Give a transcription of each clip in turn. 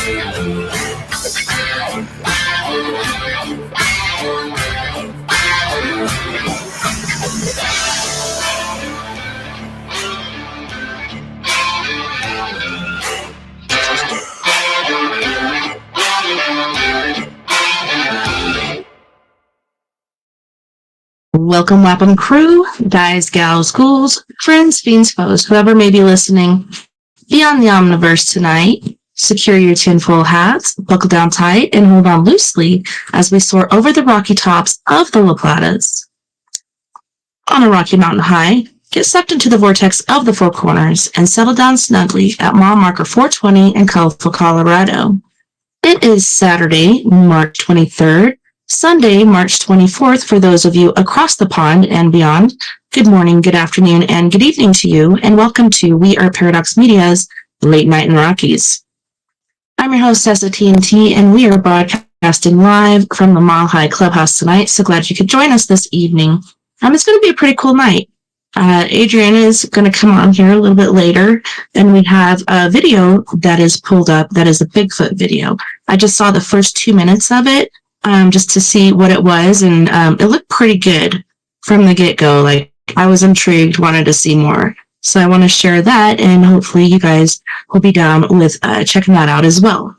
Welcome, Wapham crew, guys, gals, ghouls, friends, fiends, foes, whoever may be listening. Beyond the Omniverse tonight, secure your tinfoil hats, buckle down tight, and hold on loosely as we soar over the rocky tops of the La Platas. On a rocky mountain high, get sucked into the vortex of the Four Corners and settle down snugly at mile marker 420 in colorful Colorado. It is Saturday, March 23rd, Sunday, March 24th for those of you across the pond and beyond. Good morning, good afternoon, and good evening to you, and welcome to We Are Paradox Media's Late Night in Rockies. I'm your host, TessaTNT, and we are broadcasting live from the Mile High Clubhouse tonight, so glad you could join us this evening. It's going to be a pretty cool night. Adrrian is going to come on here a little bit later, and we have a video that is pulled up that is a Bigfoot video. I just saw the first 2 minutes of it just to see what it was, and it looked pretty good from the get-go. Like, I was intrigued, wanted to see more. So I want to share that, and hopefully you guys will be down with checking that out as well.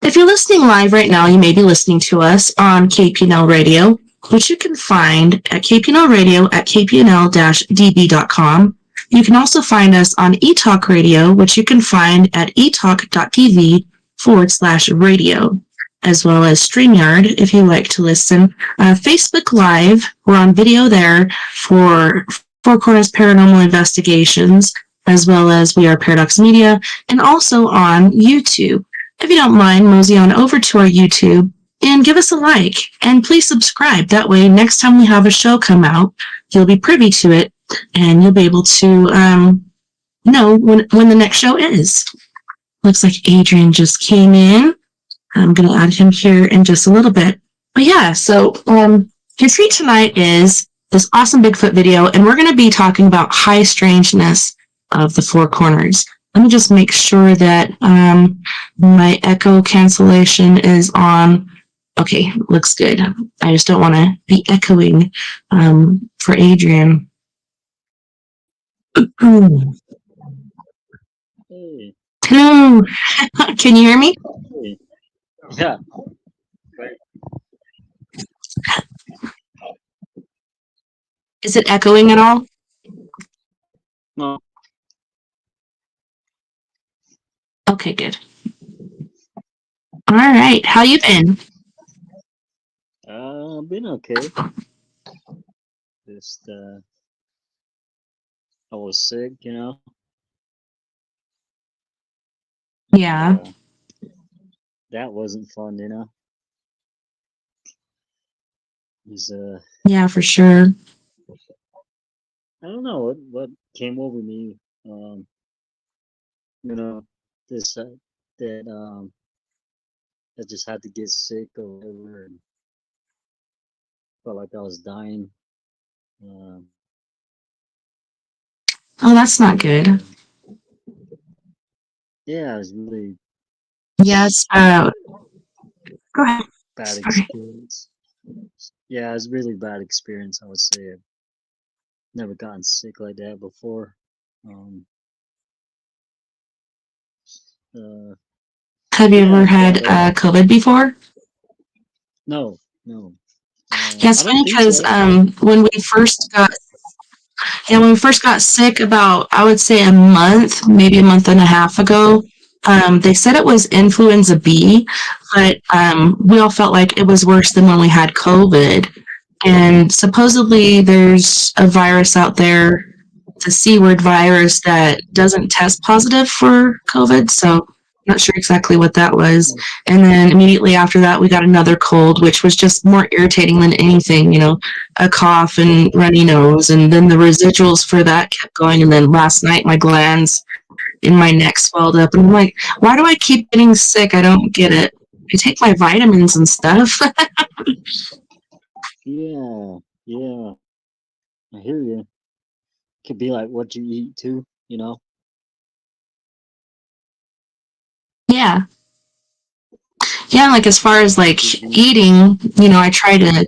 If you're listening live right now, you may be listening to us on KPNL Radio, which you can find at KPNL Radio at kpnl-db.com. You can also find us on eTalk Radio, which you can find at etalk.tv/radio, as well as StreamYard if you like to listen. Facebook Live, we're on video there for Four Corners Paranormal Investigations, as well as We Are Paradox Media, and also on YouTube. If you don't mind, mosey on over to our YouTube and give us a like, and please subscribe. That way, next time we have a show come out, you'll be privy to it, and you'll be able to know when the next show is. Looks like Adrrian just came in. I'm going to add him here in just a little bit. But yeah, so your treat tonight is this awesome Bigfoot video, and we're going to be talking about high strangeness of the Four Corners. Let me just make sure that my echo cancellation is on. Okay, looks good. I just don't want to be echoing for Adrrian. Hey. Hello. Can you hear me? Hey. Yeah. Is it echoing at all? No. Okay, good. All right. How you been? Been okay. Just I was sick, you know. Yeah. That wasn't fun, you know. It was Yeah, for sure. I don't know what came over me. You know, this that I just had to get sick or whatever, and felt like I was dying. Oh, that's not good. Yeah, it was really Yes. Go ahead. bad Sorry. experience. Yeah, it was really bad experience. I would say I've never gotten sick like that before. Have you Yeah, ever had yeah. COVID before? No, no. Yeah, it's I don't funny think because so. when we first got sick about, I would say, a month, maybe a month and a half ago, they said it was influenza B, but we all felt like it was worse than when we had COVID. And supposedly there's a virus out there, the C-word virus, that doesn't test positive for COVID. So I'm not sure exactly what that was. And then immediately after that, we got another cold, which was just more irritating than anything, you know, a cough and runny nose. And then the residuals for that kept going. And then last night, my glands in my neck swelled up. And I'm like, why do I keep getting sick? I don't get it. I take my vitamins and stuff. Yeah, yeah. I hear you. Could be like what you eat too, you know? Yeah. Yeah, like as far as like Cuisine. eating, I try to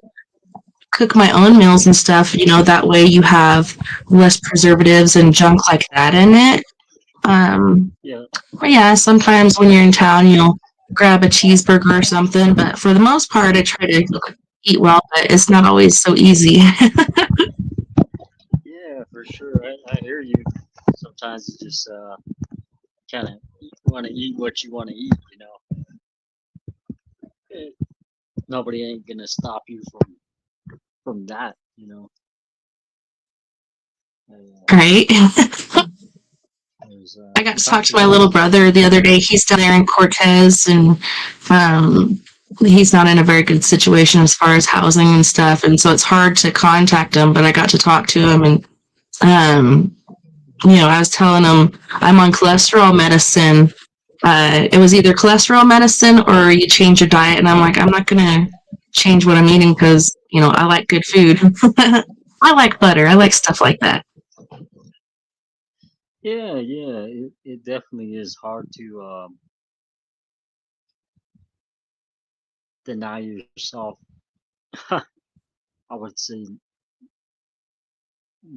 cook my own meals and stuff, that way you have less preservatives and junk like that in it. Yeah, But yeah, sometimes when you're in town, you'll grab a cheeseburger or something, but for the most part, I try to eat well, but it's not always so easy. yeah, for sure. I hear you. Sometimes it's just kind of want to eat what you want to eat. Eh, Nobody ain't gonna stop you from that. Uh, Right? there's I got to talk to my countries little out there. brother the other day. He's down there in Cortez, and um, he's not in a very good situation as far as housing and stuff, and so it's hard to contact him. But I got to talk to him, and um, I was telling him I'm on cholesterol medicine. It was either cholesterol medicine or you change your diet, and I'm like, I'm not gonna change what I'm eating because I like good food. I like butter. I like stuff like that. Yeah, yeah. It definitely is hard to deny yourself. I would say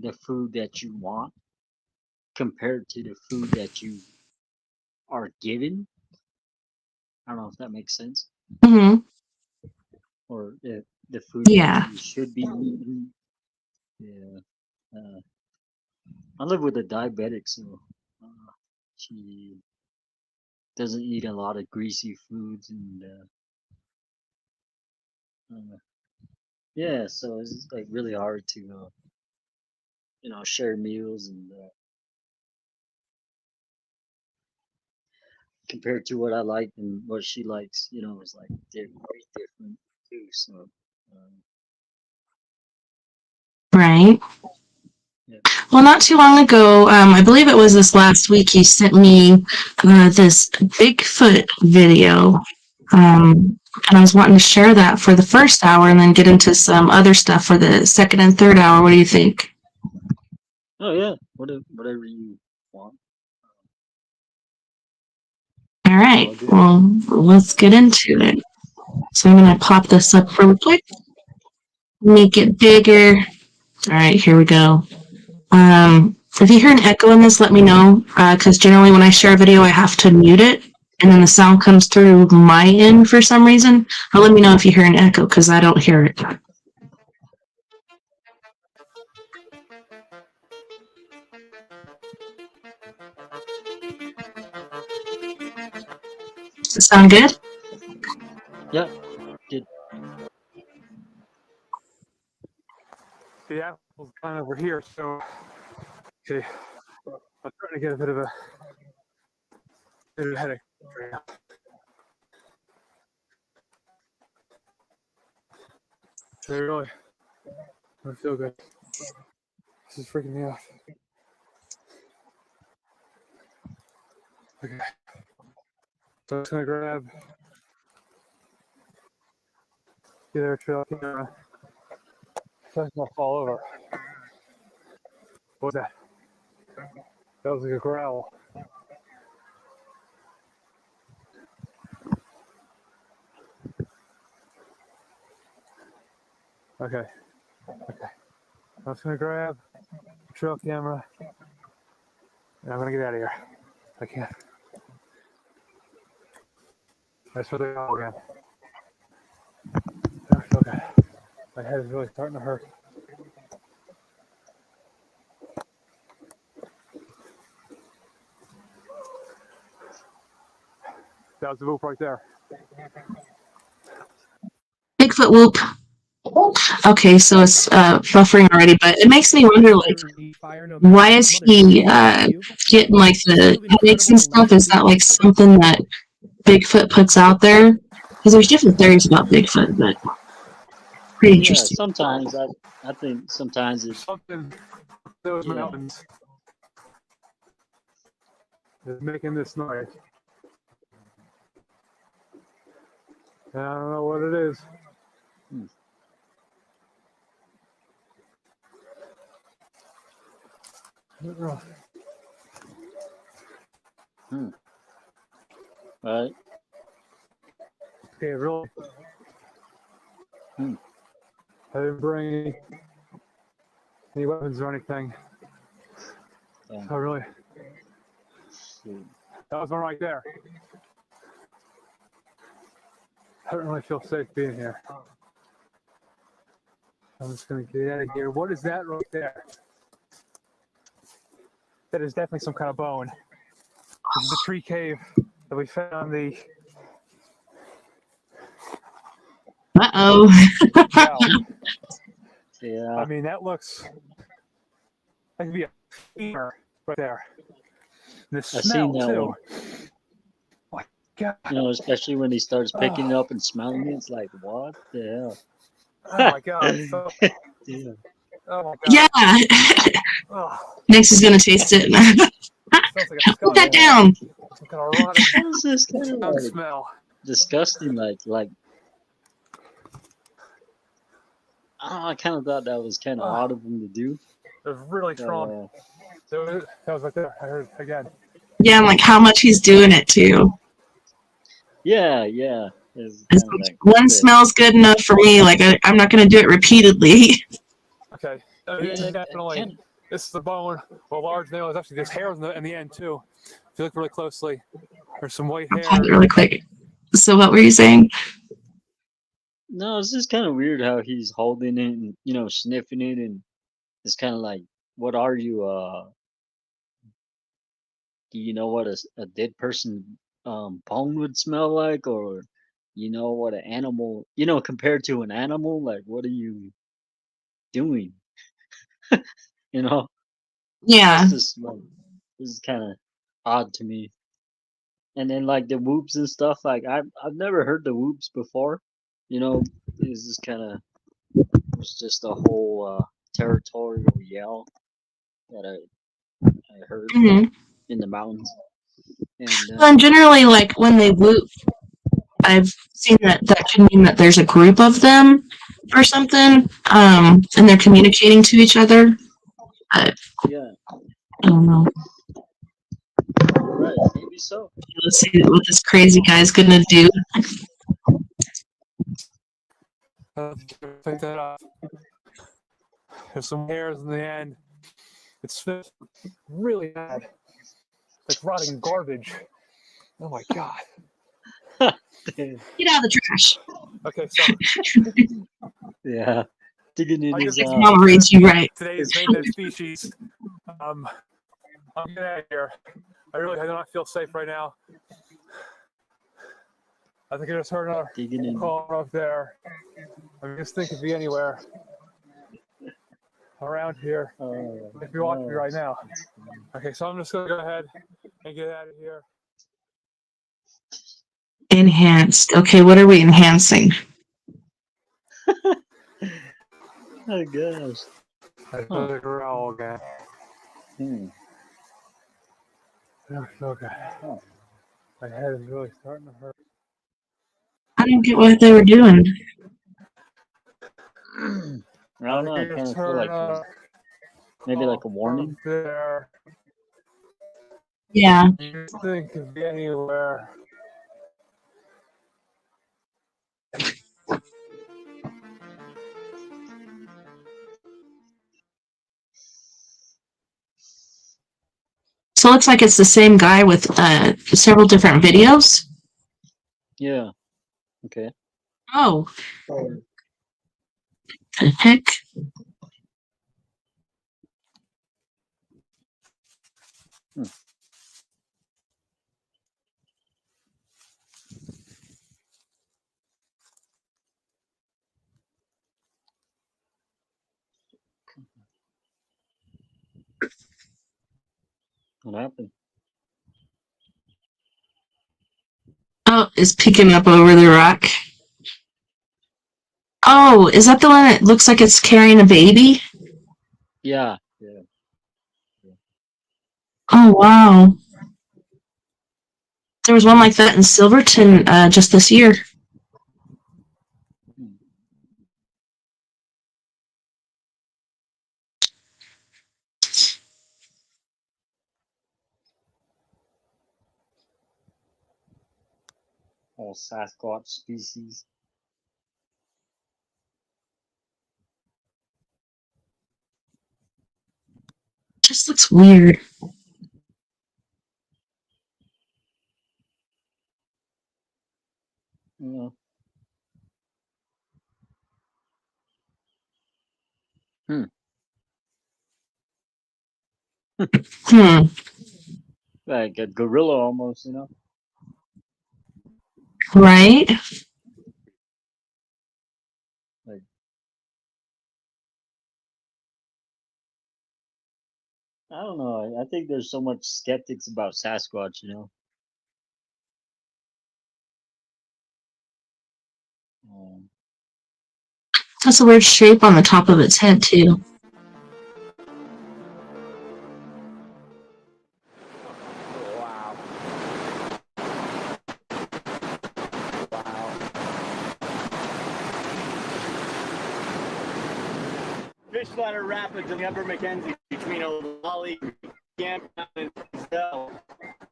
the food that you want compared to the food that you are given. I don't know if that makes sense, Hmm. or the food that Yeah. you should be eating. Yeah. Uh, I live with a diabetic, so she doesn't eat a lot of greasy foods, and uh, yeah, so it's like really hard to share meals and compared to what I like and what she likes. It's like they're very different too. So Right. yeah. Well, not too long ago, I believe it was this last week, you sent me this Bigfoot video. And I was wanting to share that for the first hour and then get into some other stuff for the second and third hour. What do you think? Oh yeah, whatever you want. All It's right. all good. Well, let's get into it. So I'm going to pop this up real quick, make it bigger. All right, here we go. If you hear an echo in this, let me know, because generally when I share a video, I have to mute it, and then the sound comes through my end for some reason. But let me know if you hear an echo, because I don't hear it. Does it sound good? Yeah, good. The apple's gone over here, so okay, I'm trying to get a bit of a headache right now. So really, I don't feel good. This is freaking me out. Okay, so I'm just gonna grab either a trail camera, so I can fall over. What was that? That was like a growl. Okay, okay. I'm just gonna grab a trail camera, and I'm gonna get out of here. I can't. That's for the call again. I don't feel good. My head is really starting to hurt. That was the whoop right there. Bigfoot whoop. Okay, so it's buffering already, but it makes me wonder, like, why is he getting like the headaches and stuff? Is that like something that Bigfoot puts out there? Because there's different theories about Bigfoot, but pretty Yeah, interesting. sometimes I think sometimes it. Something those Yeah, mountains is making this noise. And I don't know what it is. hmm, hmm, right. Okay, really. Hmm. I didn't bring any weapons or anything. Yeah. So really, Shoot. that was one right there. I don't really feel safe being here. I'm just gonna get out of here. What is that right there? That is definitely some kind of bone. This is a tree cave that we found on the Uh-oh. well. Yeah. I mean, that looks like could be a femur right there. And the I've seen smell that too. one. Oh my God. You know, especially when he starts picking it Oh, up and smelling it, it's like, what the oh hell? my God. So, Yeah. oh my God. Yeah. Oh, Next is gonna taste it. smells like a Put that skunk. Yeah. down. Some kind of rotting That was just kind of skunk like smell. disgusting. I kind of thought that was kind of Oh, odd of him to do. it was really But strong. That was right there. I heard it again. Yeah, and like how much he's doing it too. yeah, it's It's kind of like, what one the? smells good enough for me. Like I'm not gonna do it repeatedly. Okay. Yeah, Definitely. kind of. This is the bone. Well, large nail is actually there's hairs in the end too. If you look really closely, there's some white I'll hair. find it really quick. So what were you saying? No, it's just kind of weird how he's holding it and sniffing it, and it's kind of like, what are you? Do you know what a dead person bone would smell like, or you know what an animal, compared to an animal, like what are you doing? You know, Yeah. that's just like this is kind of odd to me. And then like the whoops and stuff, like I've never heard the whoops before. You know, it's just kind of was just a whole territorial yell that I heard hmm in the mountains, and Well, and generally, like when they whoop, I've seen that can mean that there's a group of them or something, and they're communicating to each other. I, yeah, I don't know. right, maybe so. Let's see what this crazy guy's gonna do. Take that off. There's some hairs in the end. It's really bad. Like rotting garbage. Oh my God. Get out of the trash. Okay, so Yeah, digging in I his guess Mama raised you right. today's named species. I'm getting out of here. I do not feel safe right now. I think I just heard another digging in. call up there. I mean, this thing could be anywhere around here. If you watch me right now. Okay, so I'm just gonna go ahead and get out of here. Enhanced. Okay, what are we enhancing? Oh gosh. I feel the growl again. Hmm. I don't feel good. My head is really starting to hurt. I don't get what they were doing. I don't know. I kind of feel like there's maybe like a warning. There. Yeah. You think could be anywhere. So it looks like it's the same guy with several different videos. Yeah. Okay. Oh, the heck. Hmm. What happened? Oh, it's picking up over the rock. Oh, is that the one that looks like it's carrying a baby? Yeah. Yeah. Oh, wow. There was one like that in Silverton just this year. Hmm. all Sasquatch species. Just looks weird. Yeah. Hmm. Like a gorilla almost, you know? Right? Like, I don't know. I think there's so much skeptics about Sasquatch, you know? Um, That's a weird shape on the top of its head, too. Wow. Wow. Fish Ladder Rapids in the Upper Mackenzie between Olali, Camp, and Zell.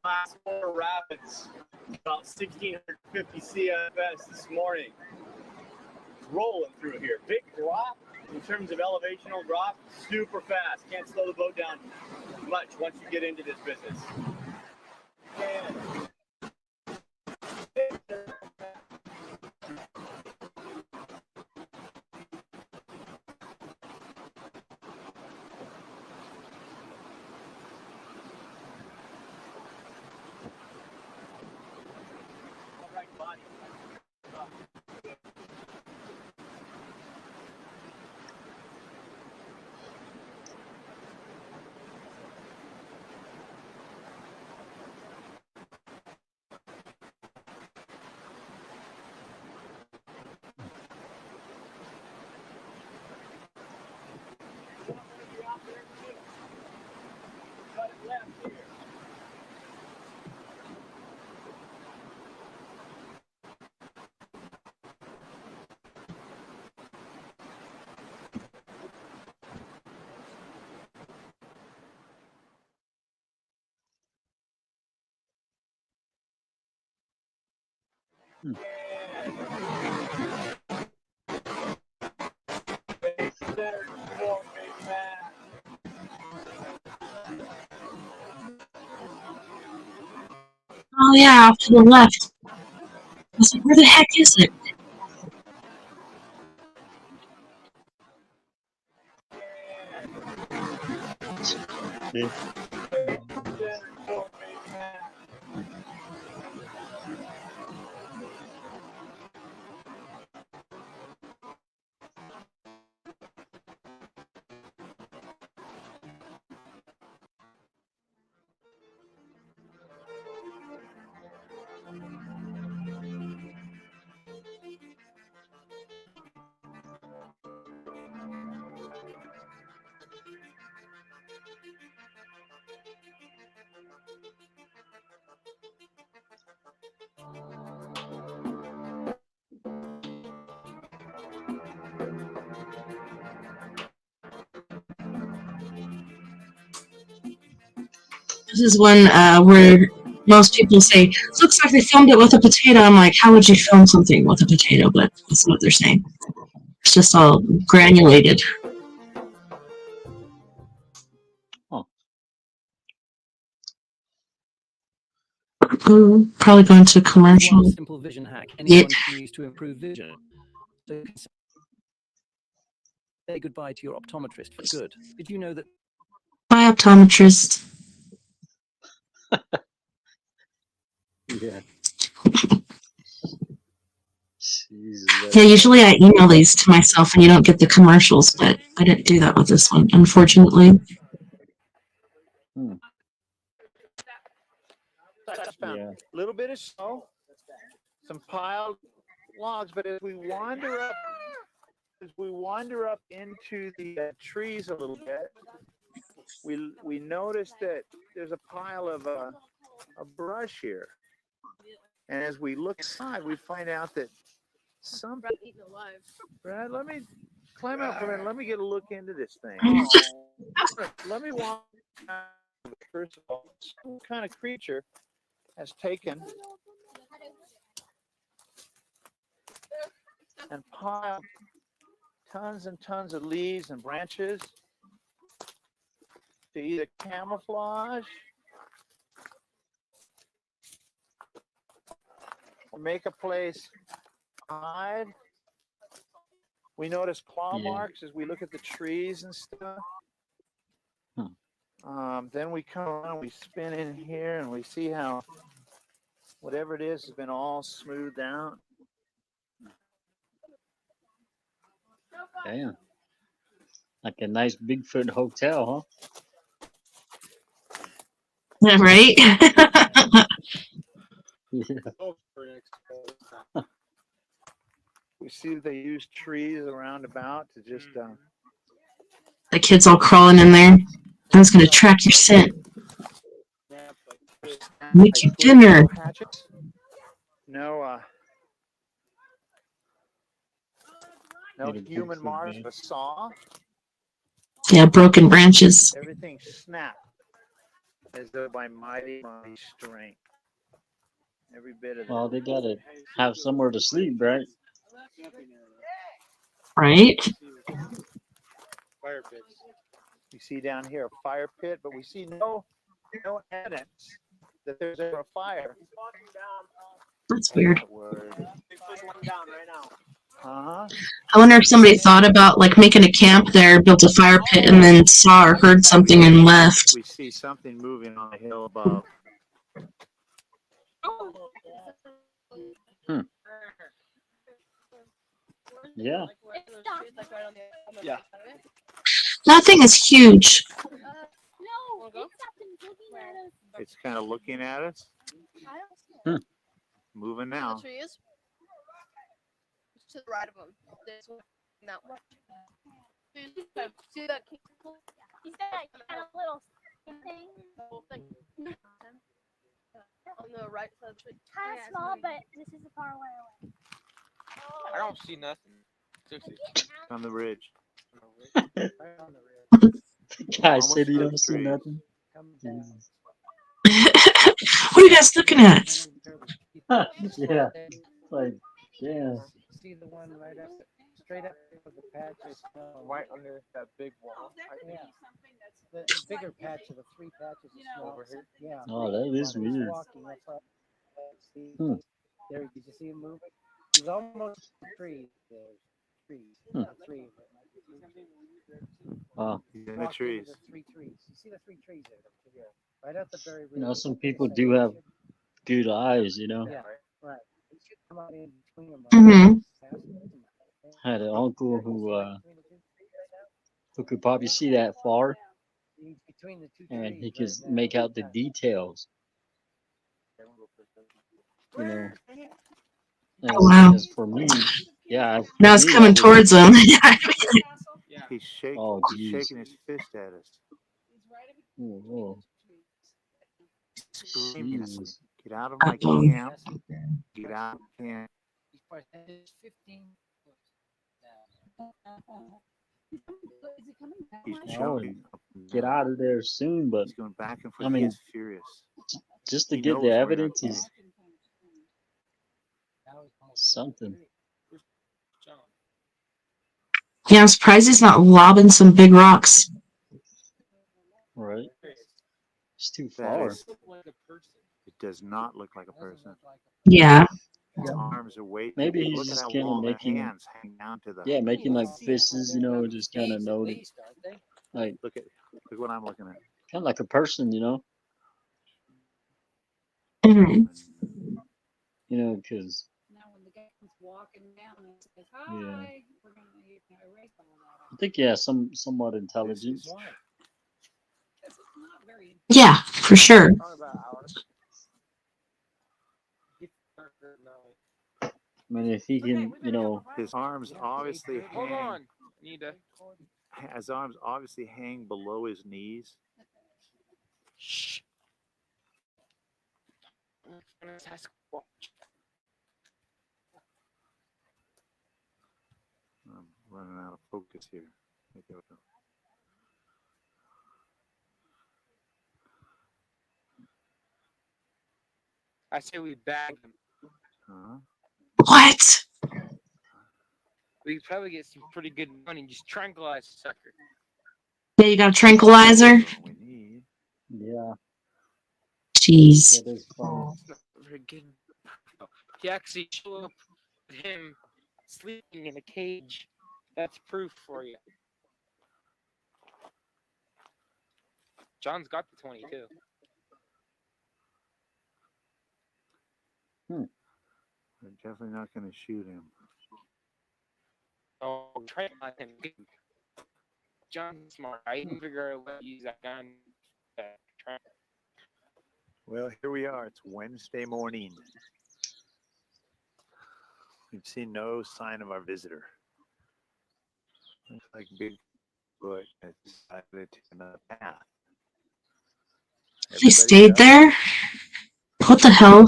Class 4 rapids, about 1,650 CFS this morning. Rolling through here. Big drop in terms of elevational drop, super fast. Can't slow the boat down much once you get into this business. And cut it left here. Oh, yeah, off to the left. I was like, where the heck is it? yeah. This is one where most people say, looks like they filmed it with a potato. I'm like, how would you film something with a potato? But that's what they're saying. It's just all granulated. Oh, Probably going to commercial. One simple vision hack Yeah. anyone can use to improve vision. So you can say goodbye to your optometrist for good. Did you know that Bye, optometrist. yeah. Jesus, Yeah, usually I email these to myself and you don't get the commercials, but I didn't do that with this one, unfortunately. yeah. A little bit of snow, some piled logs, but as we wander up into the trees a little bit, we notice that there's a pile of a brush here, and as we look inside, we find out that some Brad, let me climb out for a minute. Let me get a look into this thing. Let me walk. First of all, some kind of creature has taken and pile tons and tons of leaves and branches to either camouflage or make a place hide. We notice claw marks as we look at the trees and stuff. Then we come around, we spin in here, and we see how whatever it is has been all smoothed out. Damn. Like a nice Bigfoot hotel, Right? huh? Yeah. We see that they use trees around about to just The kid's all crawling in there. I was gonna track your scent. Make you dinner. hatchets. No, no Need a human Bigfoot Mars, man. but saw. Yeah, broken branches. Everything snapped as though by mighty, mighty strength. Every bit of Well, it. they gotta have somewhere to sleep, right? Right? Fire pits. We see down here a fire pit, but we see no evidence that there's ever a fire. That's weird. Word. I wonder if somebody thought about like making a camp there, built a fire pit, and then saw or heard something and left. We see something moving on the hill above. Yeah. Yeah. That thing is huge. It's kind of looking at us. Moving now. Trees. To the right of them. This one. That one. See that? He's got kind of little thing. On the right side of the tree. Kind of small, but this is a far way away. I don't see nothing. Seriously. On the ridge. Guy said he don't see nothing. Jesus. What are you guys looking at? Yeah. Like, yeah. See the one right up, straight up of the patch is right under that big wall. Yeah. The bigger patch of the three patches is over here. Yeah. Oh, that is weird. Walking up, there, did you see him moving? He's almost in the trees. There's trees. Three of them. Wow. He's in the trees. The three trees. You see the three trees there? Right at the very You know, some people do have good eyes, you know. Yeah, right. He should come out in between them. Mm-hmm. I had an uncle who could probably see that far, Between the two and he trees could right now. make out the details. You know. And Oh, wow. as for me, yeah. for Now it's me, I coming would- towards them. He's shaking. Oh, He's geez. shaking his fist at us. Oh, oh. Screaming at us. Jesus. Get out of my Uh-oh. camp. Get out of the camp. It's 15 He's Oh, jumping. up and Get down. out of there soon, but He's going back and I forth. mean, He's furious. just to He get knows the we're not evidence there. is something. Yeah, I'm surprised he's not lobbing some big rocks. Right? It's too That far. is, it does not look like a person. Yeah. His arms are weighted. Maybe he's Look at just how kinda long their making- hands hang down to the. Yeah, making like fists, you know, just kind of noted. Like, Look what I'm looking at. kind of like a person, you know? Mm-hmm. You know, because, Now, when the guy comes walking down and says, Yeah. hi, we're going to erase all that. I think, yeah, somewhat intelligent. This is why. This is not very Yeah, for sure. I mean, if he can, you know, His arms obviously Hold hang. on. Need to. His arms obviously hang below his knees. Shh. I'm running out of focus here. There we go. I say we bag him. Huh? What? We could probably get some pretty good money. Just tranquilize the sucker. Yeah, you got a tranquilizer? We need. Yeah, Jeez. that is funny. It's not very good. If you actually show up with him sleeping in a cage, that's proof for you. John's got the 22. We're definitely not going to shoot him. Oh, tranquilize him. Good. John's smart. I can figure out how to use that gun. Well, here we are. It's Wednesday morning. We've seen no sign of our visitor. Looks like Bigfoot has decided to take another path. They Everybody's stayed up. there? What the hell?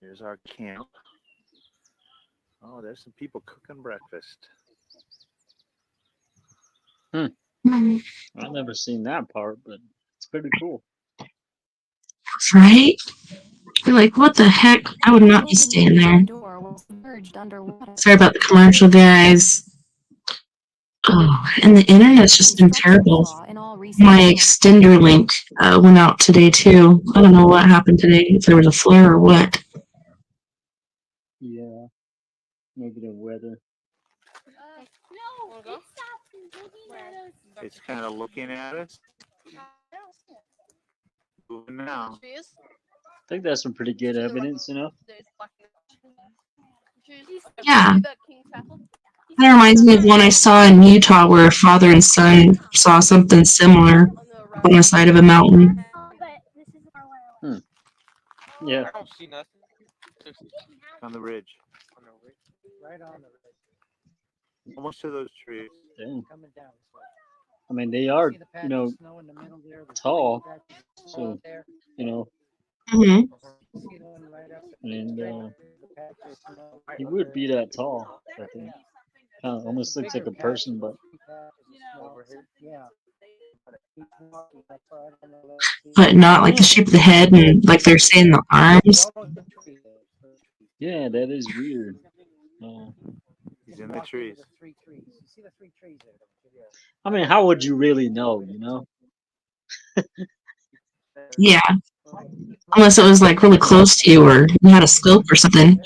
Here's our camp. Oh, there's some people cooking breakfast. I've never seen that part, but it's pretty cool. Right? You're like, what the heck? I would not be staying there. Sorry about the commercial, guys. Oh, and the internet's just been terrible. My extender link went out today, too. I don't know what happened today, if there was a flare or what. Yeah, maybe the weather. No, it stopped looking at us. It's kind of looking at us. Moving now. I think that's some pretty good evidence, you know? Yeah. That reminds me of one I saw in Utah where a father and son saw something similar on the side of a mountain. Yeah. I don't see nothing. On the ridge. Right on the ridge. Almost to those trees. Dang. Coming down this way. I mean, they are, See the patch you know, of snow in the middle there? The tall. patch of snow So, up there? you know, Mm-hmm. See the one right up and straight under the patch of snow right he under would be there? that tall, I think. Kind of almost looks like a person, but Over here. Yeah. But not like the shape of the head and like they're saying the arms. yeah, that is weird. He's in the trees. You see the three trees there? I mean, how would you really know, you know? Yeah. Unless it was like really close to you or you had a scope or something.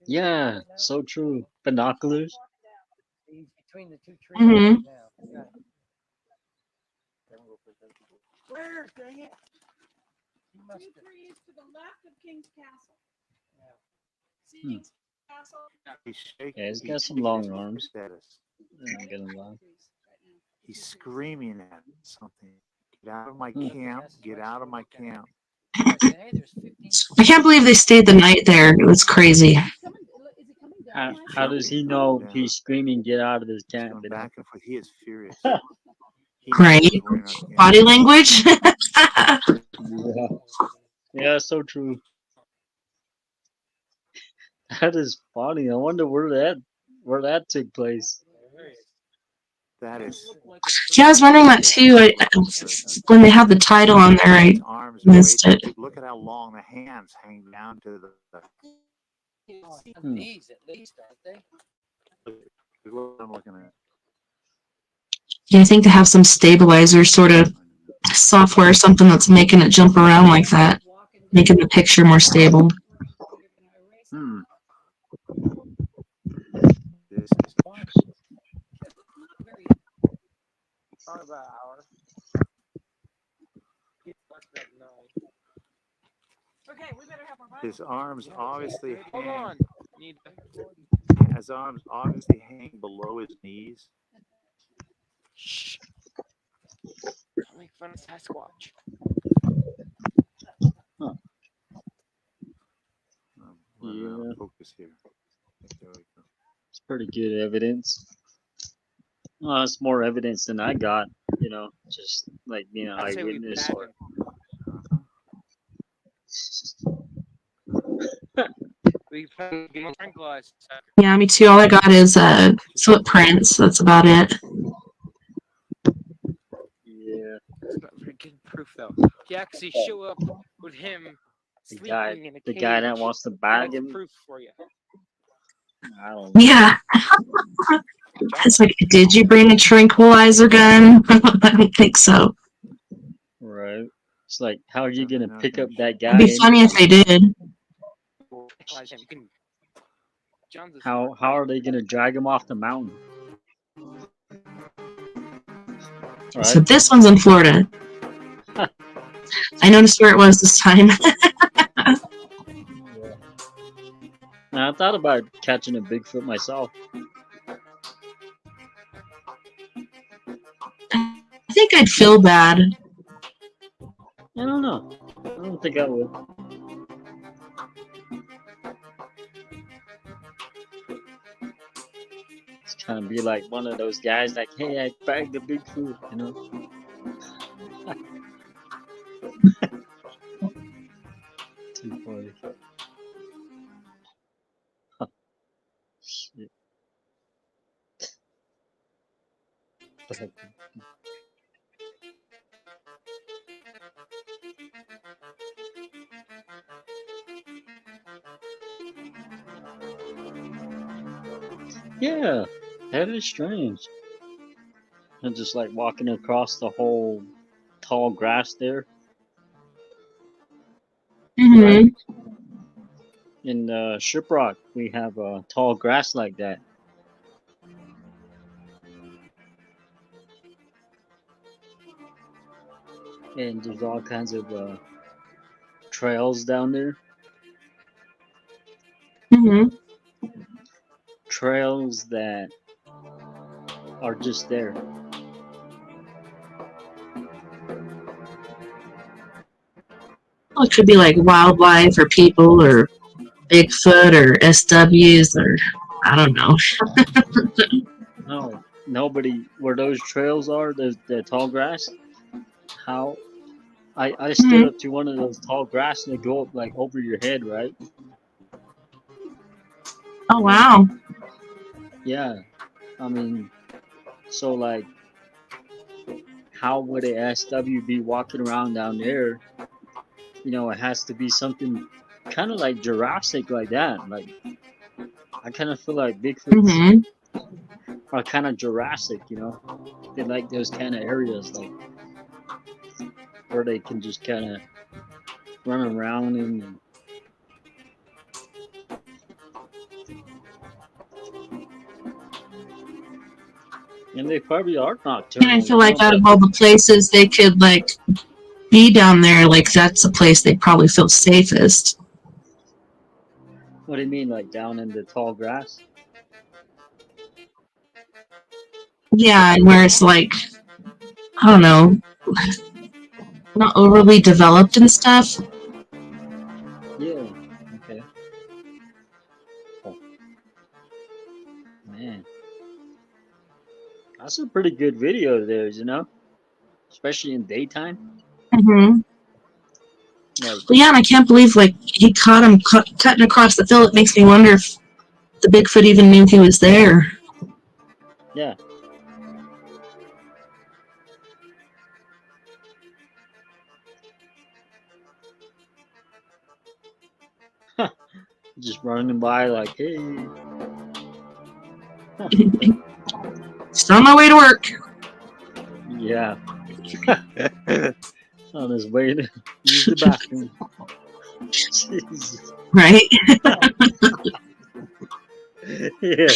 Yeah, so true. Binoculars. He's between the two trees Mhm. right now. Yeah. Where? Dang it. He must Two have. trees to the left of King's Castle. Yeah. See King's Castle? He's shaking. Yeah, he's got some shaking long his arms. fist at us. I'm not gonna lie. He's screaming at something. Get out of my camp. Get out of my camp. I can't believe they stayed the night there. It was crazy. How does he know he's screaming, get out of this He's camp? going You know? back and forth. He is furious. He Right? knows we're in our camp. Body language? Yeah. Yeah, so true. That is funny. I wonder where that took place. That is. Yeah, I was wondering that too. When they had the title on there, I His arms are missed way it. too- Look at how long the hands hang down to the. Knees at least, aren't they? What I'm looking at. Yeah, I think they have some stabilizer sort of software or something that's making it jump around like that, making the picture more stable. This is Probably about an hour. Okay, we better have our his arms obviously Hold hang. on. Need His arms obviously hang below his knees. Shh. Don't make fun of Sasquatch. Running out Yeah. of focus here. There we go. It's pretty good evidence. Well, it's more evidence than I got, you know, just like being an I'd say we eyewitness. bag Or... We probably be more tranquilized. Yeah, me too. All I got is footprints. That's about it. Yeah. That's not very good proof, though. If you actually show up with him The sleeping guy, in a the cage, guy that wants to bag that's him. proof for you. I don't know. Yeah. It's like, did you bring a tranquilizer gun? I don't think so. Right. It's like, how are you gonna pick up that It'd guy be funny if anyway? they did. How are they gonna drag him off the mountain? So Right? this one's in Florida. I noticed where it was this time. Yeah. Now, I thought about catching a Bigfoot myself. I think I'd feel bad. I don't know. I don't think I would. It's kind of be like one of those guys, like, hey, I bagged a Bigfoot, you know? Too funny. Shit. Yeah, that is strange. And just like walking across the whole tall grass there, right? Mm-hmm. In Shiprock, we have tall grass like that. And there's all kinds of trails down there. Mm-hmm. Trails that are just there. Well, it could be like wildlife or people or Bigfoot or SWs or I don't know. No, nobody, where those trails are, the tall grass, how I stood Mm-hmm. up to one of those tall grass and they go up like over your head, right? Oh And wow. yeah, I mean, so like, how would a SW be walking around down there? You know, it has to be something kind of like Jurassic like that. Like, I kind of feel like Bigfoots Mm-hmm. are kind of Jurassic, you know? They like those kind of areas, like, where they can just kind of run around and they probably are And I nocturnal, feel you like know, out but of all the places they could like be down there, like that's a place they probably feel safest. what do you mean, like down in the tall grass? Yeah, and where it's like I don't know, not overly developed and stuff. Yeah, okay. Oh, man. That's a pretty good video there, you know? Especially in daytime. Mm-hmm. Like, But yeah, and I can't believe like he caught him cutting across the field. It makes me wonder if the Bigfoot even knew he was there. yeah. Just running by like, hey. Just on my way to work. Yeah. On his way to use the bathroom. Jesus. Right? Yeah.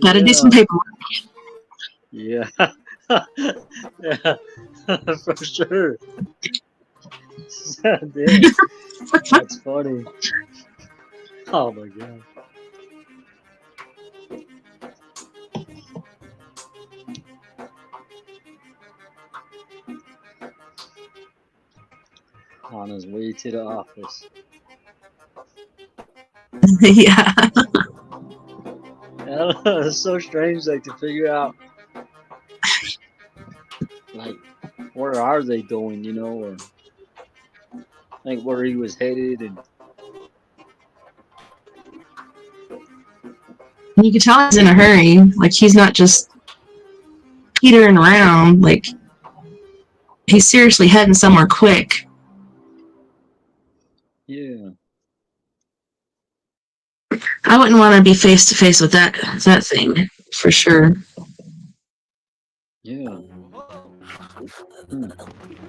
Gotta do some Yeah. paperwork. Yeah. Yeah. For sure. Damn. That's funny. Oh my god. On his way to the office. Yeah. I don't know, it's so strange, like, to figure out, like, where are they going, you know, or like where he was headed, and You can tell he's in a hurry. Like he's not just petering around. Like he's seriously heading somewhere quick. yeah. I wouldn't want to be face to face with that thing for sure. Yeah. Hmm.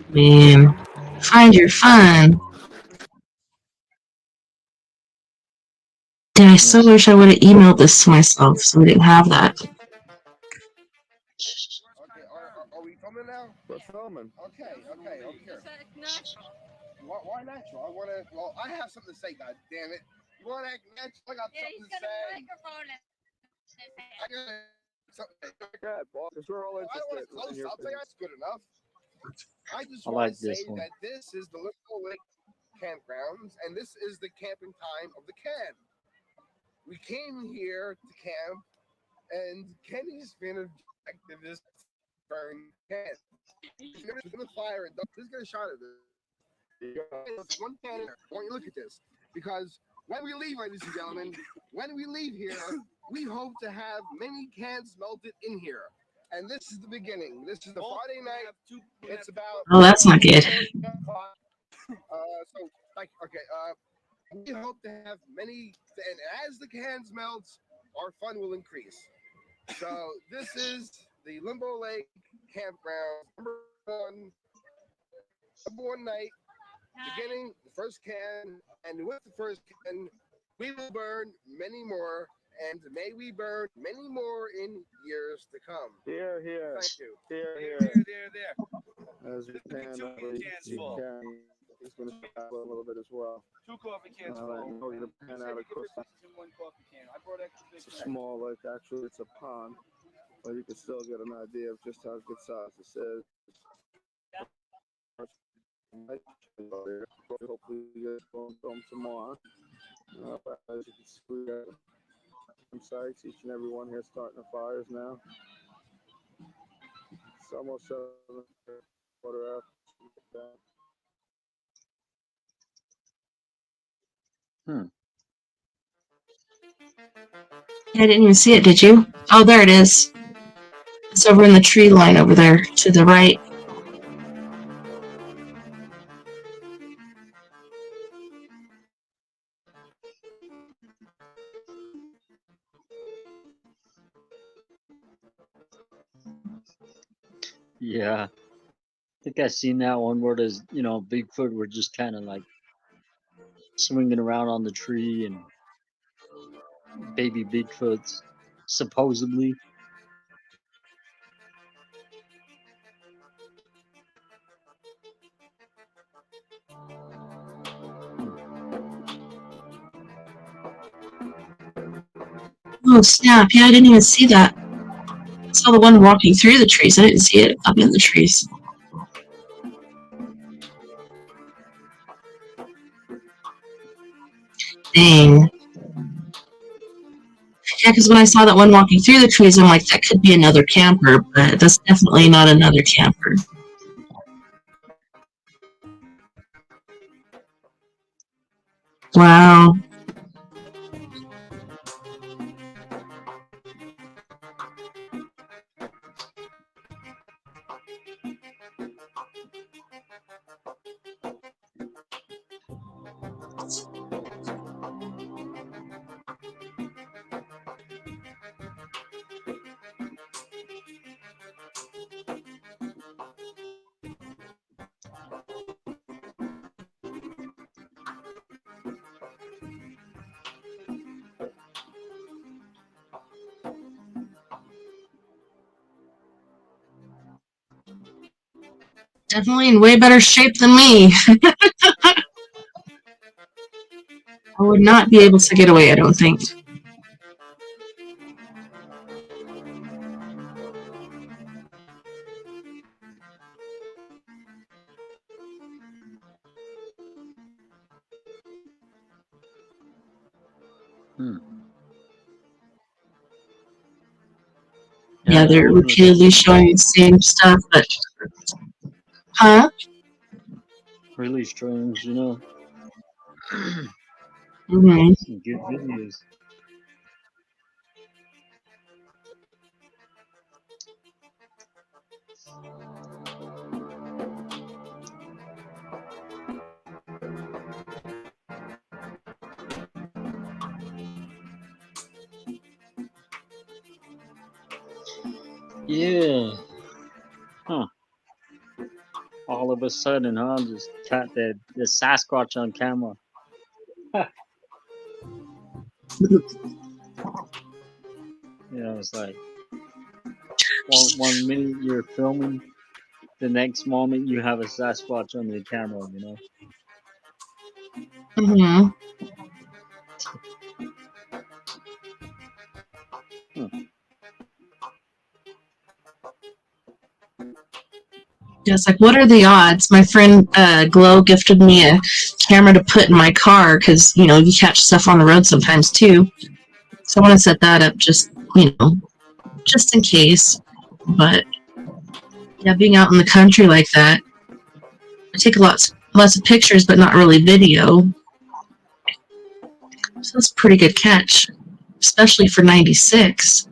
Man, find your fun. Dang, I so wish I would have emailed this to myself so we didn't have that. Okay, are we filming now? We're filming. Okay, here. Why natural? Well, I have something to say, god damn it. You want to act natural? I got something to say. I got something to say. Good, boss, because we're all I don't want interested to close in your up. That's good enough. I just I want like to this say one. that this is the Little Lake campgrounds, and this is the camping time of the can. We came here to camp, and Kenny's been objective this burn can. He's gonna fire and let's get a shot of this. One can. I want you to look at this because when we leave, ladies and gentlemen, when we leave here, we hope to have many cans melted in here. And this is the beginning. This is the Friday night. It's about. Oh, that's not good. So, like, okay. We hope to have many, and as the cans melt, our fun will increase. So this is the Limbo Lake campground, number one night, beginning the first can, and with the first can, we will burn many more, and may we burn many more in years to come. Here, here. Thank you. There. As you can, he's going to stop a little bit as well. 2 coffee cans All right, we're going to pan out of course. It's a small lake, actually, it's a pond, but you can still get an idea of just how good size this is. Hopefully, you guys will film tomorrow. As you can see, we got some sites. Each and every one here starting the fires now. It's almost 7 quarter after. I didn't even see it, did you? Oh, there it is. It's over in the tree line over there to the right. Yeah. I think I seen that one where there's, Bigfoot were just kind of like swinging around on the tree and baby Bigfoots, supposedly. Oh, snap. Yeah, I didn't even see that. I saw the one walking through the trees. I didn't see it up in the trees. Dang. Yeah, because when I saw that one walking through the trees, I'm like, that could be another camper, but that's definitely not another camper. Wow. Definitely in way better shape than me. I would not be able to get away, I don't think. Yeah, they're repeatedly showing the same stuff, but... Huh? Really strange, Mm-hmm. Some good videos. Yeah. Huh. All of a sudden, huh? Just cat the Sasquatch on camera. You know, it's like one minute you're filming, the next moment you have a Sasquatch on your camera. You know. Mm-hmm. Hmm. Yeah, it's like, what are the odds? My friend Glow gifted me a camera to put in my car because, you know, you catch stuff on the road sometimes too. So I want to set that up just, you know, just in case. But yeah, being out in the country like that, I take lots of pictures, but not really video. So that's a pretty good catch, especially for 96.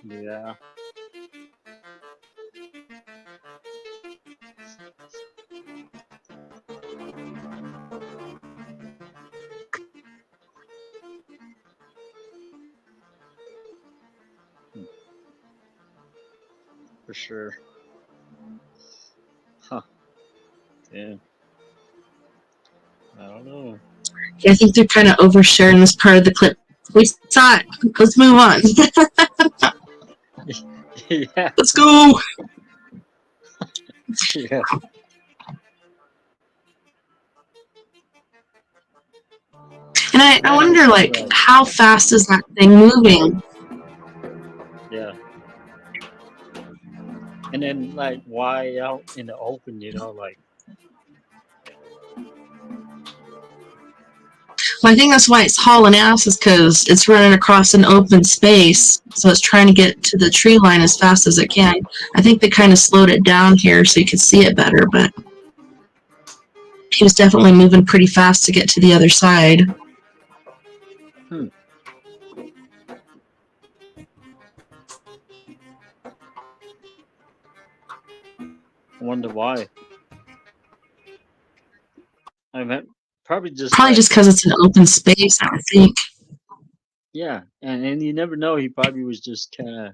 Yeah. Hmm. For sure. Huh. Yeah. I don't know. Yeah, I think they're kind of oversharing this part of the clip. We saw it. Let's move on. Yeah. Let's go. Yeah. And I Yeah. wonder, It's like, like, how fast is that thing moving? yeah. And then like, why out in the open? You know, like. Well, I think that's why it's hauling ass, is because it's running across an open space, so it's trying to get to the tree line as fast as it can. I think they kind of slowed it down here so you could see it better, but he was definitely moving pretty fast to get to the other side. Hmm. I wonder why. I mean, probably just Probably like, just because it's an open space, I would think. yeah, and you never know. He probably was just kind of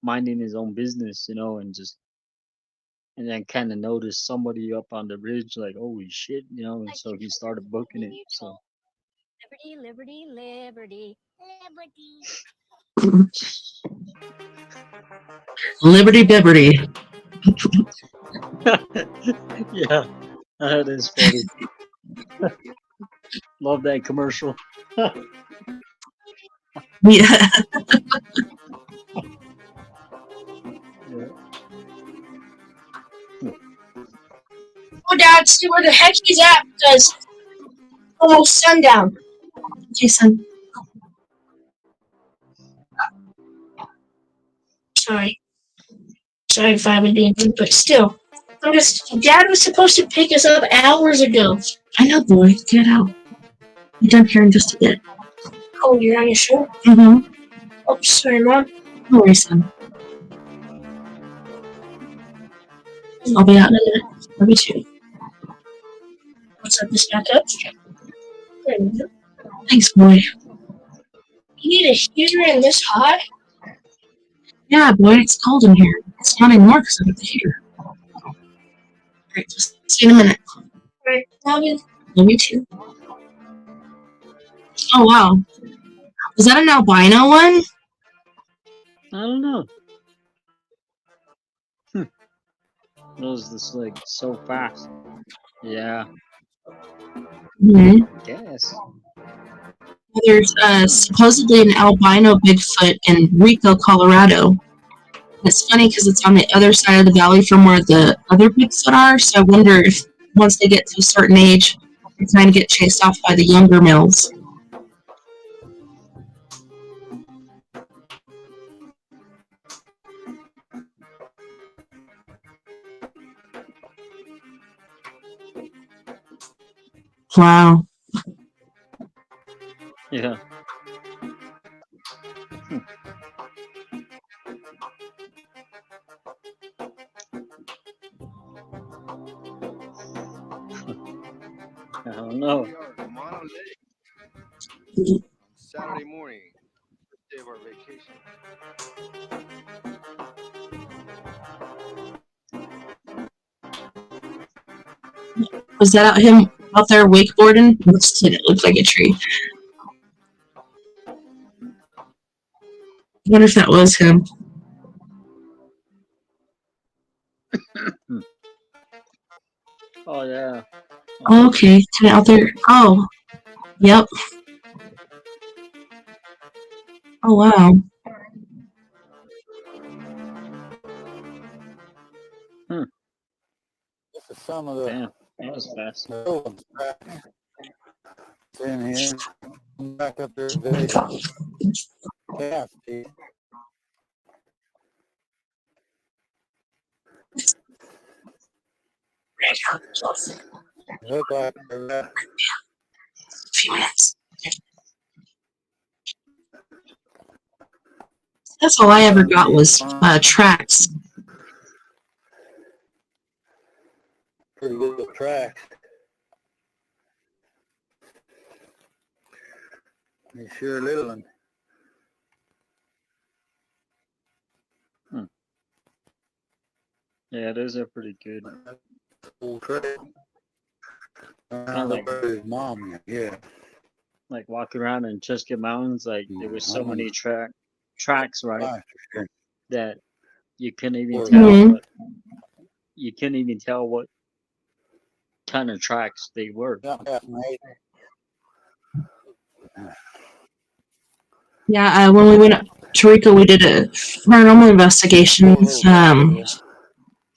minding his own business, you know, and then kind of noticed somebody up on the ridge, like, holy shit, you know, and so he started booking it. So Liberty, liberty, liberty, liberty. Liberty Bibberty. yeah, that is funny. Love that commercial. Yeah. Yeah. Oh, Dad, see where the heck he's at because almost sundown. Jason. Sorry. Sorry if I was being rude, but still. Dad was supposed to pick us up hours ago. I know, boy. Get out. Be done here in just a bit. Oh, you're on your show? Mm-hmm. Oh, sorry, Mom. No worries, son. I'll be out in a minute. Love you too. What's up, this back up? There we go. Thanks, boy. You need a heater in this hot? Yeah, boy, it's cold in here. It's not anymore because I'm at the heater. Alright, just see you in a minute. Right, love you. Love you too. Oh, wow. Was that an albino one? I don't know. It was just like so fast. Yeah, Mm-hmm. I guess. There's supposedly an albino Bigfoot in Rico, Colorado. It's funny because it's on the other side of the valley from where the other Bigfoot are, so I wonder if once they get to a certain age, they kind of get chased off by the younger males. Wow. Yeah. I don't know. Saturday morning, first day of our vacation. Was that him out there wakeboarding? It looked like a tree. I wonder if that was him. Oh yeah. Oh, okay, kind of out there. Oh, yep. Oh wow. This is some of the Damn, that was fast. ones in here. Back up there, very fast. Look like they're Few minutes. That's all I ever got was tracks. pretty good track. They sure little one. Yeah, those are pretty good. Full track. Like his mom, yeah. Like walking around in Chesca Mountains, like there was so many tracks, right? That you couldn't even tell. What, you couldn't even tell what kind of tracks they were. Yeah, when we went to Rico, we did a paranormal investigation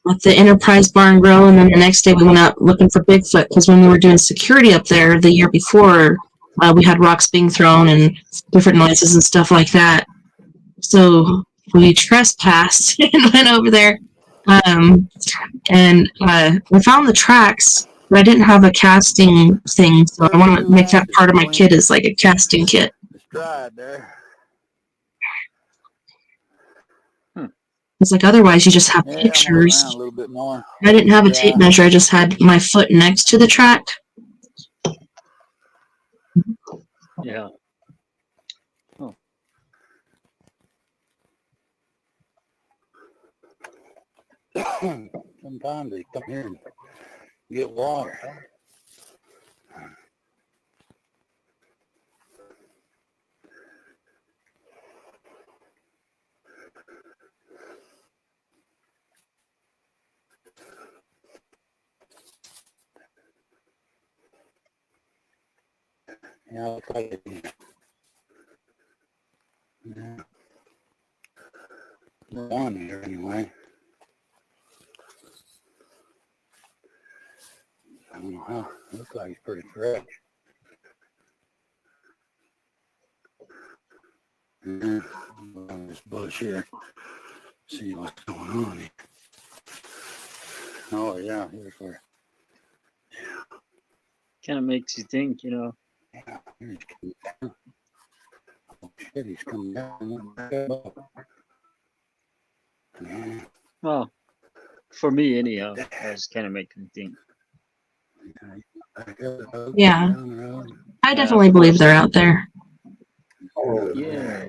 at the Enterprise Bar and Grill, and then the next day we went out looking for Bigfoot because when we were doing security up there the year before, we had rocks being thrown and different noises and stuff like that. So we trespassed and went over there, and we found the tracks, but I didn't have a casting thing, so I want to make that part of my kit as like a casting kit. There. It's like otherwise you just have pictures. A little bit more. I didn't have a tape measure. I just had my foot next to the track. Yeah. Oh. Sometimes they come here and get water. Yeah, I'll try it. Yeah. We're on here anyway. I don't know how. Looks like it's pretty fresh. Yeah, on this bush here. See what's going on here. Oh yeah, here's where. Kind of makes you think, you know. Yeah, he's coming down. Oh shit, he's coming down. Yeah. Well, for me anyhow, that's kind of making me think. Yeah, I definitely believe they're out there. Yeah.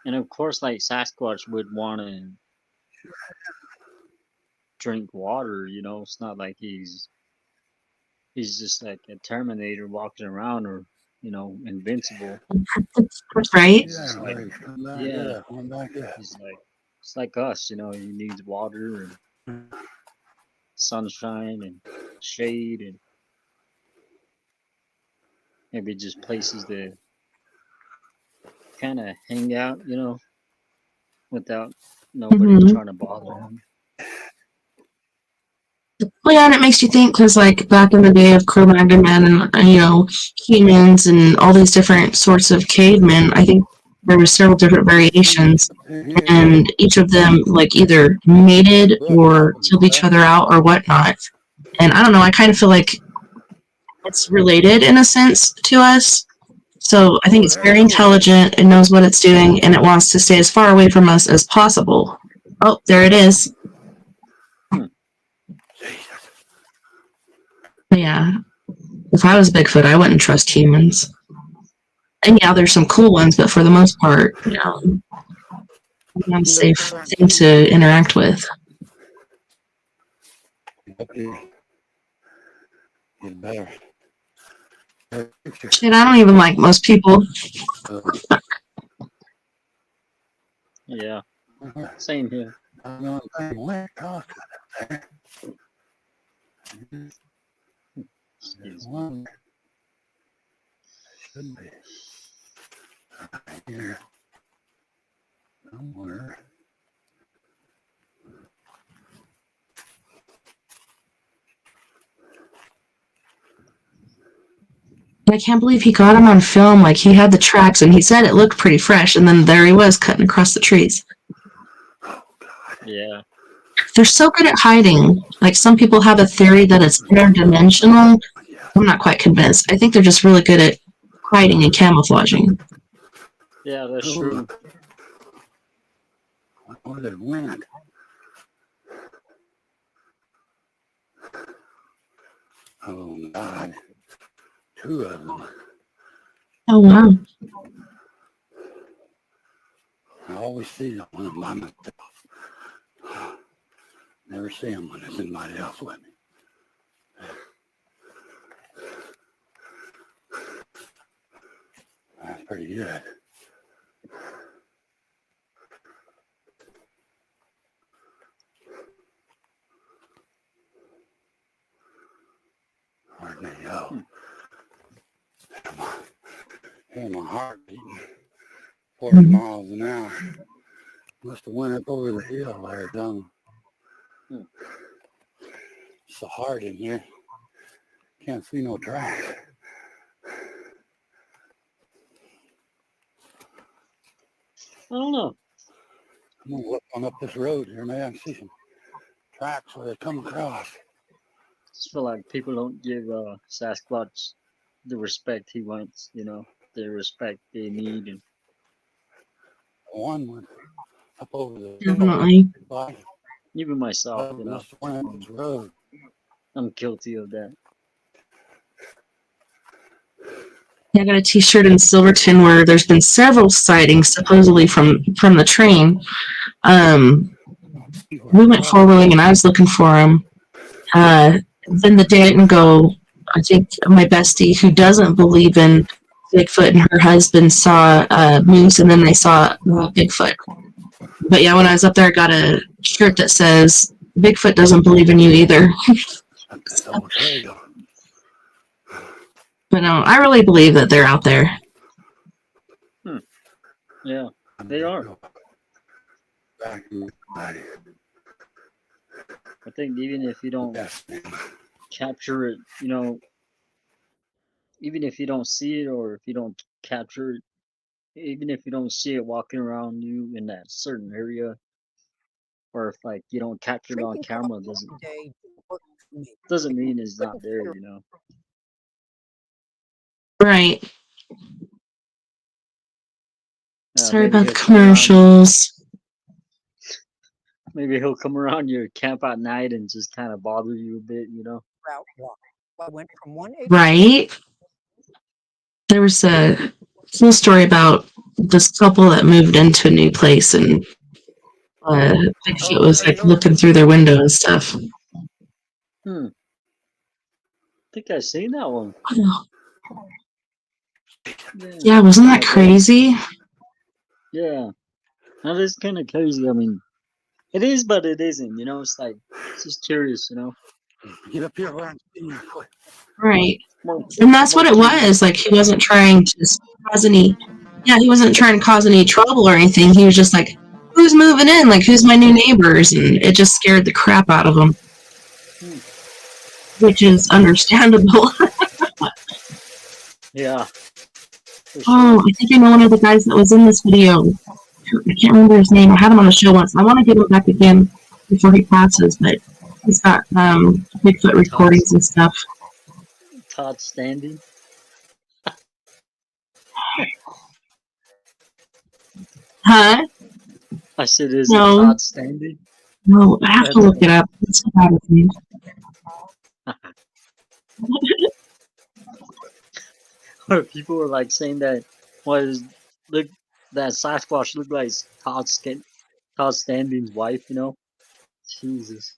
And of course, like Sasquatch would want to drink water, you know. It's not like he's just like a Terminator walking around or, you know, invincible. Right? Yeah. He's like, it's like us, you know, he needs water and sunshine and shade and maybe just places to kind of hang out, you know, without nobody trying to bother him. Well, yeah, and it makes you think because, like, back in the day of Cro-Magnon men and, you know, humans and all these different sorts of cavemen, I think there were several different variations, and each of them, like, either mated or killed each other out or whatnot. And I don't know, I kind of feel like it's related in a sense to us. So I think it's very intelligent, it knows what it's doing, and it wants to stay as far away from us as possible. Oh, there it is. Yeah. If I was Bigfoot, I wouldn't trust humans. And yeah, there's some cool ones, but for the most part, not a safe thing to interact with. Shit, I don't even like most people. Yeah. Same here. Excuse me. Should be right here somewhere. I can't believe he got him on film. Like, he had the tracks, and he said it looked pretty fresh, and then there he was cutting across the trees. Yeah. They're so good at hiding. Like, some people have a theory that it's interdimensional. I'm not quite convinced. I think they're just really good at hiding and camouflaging. Yeah, that's true. What did it win? Oh, God. 2 of them. Oh, wow. I always see them when I'm by myself. Never see them when there's somebody else with me. That's pretty good. Where'd they go? Hear my heart beating 40 miles an hour. Must have went up over the hill there, done. It's so hard in here. Can't see no track. I don't know. I'm gonna look on up this road here, man. I can see some tracks where they come across. I just feel like people don't give Sasquatch the respect he wants, the respect they need. And one went up over the Definitely. hill. Even myself, road. I'm guilty of that. Yeah, I got a t-shirt in Silverton where there's been several sightings, supposedly from the train. We went four-wheeling, and I was looking for them. Then the day I didn't go, I think my bestie, who doesn't believe in Bigfoot, and her husband saw moose, and then they saw Bigfoot. But yeah, when I was up there, I got a shirt that says, Bigfoot doesn't believe in you either. But no, I really believe that they're out there. Yeah, they are. I think even if you don't capture it, even if you don't see it, or if you don't capture it, even if you don't see it walking around you in that certain area, or if you don't capture it on camera, doesn't mean it's not there, Right. Sorry maybe about the he'll come around commercials. Maybe he'll come around your camp at night and just kind of bother you a bit, Route walk. I went from 180. Right. There was a full story about this couple that moved into a new place, and Bigfoot was looking through their window and stuff. I think I've seen that one. Yeah, wasn't that crazy? Yeah, that is kind of crazy. I mean, it is, but it isn't. It's just curious. Get up here where I'm seeing. Right. And that's what it was. Like, he wasn't trying to cause any. Yeah, he wasn't trying to cause any trouble or anything. He was just like, "Who's moving in? Like, who's my new neighbors?" And it just scared the crap out of him, which is understandable. Yeah. Oh, I think I know one of the guys that was in this video. I can't remember his name. I had him on the show once. I want to get him back again before he passes, but he's got Bigfoot recordings and stuff. Todd Standing. Huh? I said, is No. it Todd Standing? No, I have to look it up. It's about his name. Or people were saying that what is look that Sasquatch looked like Todd Standing's wife, you know? Jesus,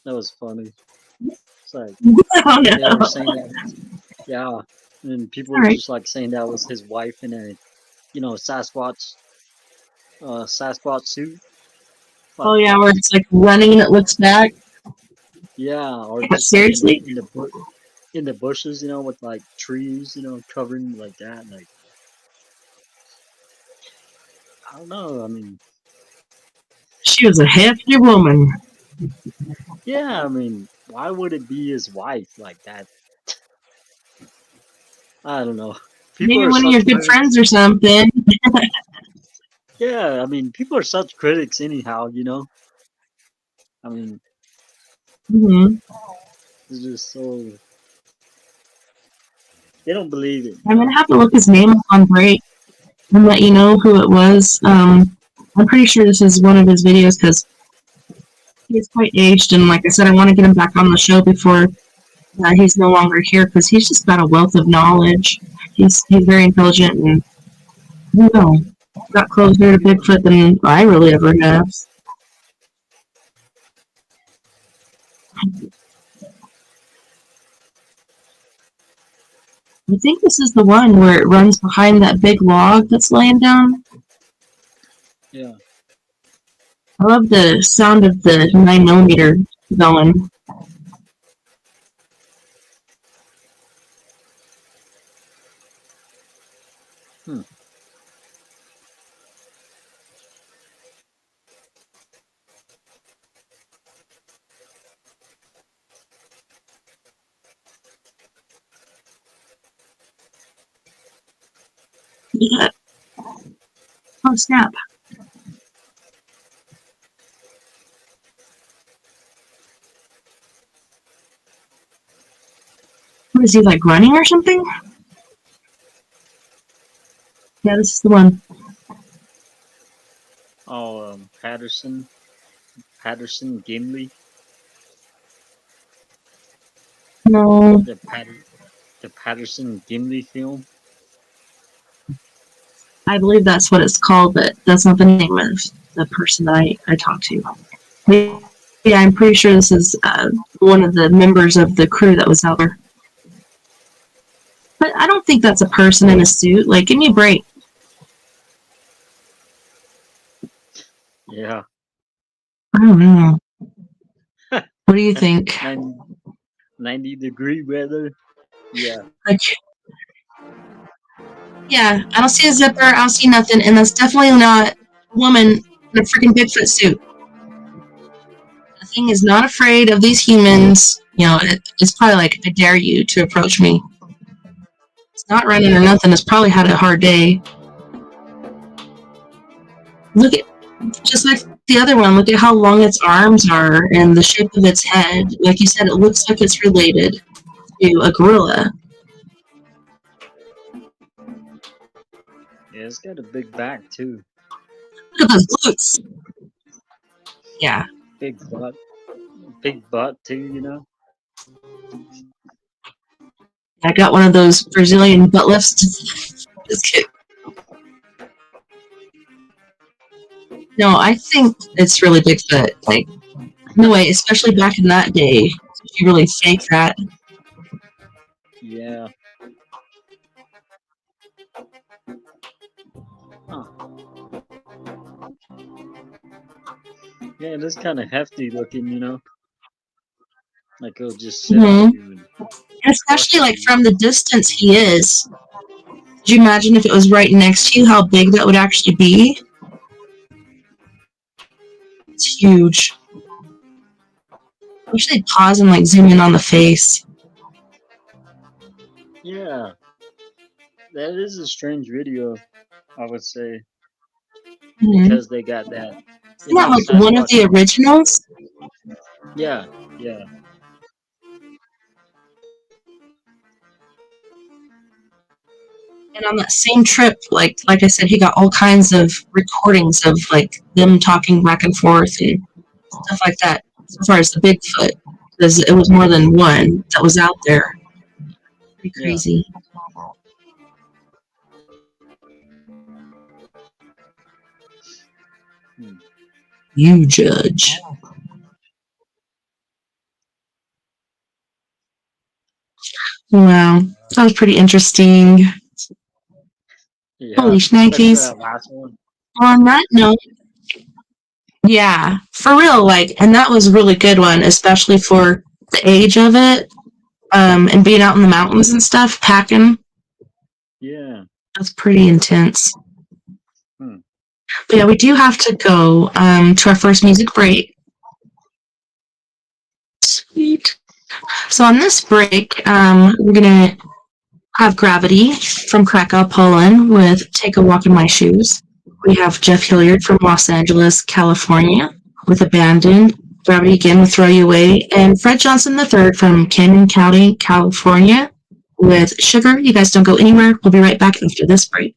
that was funny. It's like Oh they were no. saying that, yeah, and people All were right. just like saying that was his wife in a, Sasquatch suit. Oh Like, yeah, where it's like running and it looks back. yeah, or Yeah, just like in seriously? the bushes, with like trees, covering like that. Like, I don't know. I mean, She was a hefty woman. yeah, I mean, why would it be his wife like that? I don't know. People Maybe are one of your such good friends critics. or something. Yeah, I mean, people are such critics anyhow. I mean, hmm it's just so they don't believe it, I'm gonna have to look his name up on break and let you know who it was. I'm pretty sure this is one of his videos because he's quite aged, and like I said, I want to get him back on the show before he's no longer here because he's just got a wealth of knowledge. He's very intelligent, and you know, got closer to Bigfoot than I really ever have. I think this is the one where it runs behind that big log that's laying down. Yeah. I love the sound of the 9mm going. Hmm. Yeah. Oh snap! What is he like running or something? Yeah, this is the one. Oh, Patterson Gimli, No, the Patterson Gimli film. I believe that's what it's called, but that's not the name of the person that I talked to. But yeah, I'm pretty sure this is one of the members of the crew that was out there. But I don't think that's a person in a suit. Like, give me a break. Yeah. I don't know. What do you think? 90-degree weather. Yeah. Like, yeah, I don't see a zipper. I don't see nothing, and that's definitely not a woman in a freaking Bigfoot suit. The thing is not afraid of these humans. You know, it's probably like, I dare you to approach me. It's not running or nothing. It's probably had a hard day. Look at, just like the other one, look at how long its arms are and the shape of its head. Like you said, it looks like it's related to a gorilla. Yeah, it's got a big back too. Look at those glutes. Yeah. Big butt. Big butt too. I got one of those Brazilian butt lifts. Just kidding. No, I think it's really Bigfoot. Like, no way, especially back in that day. You really fake that. Yeah. Huh. Yeah, it is kind of hefty looking. Like it'll just sit on you and And especially like from the distance he is. Could you imagine if it was right next to you, how big that would actually be? It's huge. I wish they'd pause and like zoom in on the face. yeah, that is a strange video, I would say, because they got that. Isn't that like one of the originals? Yeah. And on that same trip, like I said, he got all kinds of recordings of like them talking back and forth and stuff like that. As far as the Bigfoot, because it was more than one that was out there. Pretty crazy. You judge. Wow, that was pretty interesting. Yeah, Holy especially shnikes. that last one. On that note, yeah, for real, like, and that was a really good one, especially for the age of it, and being out in the mountains and stuff, packing. Yeah. That's pretty intense. Hmm. But yeah, we do have to go to our first music break. Sweet. So on this break, we're gonna have Gravity from Krakow, Poland, with "Take a Walk in My Shoes." We have Jeff Hilliard from Los Angeles, California, with "Abandoned." Gravity again with "Throw You Away," and Fred Johnson III from Canyon County, California, with "Sugar." You guys don't go anywhere. We'll be right back after this break.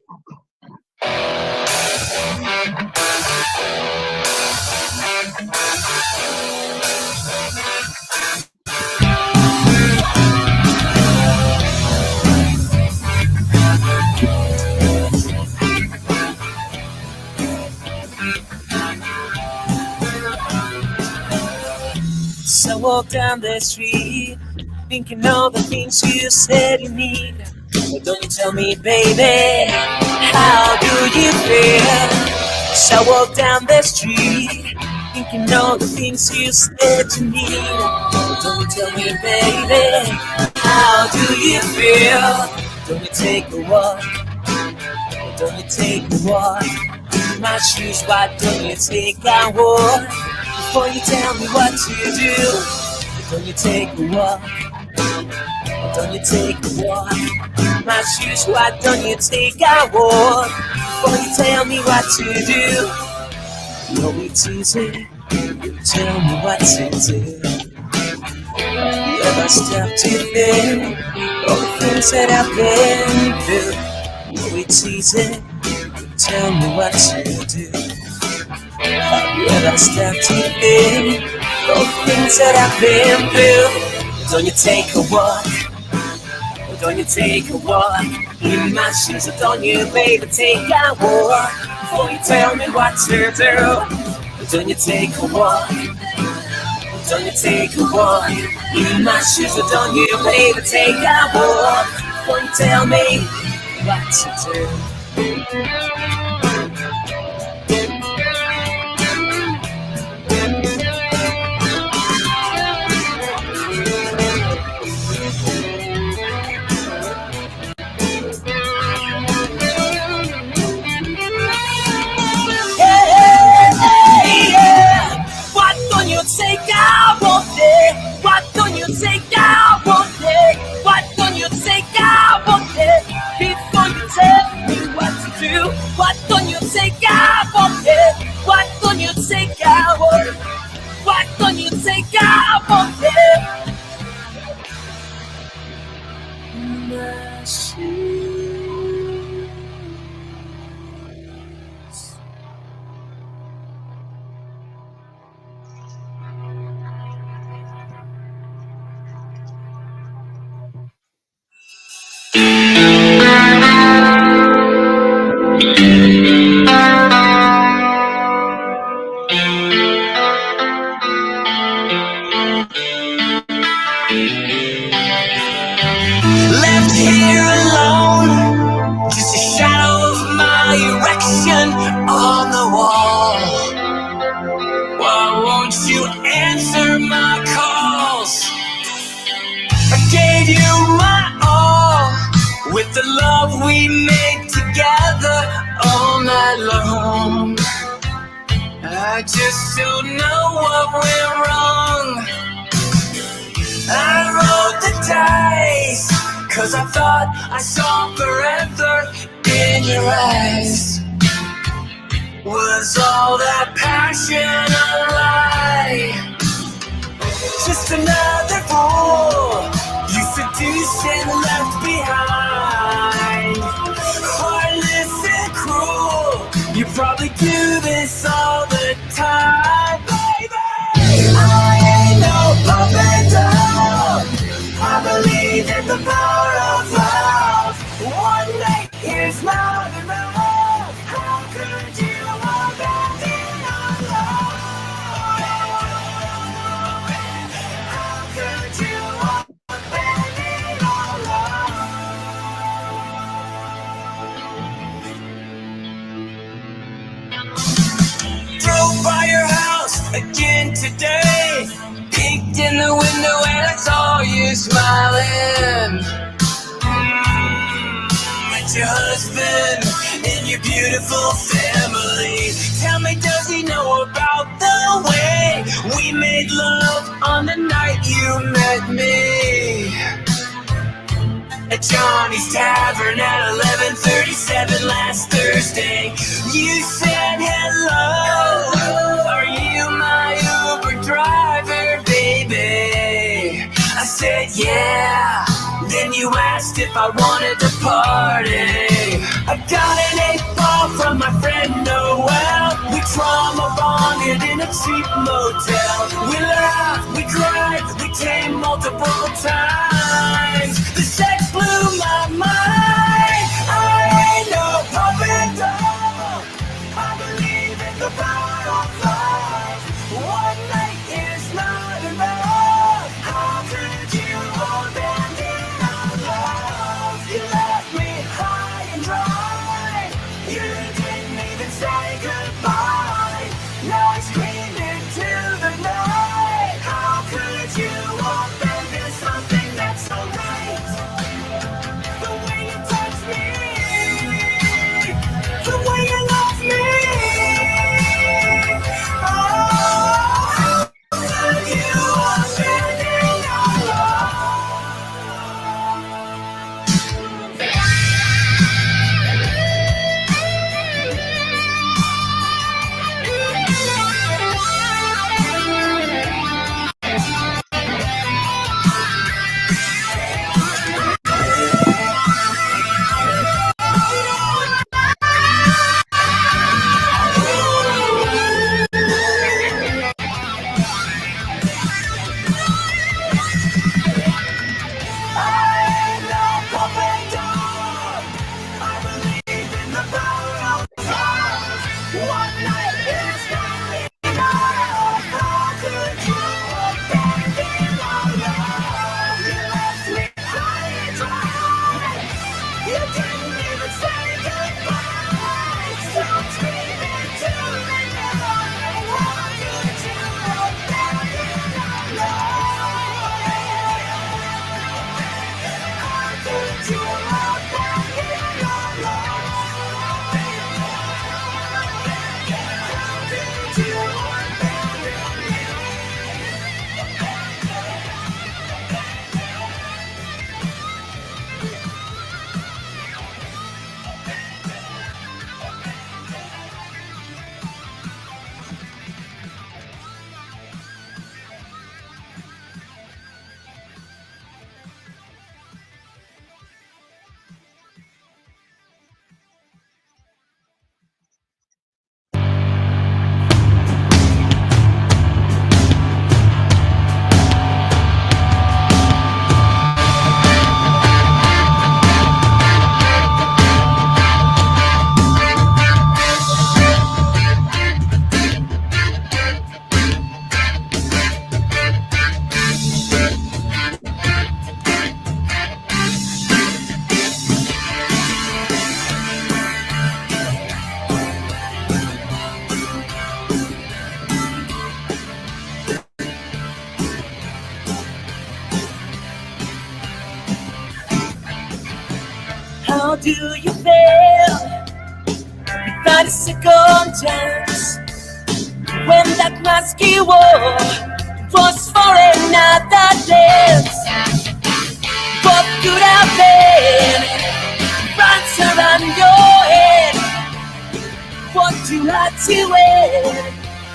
So I walk down the street, thinking all the things you said you need. But don't you tell me, baby, how do you feel? So I walk down the street, thinking all the things you said you need. But don't you tell me, baby, how do you feel? Don't you take a walk? Don't you take a walk? In my shoes, why don't you take a walk? Before you tell me what to do, don't you take a walk? Don't you take a walk? My shoes, why don't you take a walk? Before you tell me what to do, no, it's easy. Tell me what to do. You ever stop to think all the things that I've been through? No, it's easy. Tell me what to do. Have you ever stopped to think all the things that I've been through? Don't you take a walk? Don't you take a walk? In my shoes, don't you, baby, take a walk? Before you tell me what to do, don't you take a walk? Don't you take a walk? In my shoes, don't you, baby, take a walk? Before you tell me what to do. Why don't you take out one day? Why don't you take out one day? Why don't you take out one day? Before you tell me what to do, why don't you take out one day? Why don't you take out one? Why don't you take out one day? My shoes. Left here alone, just a shadow of my erection on the wall. Why won't you answer my calls? I gave you my all with the love we made together all night long. I just don't know what went wrong. I rolled the dice, 'cause I thought I saw forever in your eyes. Was all that passion a lie? Just another fool you seduced and left behind. Heartless and cruel, you probably do this all the time, baby. I ain't no puppet dog. I believe in the power of love. One night is not enough. How could you abandon our love? your husband and your beautiful family. Tell me, does he know about the way we made love on the night you met me? At Johnny's Tavern at 11:37 last Thursday. You said hello. Are you my Uber driver, baby? I said yeah. Then you asked if I wanted to party. I got an 8-ball from my friend Noel. We trauma bonded in a cheap motel. We laughed, we cried, we came multiple times. The sex blew my mind. I ain't no puppet dog. I believe in the power of love. One night is not enough. How could you abandon our love? You left me high and dry. You didn't even say goodbye. Now I scream into the night. How could you abandon something that's so right? The way you touch me, the way you love me. Oh, how could you abandon our love? How do you feel? Without a second chance, when that mask you wore was for another dance. What could have been runs around your head? What you had to wear,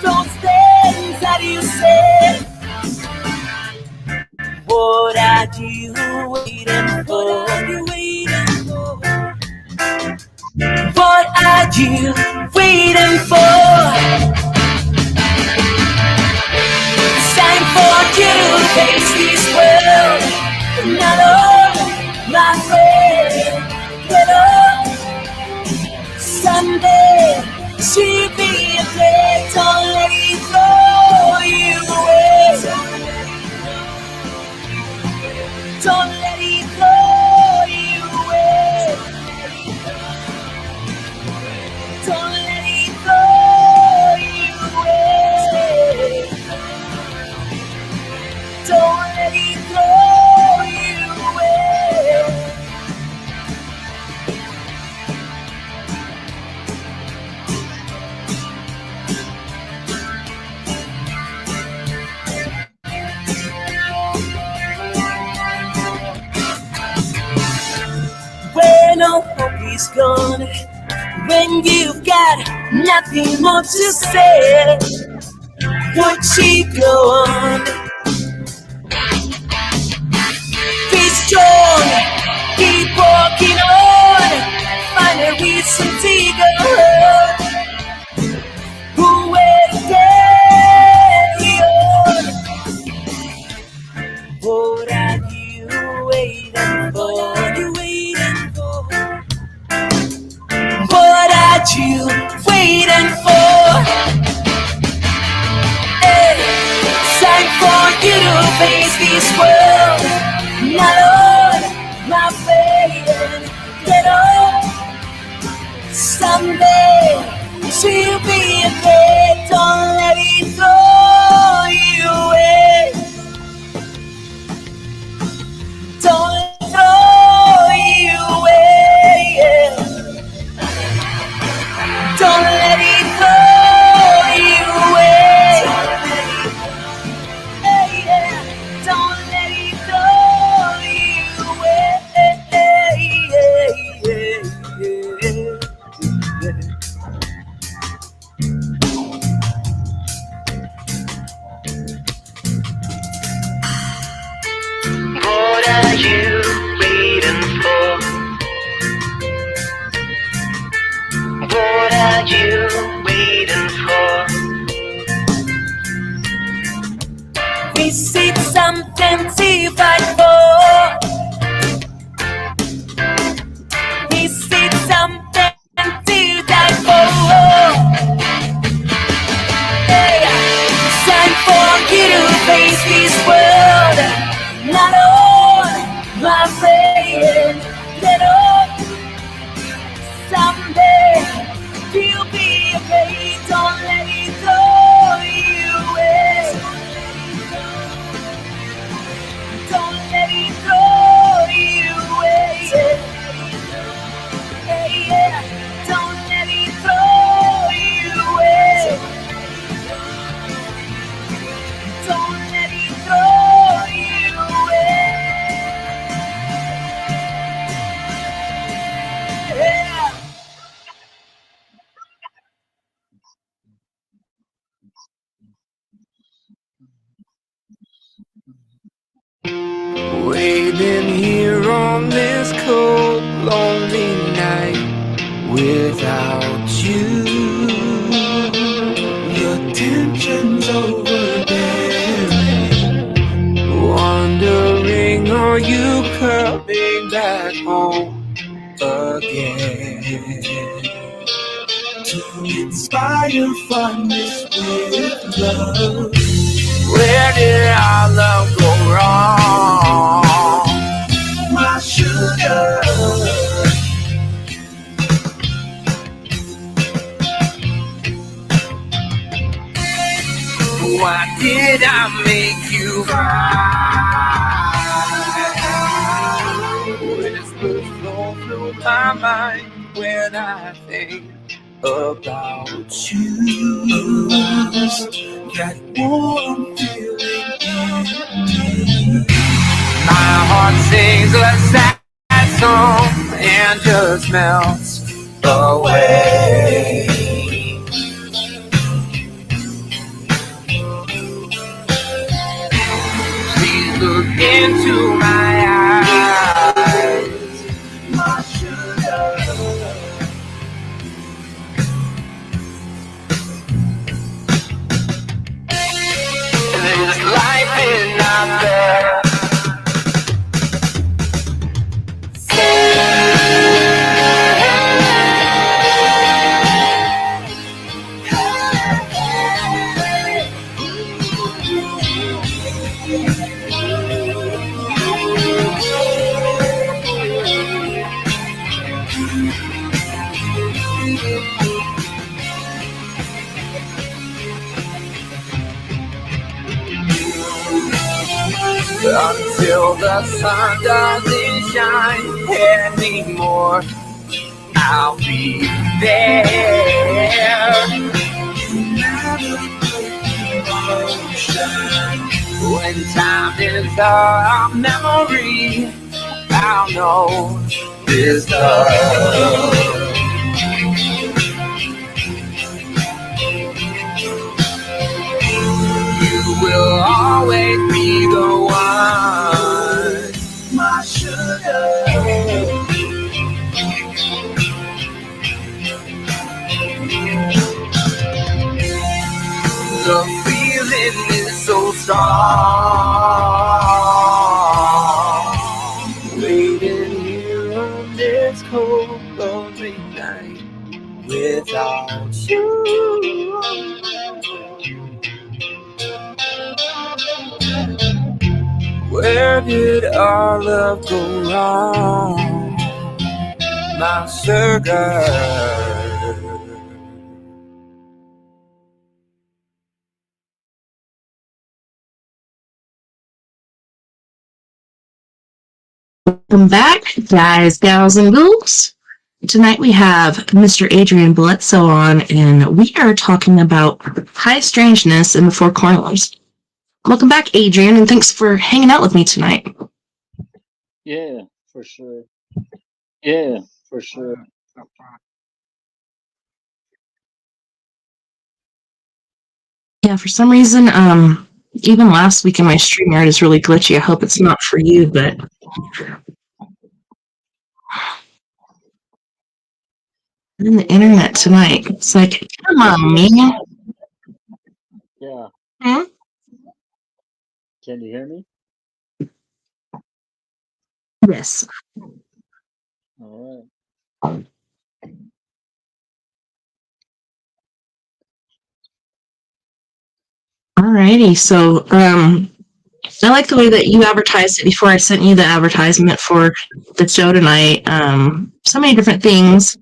those things that you said. What are you waiting for? What are you waiting for? It's time for you to face this world. Not alone, my friend. Get up. Someday she'll be a day. Don't let it throw you away. Don't let it throw you away. Don't let it throw you away. Don't let it throw you away. is gone. When you've got nothing more to say, would she go on? Be strong, keep walking on, find a reason to go on. Who will carry on? What are you waiting for? What are you waiting for? What are you waiting for? Hey, time for you to face this world. Not on my fading, get on. Someday she'll be a day. Don't let it throw you away. Don't let it throw you away. Don't let it throw you away. Don't let it throw you away. What are you waiting for? What are you waiting for? We see something to fight for. We see something to die for. Hey, time for you to face this world. Not on my fading, get on. Someday you'll be okay. Don't let it throw you away. Don't let it throw you away. Hey, yeah. Don't let it throw you away. Don't let it throw you away. Yeah. Waiting here on this cold, lonely night without you. Your tension's overbearing. Wondering, are you coming back home again? To inspire fondness with love. Where did our love go wrong? My sugar. Why did I make you cry? Whispers flow through my mind when I think about you. That warm feeling in me. My heart sings a sad song and just melts away. Please look into my eyes, my sugar. There's life in out there. Until the sun doesn't shine anymore, I'll be there. When time is a memory, I now know this love. You will always be the one, my sugar. The feeling is so strong. Waiting here on this cold, lonely night without you. Where did our love go wrong, my sugar? Welcome back, guys, gals, and ghouls. Tonight we have Mr. Adrrian Beletso on, and we are talking about high strangeness in the Four Corners. Welcome back, Adrrian, and thanks for hanging out with me tonight. Yeah, for sure. Yeah, for sure. Yeah, for some reason, even last week in my StreamYard is really glitchy. I hope it's not for you, but in the internet tonight, it's like, come on, man. Yeah. Hmm? Can you hear me? Yes. All Alrighty, so I like the way that you advertised it before I sent you the advertisement for the show tonight. So many different things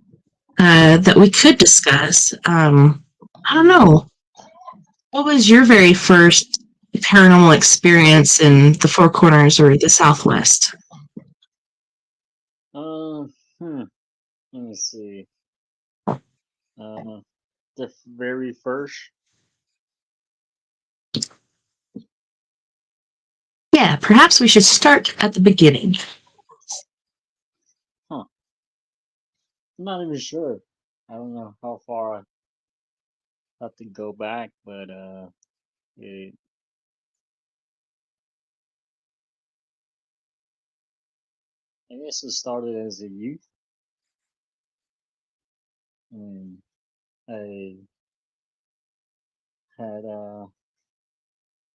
that we could discuss. I don't know. What was your very first paranormal experience in the Four Corners or the Southwest? right. Let me see. The very first. Yeah, perhaps we should start at the beginning. Huh. I'm not even sure. I don't know how far I have to go back, but it, I guess it started as a youth, and I had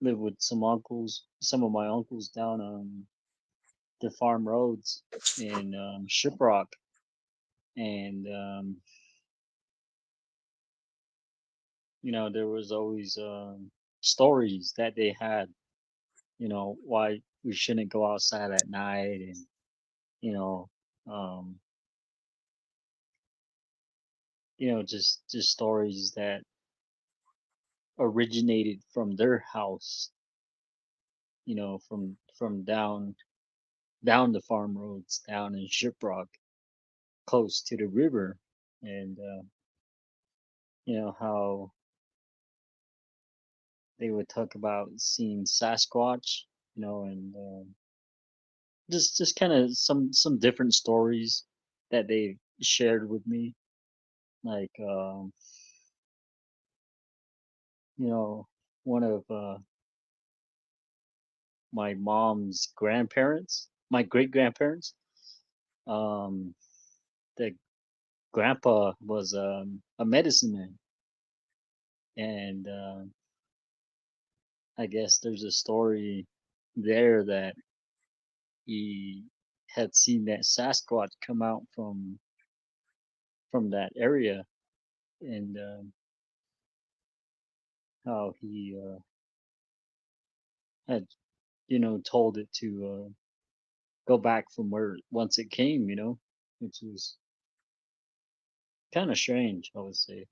lived with some of my uncles down on the farm roads in Shiprock, and there was always stories that they had, why we shouldn't go outside at night, and you know, um, just stories that originated from their house, from down the farm roads down in Shiprock, close to the river, and how they would talk about seeing Sasquatch, and just kind of some different stories that they shared with me, like one of my mom's grandparents, my great grandparents. Um, the grandpa was a medicine man, and I guess there's a story there that he had seen that Sasquatch come out from that area, and how he had told it to go back from where once it came, which was kind of strange, I would say.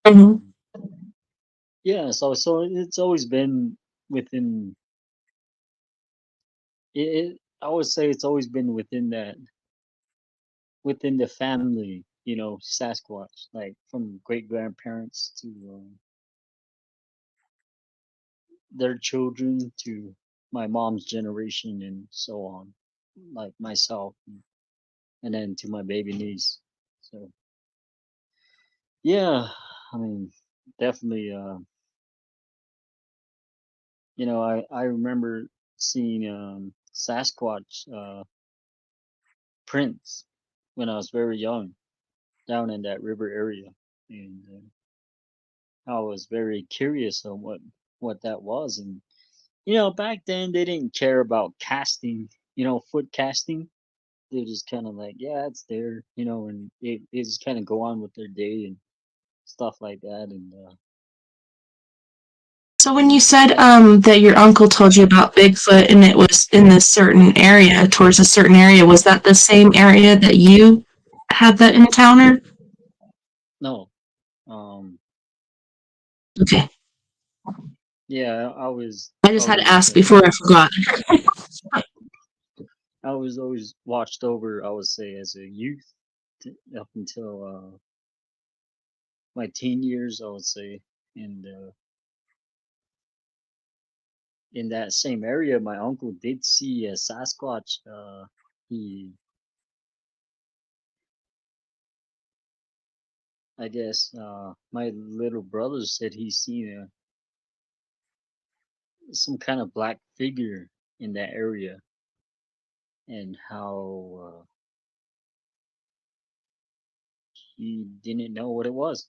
Mm-hmm. Yeah, so it's always been within I would say it's always been within the family, Sasquatch, like from great grandparents to their children to my mom's generation and so on, like myself, and then to my baby niece. So yeah, I mean, definitely. I remember seeing Sasquatch prints when I was very young down in that river area, and I was very curious on what that was. And back then they didn't care about casting, foot casting. They just kind of like, yeah, it's there, and they just kind of go on with their day and stuff like that. And So when you said that your uncle told you about Bigfoot and it was in this certain area, towards a certain area, was that the same area that you had that encounter? no, Okay. yeah, I was I just had to always ask before I forgot. I was always watched over, I would say, as a youth up until my teen years, I would say. And in that same area, my uncle did see a Sasquatch. He, I guess, my little brother said he seen some kind of black figure in that area, and how he didn't know what it was.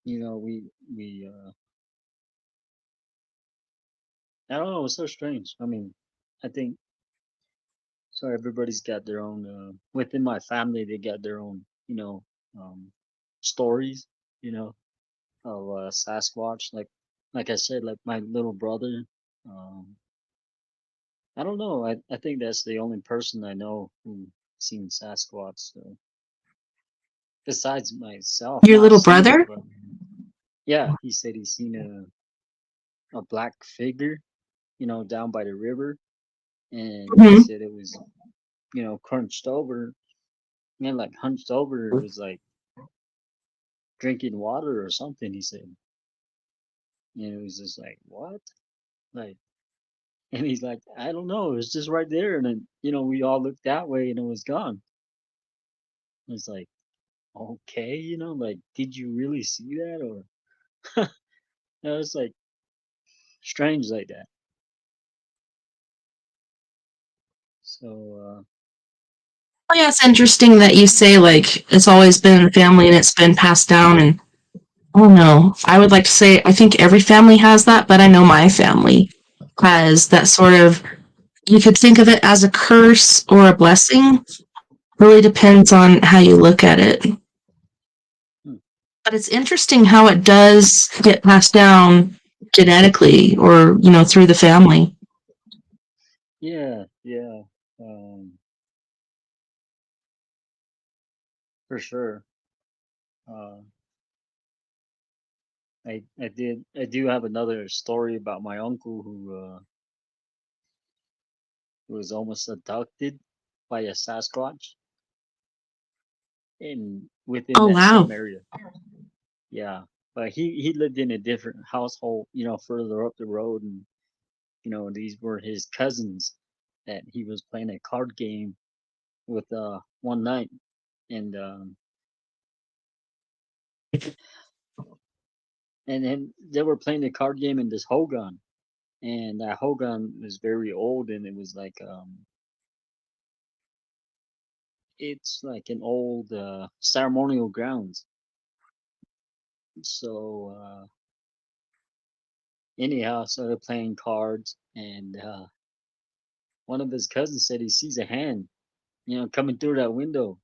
We I don't know. It was so strange. I mean, I think so. Everybody's got their own. Within my family, they got their own. Um, stories. You know, of Sasquatch. Like I said, like my little brother. Um, I don't know. I think that's the only person I know who seen Sasquatch. So besides myself, Your not little seen it, brother? but yeah, he said he's seen a black figure. Down by the river, and he Mhm. said it was crunched over. And like hunched over, it was like drinking water or something. He said, and it was just like what, like, and he's like, I don't know, it was just right there, and then we all looked that way, and it was gone. It's like, okay, like, did you really see that, or it's like strange like that. So Oh yeah, it's interesting that you say like it's always been in the family and it's been passed down. And I don't know. I would like to say I think every family has that, but I know my family has that sort of. You could think of it as a curse or a blessing. Really depends on how you look at it. hmm. But it's interesting how it does get passed down genetically or, through the family. Yeah, for sure. uh I do have another story about my uncle who was almost abducted by a Sasquatch in within Oh that wow. same area. Yeah, but he lived in a different household, further up the road, and these were his cousins that he was playing a card game with one night, and then they were playing the card game in this Hogan, and that Hogan was very old, and it was like it's like an old ceremonial grounds. So anyhow, started playing cards, and one of his cousins said he sees a hand, coming through that window,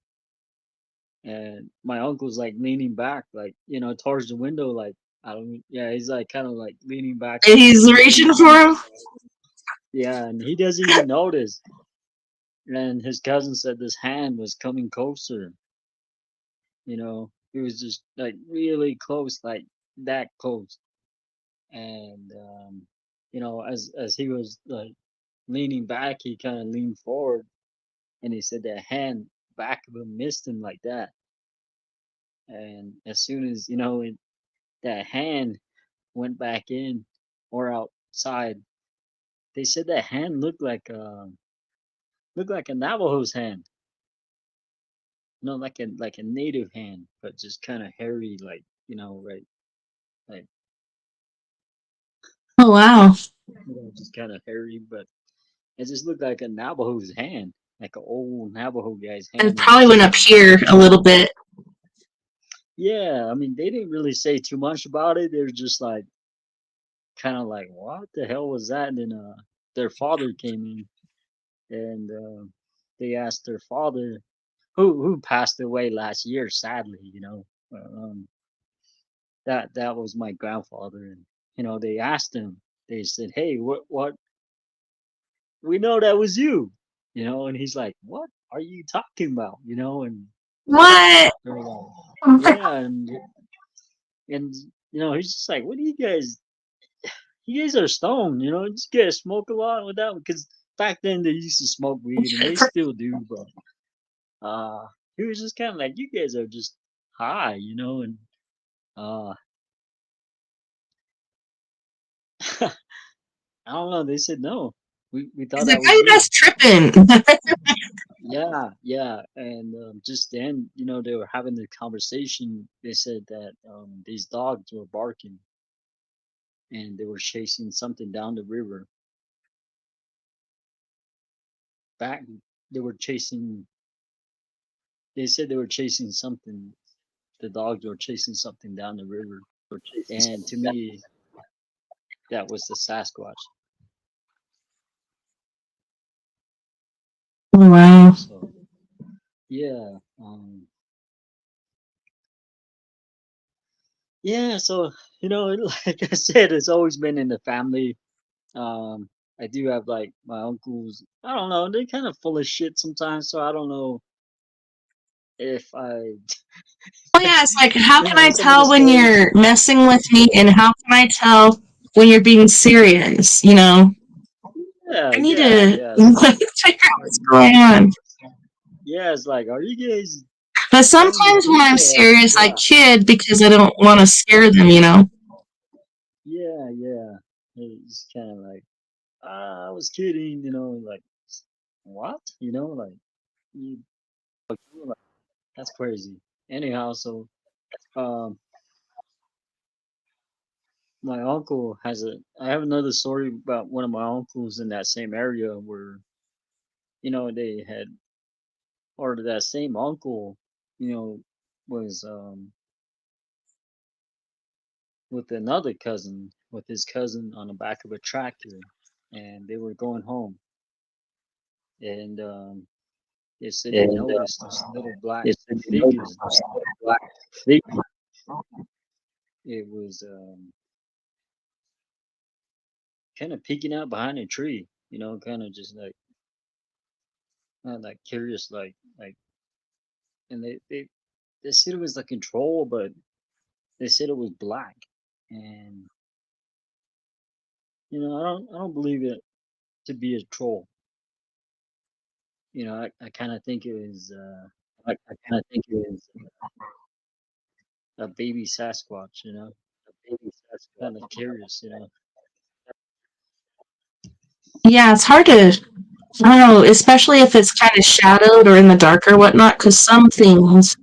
and my uncle's like leaning back, like towards the window, like I don't, yeah, he's like kind of like leaning back, And like he's looking reaching for out. him. Yeah, and he doesn't even notice. And his cousin said this hand was coming closer. It was just like really close, like that close. And as he was like leaning back, he kind of leaned forward, and he said that hand back of him missed him like that. And as soon as that hand went back in or outside, they said that hand looked like a Navajo's hand. No, like a native hand, but just kind of hairy, like right, like Oh wow. just kind of hairy, but it just looked like a Navajo's hand, like an old Navajo guy's And hand, and probably just went kind up of here a little bit. yeah. I mean, they didn't really say too much about it. They were just like kind of like, what the hell was that? And then their father came in, and they asked their father, who passed away last year, sadly. That was my grandfather, and they asked him. They said, "Hey, what? We know that was you," and he's like, "What are you talking about?" And What? they're like, "Yeah," and he's just like, "What do you guys? You guys are stoned, just you guys smoke a lot with that because back then they used to smoke weed and they still do, but he was just kind of like, you guys are just high, and uh, I don't know. They said no. We thought He's like, that why was you you. guys tripping? Yeah, yeah. And just then, they were having the conversation. They said that these dogs were barking and they were chasing something down the river. Back, they were chasing. They said they were chasing something. The dogs were chasing something down the river, and to me, that was the Sasquatch. Oh wow. So yeah, yeah. So like I said, it's always been in the family. Um, I do have like my uncles. I don't know. They're kind of full of shit sometimes. So I don't know if I, Oh yeah, it's like, how can I some of the tell when stories. you're messing with me, and how can I tell when you're being serious? Yeah, I need yeah, to yeah. figure out what's going on. Yeah, it's like, are you guys But telling the sometimes when truth I'm or serious, I what? kid because I don't want to scare them. Yeah, yeah. It's kind of like, I was kidding, like, what? Like, you, that's crazy. Anyhow, so, um, my uncle I have another story about one of my uncles in that same area where, they had, or that same uncle, you know, was, with another cousin, with his cousin on the back of a tractor, and they were going home, and, they said they And noticed this little black it's in the figure. notice of black figure. It was kind of peeking out behind a tree, kind of just like curious, like, and they said it was like a troll, but they said it was black, and I don't believe it to be a troll. I kind of think it was I kind of think it is a baby Sasquatch. a baby Kind of Sasquatch. curious. Yeah, it's hard to, I don't know, especially if it's kind of shadowed or in the dark or whatnot, because some things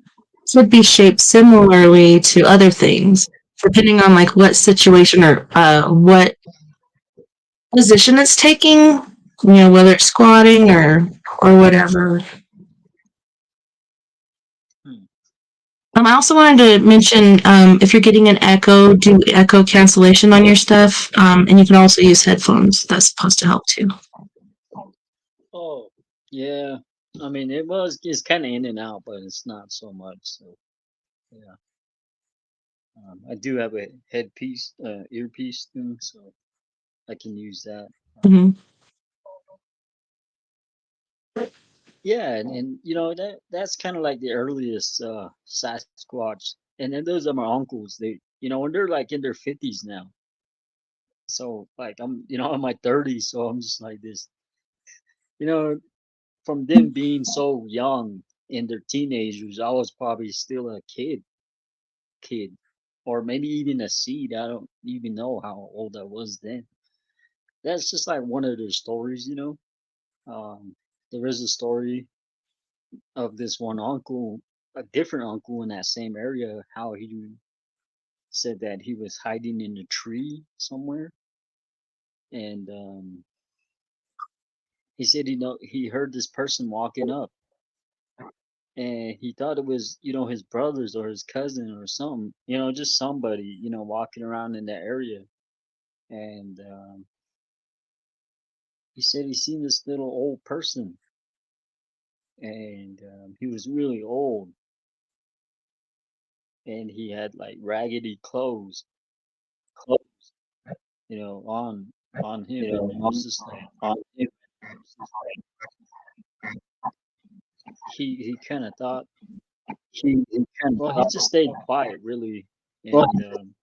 could be shaped similarly to other things, depending on like what situation or what position it's taking, whether it's squatting or whatever. Hmm. I also wanted to mention if you're getting an echo, do echo cancellation on your stuff, and you can also use headphones. That's supposed to help too. Oh, yeah. I mean, it's kind of in and out, but it's not so much. So yeah, I do have a headpiece, earpiece thing, so I can use that. Hmm. Yeah, and that's kind of like the earliest Sasquatch, and then those are my uncles. And they're like in their 50s now. So like I'm, in my 30s, so I'm just like this, you know, from them being so young in their teenagers, I was probably still a kid, or maybe even a seed. I don't even know how old I was then. that's just like one of their stories, you know. There is a story of this one uncle, a different uncle in that same area, how he said that he was hiding in a tree somewhere, and he said he heard this person walking up, and he thought it was his brothers or his cousin or something, just somebody walking around in that area, and he said he seen this little old person, and he was really old, and he had like raggedy clothes, on him, and it was just like he kind of thought, well, he just stayed quiet really, and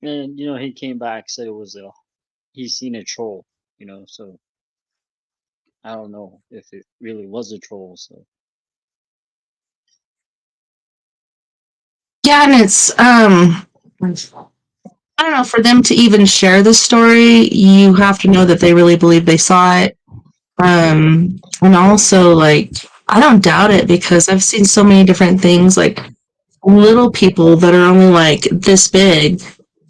he came back, said it was he seen a troll, so I don't know if it really was a troll. So Yeah, and it's I don't know, for them to even share the story, you have to know that they really believe they saw it. And also, like, I don't doubt it because I've seen so many different things, like little people that are only like this big.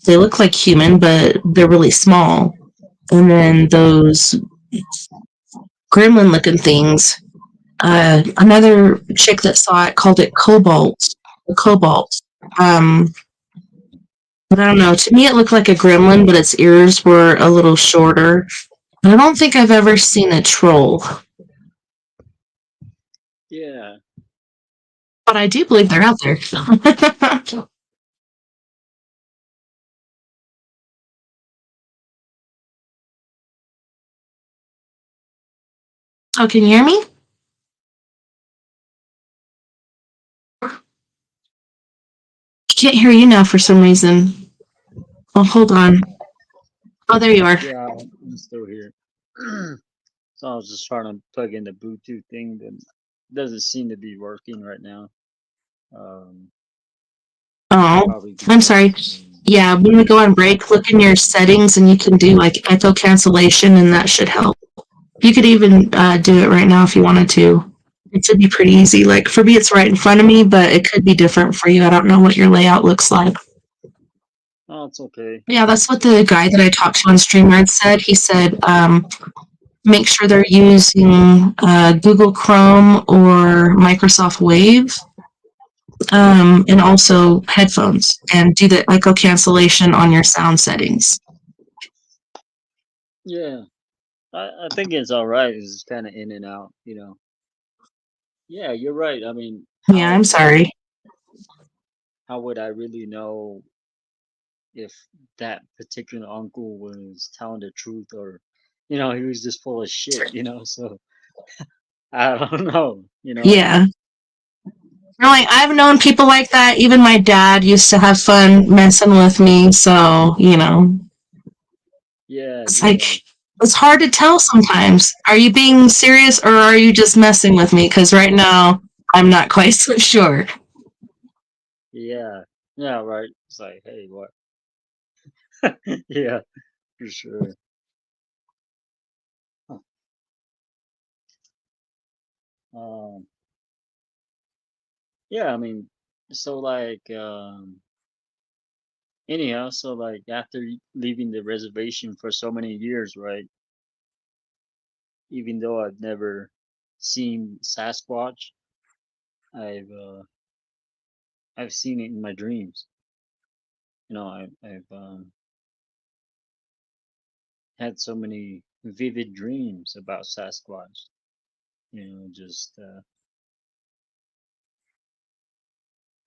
They look like human, but they're really small. And then those gremlin looking things. Another chick that saw it called it cobalt. The cobalt. But I don't know. To me, it looked like a gremlin, but its ears were a little shorter. I don't think I've ever seen a troll, yeah, but I do believe they're out there. Oh, can you hear me? Can't hear you now for some reason. Oh, hold on. Oh, there you are. yeah, I'm still here. So I was just trying to plug in the Bluetooth thing, but it doesn't seem to be working right now. Oh, Probably I'm because sorry. Yeah, when we go on break, look in your settings and you can do like echo cancellation, and that should help. You could even do it right now if you wanted to. It should be pretty easy. Like for me, it's right in front of me, but it could be different for you. I don't know what your layout looks like. oh, it's okay. Yeah, that's what the guy that I talked to on StreamYard said. He said, make sure they're using Google Chrome or Microsoft Wave, and also headphones, and do the echo cancellation on your sound settings. Yeah, I think it's all right. It's just kind of in and out, Yeah, you're right. I mean, Yeah, I'm sorry. how would I really know if that particular uncle was telling the truth, or he was just full of shit, so I don't know, Yeah. Like, I've known people like that. Even my dad used to have fun messing with me, so, Yeah, it's like, it's hard to tell sometimes. Are you being serious or are you just messing with me? Because right now, I'm not quite so sure. yeah, yeah, right. It's like, hey, what? Yeah, for sure. Huh. Um, yeah, I mean, so like, anyhow, so like after leaving the reservation for so many years, right? Even though I've never seen Sasquatch, I've uh, I've seen it in my dreams. I've had so many vivid dreams about Sasquatch. Just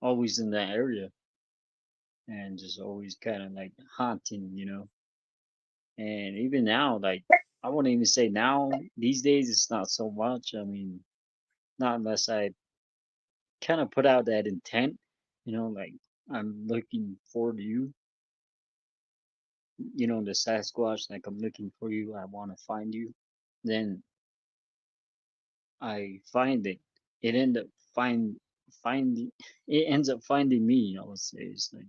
always in that area, and just always kind of like haunting. And even now, like I wouldn't even say now these days it's not so much. I mean, not unless I kind of put out that intent, like I'm looking for you, the Sasquatch, like I'm looking for you, I want to find you, then I find it. It end up finding it ends up finding me, I would say. It's like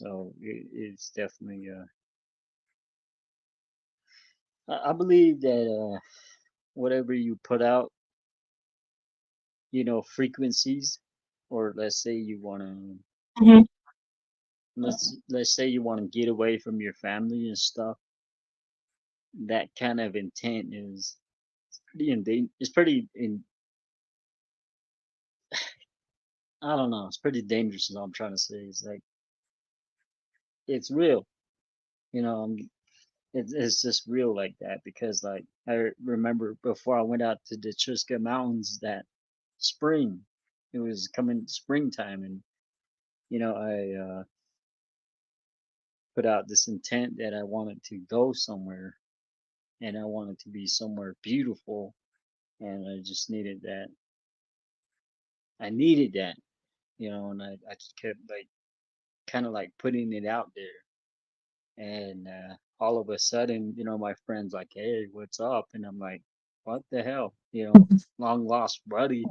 So it's definitely. I believe that whatever you put out, frequencies, or let's say you want to Mhm. let's say you want to get away from your family and stuff. That kind of intent is it's pretty in I don't know, it's pretty dangerous is all I'm trying to say. It's like it's real, you know, it's just real like that because like I remember before I went out to the Chuska Mountains that spring, it was coming springtime and I put out this intent that I wanted to go somewhere and I wanted to be somewhere beautiful and I just needed that. I needed that, and I just kept like kind of like putting it out there. And all of a sudden, my friend's like, "Hey, what's up?" And I'm like, "What the hell?" Long lost buddy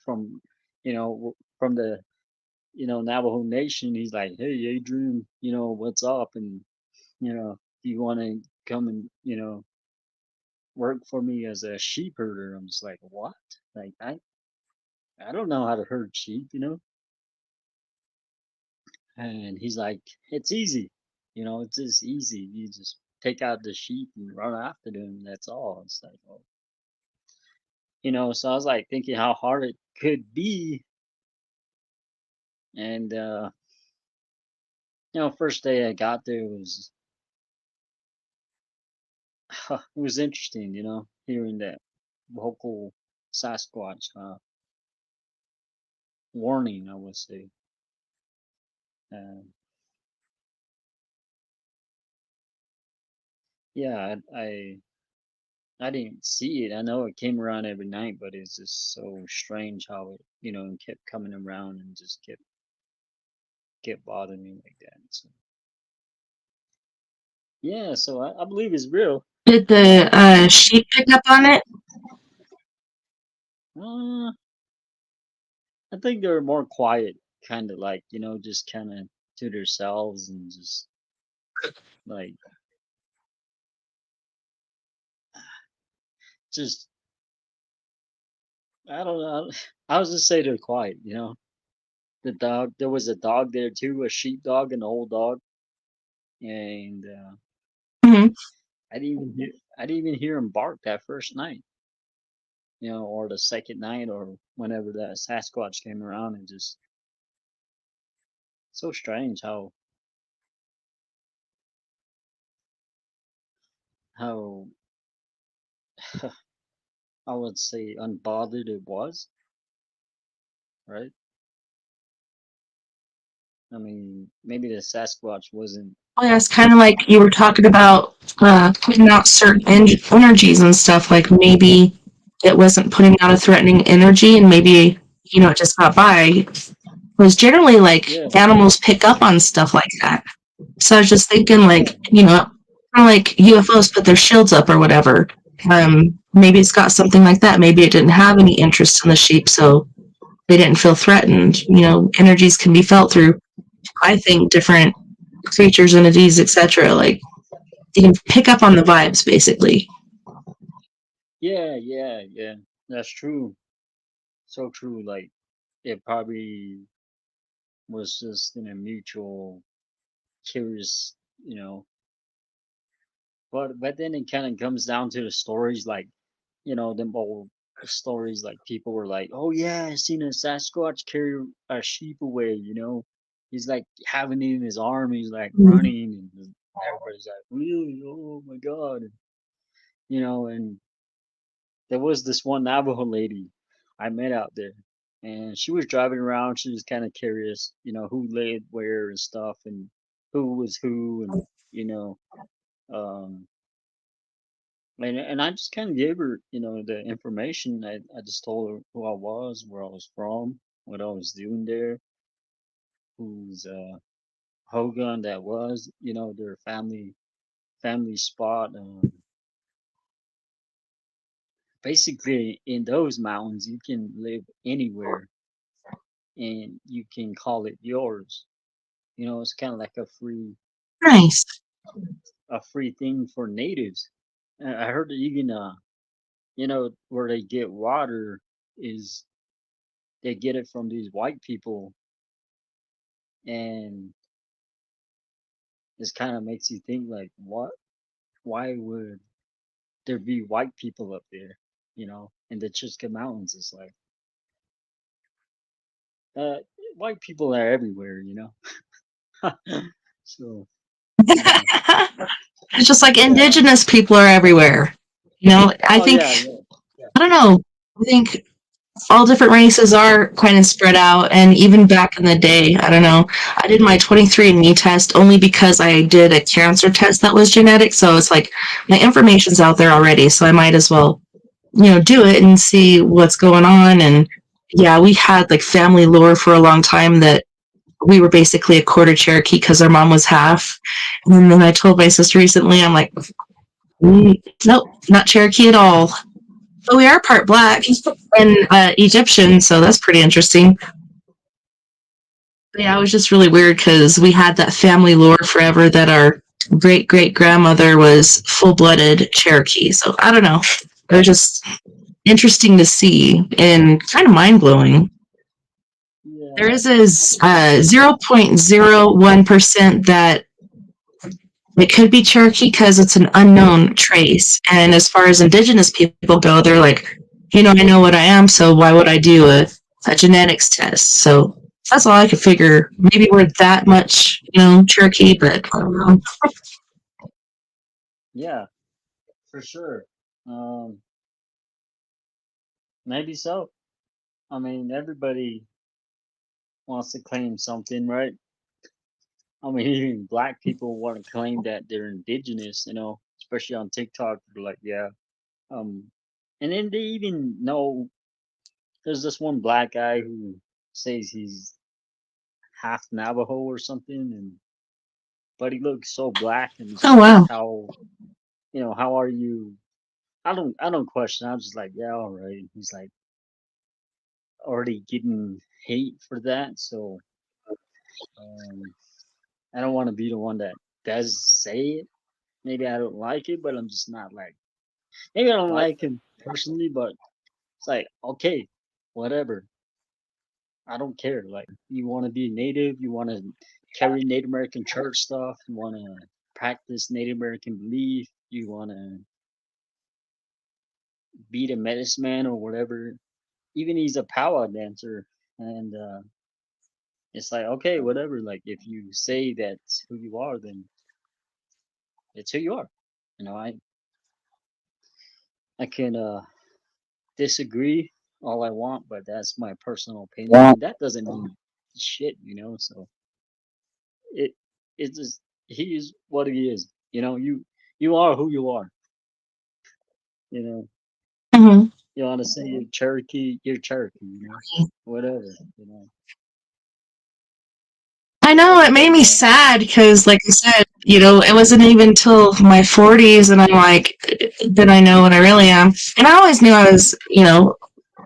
from, from the, Navajo Nation. He's like, "Hey, Adrian, what's up?" And do you want to come and work for me as a sheep herder? I'm just like, "What?" Like I don't know how to herd sheep. And he's like, "It's easy, it's just easy. You just take out the sheep and run after them. That's all." It's like, oh, so I was like thinking how hard it could be. And, first day I got there it was interesting, hearing that vocal Sasquatch warning, I would say. Uh, yeah, I didn't see it. I know it came around every night, but it's just so strange how it, kept coming around and just kept bothering me like that. So yeah, so I believe it's real. Did the sheep pick up on it? Uh, I think they were more quiet, kind of like just kind of to themselves and just like just I don't know. I was just say they're quiet. The dog, there was a dog there too, a sheep dog, an old dog, and Mhm. I didn't even hear him bark that first night, or the second night, or whenever that Sasquatch came around, and just so strange how I would say unbothered it was, right? I mean, maybe the Sasquatch wasn't. Oh, yeah, it's kind of like you were talking about putting out certain energies and stuff. Like maybe it wasn't putting out a threatening energy, and maybe it just got by. Was generally Yeah, like animals pick up on stuff like that. So I was just thinking, yeah, like kind of like UFOs put their shields up or whatever. Maybe it's got something like that. Maybe it didn't have any interest in the sheep, so they didn't feel threatened. Energies can be felt through, I think, different creatures, entities, etc. Like you can pick up on the vibes, basically. yeah. That's true. So true. Like it probably was just in a mutual curious, you know. But then it kind of comes down to the stories, like them old stories, like people were like, "Oh yeah, I seen a Sasquatch carry a sheep away." He's like having it in his arm. He's like running, and everybody's like, "Really? Oh my god!" And there was this one Navajo lady I met out there, and she was driving around. She was kind of curious, who lived where and stuff, and who was who, and you know, um, and I just kind of gave her, the information. I just told her who I was, where I was from, what I was doing there, whose Hogan that was, their family spot. Basically, in those mountains, you can live anywhere and you can call it yours. It's kind of like Nice. a free thing for natives. I heard that even where they get water is they get it from these white people, and this kind of makes you think like, what? Why would there be white people up there? In the Chusca Mountains, it's like uh, white people are everywhere. So It's just like yeah. indigenous people are everywhere. I Oh think, yeah, yeah. I don't know, I think all different races are kind of spread out. And even back in the day, I don't know, I did my 23andMe test only because I did a cancer test that was genetic. So it's like my information's out there already. So I might as well, do it and see what's going on. And yeah, we had like family lore for a long time that we were basically a quarter Cherokee because our mom was half. And then I told my sister recently, I'm like, nope, not Cherokee at all. But we are part black and Egyptian, so that's pretty interesting. But yeah, it was just really weird because we had that family lore forever that our great great grandmother was full blooded Cherokee. So I don't know. It was just interesting to see and kind of mind blowing. There is a 0.01% that it could be Cherokee because it's an unknown trace. And as far as indigenous people go, they're like, I know what I am, so why would I do a genetics test? So that's all I could figure. Maybe we're that much, Cherokee, but I don't know. Yeah, for sure. Maybe so. I mean, everybody wants to claim something, right? I mean, even black people want to claim that they're indigenous, especially on TikTok. They're like, yeah. Um, and then they even know there's this one black guy who says he's half Navajo or something, but he looks so black, and it's Oh, just like, wow. how are you? I don't question. I'm just like, yeah, all right. He's like already getting hate for that, so um, I don't want to be the one that does say it. Maybe I don't like it, but I'm just not like. Maybe I don't like him personally, but it's like, okay, whatever. I don't care. Like, you want to be native, you want to carry Native American church stuff, you want to practice Native American belief, you want to be the medicine man or whatever. Even he's a powwow dancer, and it's like, okay, whatever. Like, if you say that's who you are, then it's who you are. I can disagree all I want, but that's my personal opinion, and that doesn't mean shit. So it it's just he is what he is. You are who you are. You know, Mhm. you want to say you're Cherokee, you're Cherokee. Whatever. I know it made me sad because, like I said, it wasn't even till my 40s, and I'm like, did I know what I really am? And I always knew I was,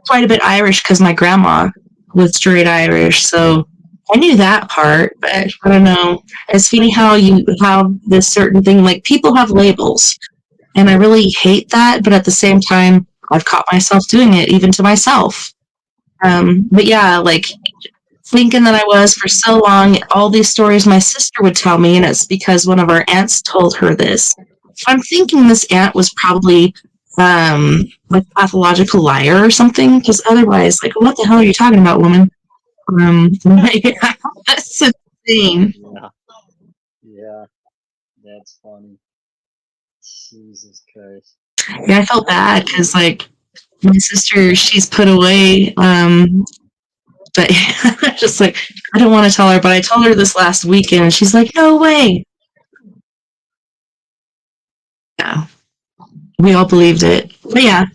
quite a bit Irish because my grandma was straight Irish, so I knew that part. But I don't know. It's funny how you have this certain thing. Like people have labels, and I really hate that. But at the same time, I've caught myself doing it, even to myself. But yeah, like thinking that I was for so long, all these stories my sister would tell me, and it's because one of our aunts told her this. I'm thinking this aunt was probably like a pathological liar or something, because otherwise, like, what the hell are you talking about, woman? Yeah, that's insane. Yeah, yeah, that's funny. Jesus Christ. Yeah, I felt I bad mean, because, like, my sister, she's put away, but just like, I don't want to tell her, but I told her this last weekend, and she's like, no way. Yeah, we all believed it. But yeah,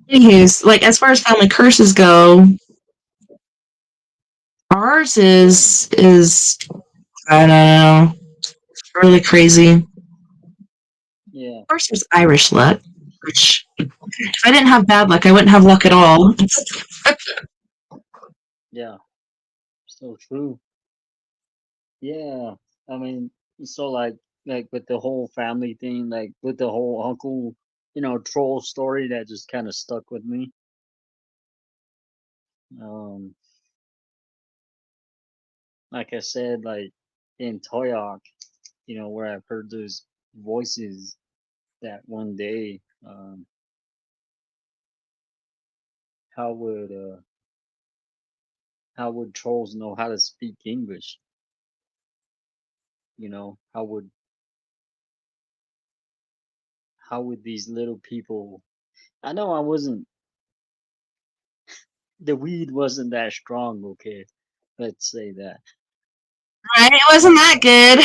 anyways, like, as far as family curses go, ours is I don't know, really crazy. yeah, Of course, there's Irish luck, which if I didn't have bad luck, I wouldn't have luck at all. yeah, so true. Yeah, I mean, so like with the whole family thing, like with the whole uncle, troll story that just kind of stuck with me. Um, like I said, like in Toyak, where I've heard those voices that one day, how would uh how would trolls know how to speak English? How would these little people? I know I wasn't the weed wasn't that strong, okay? Let's say that. Right? It wasn't that good.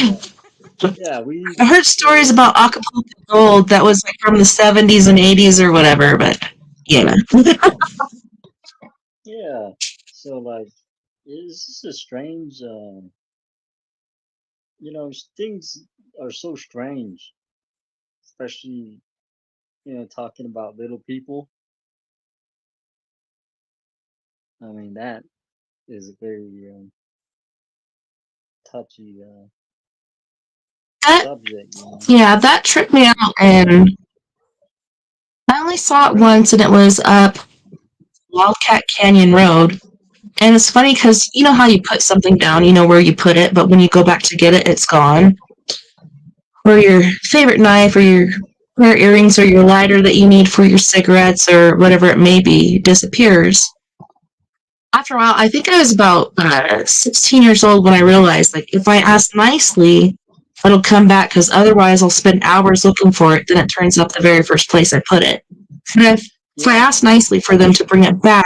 Yeah, we I heard stories about Acapulco Gold that was like from the 70s and 80s or whatever, but yeah. yeah. So like it's just a strange things are so strange, especially talking about little people. I mean that is a very touchy That, subject. yeah, that tripped me out, and I only saw it once, and it was up Wildcat Canyon Road. And it's funny because you know how you put something down, you know where you put it, but when you go back to get it, it's gone. Or your favorite knife, or your pair of earrings, or your lighter that you need for your cigarettes, or whatever it may be, disappears. After a while, I think I was about 16 years old when I realized, like, if I ask nicely, it'll come back because otherwise I'll spend hours looking for it. Then it turns up the very first place I put it. And if I ask nicely for them to bring it back,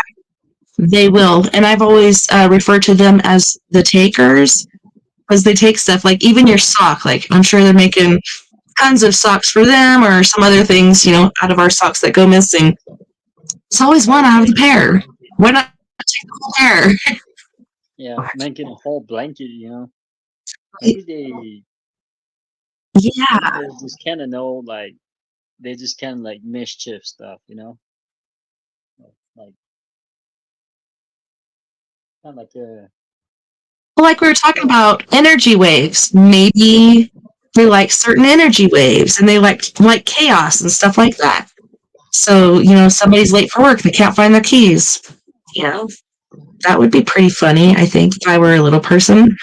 they will. And I've always referred to them as the takers because they take stuff like even your sock. Like, I'm sure they're making tons of socks for them or some other things, out of our socks that go missing. It's always one out of the pair. Why not take the whole pair? Yeah, making a whole blanket. Maybe Yeah. they just kind of know, like they just kind of like mischief stuff. Like kind of like Well, like we were talking about energy waves. Maybe they like certain energy waves and they like chaos and stuff like that. So, somebody's late for work, they can't find their keys. That would be pretty funny, I think, if I were a little person.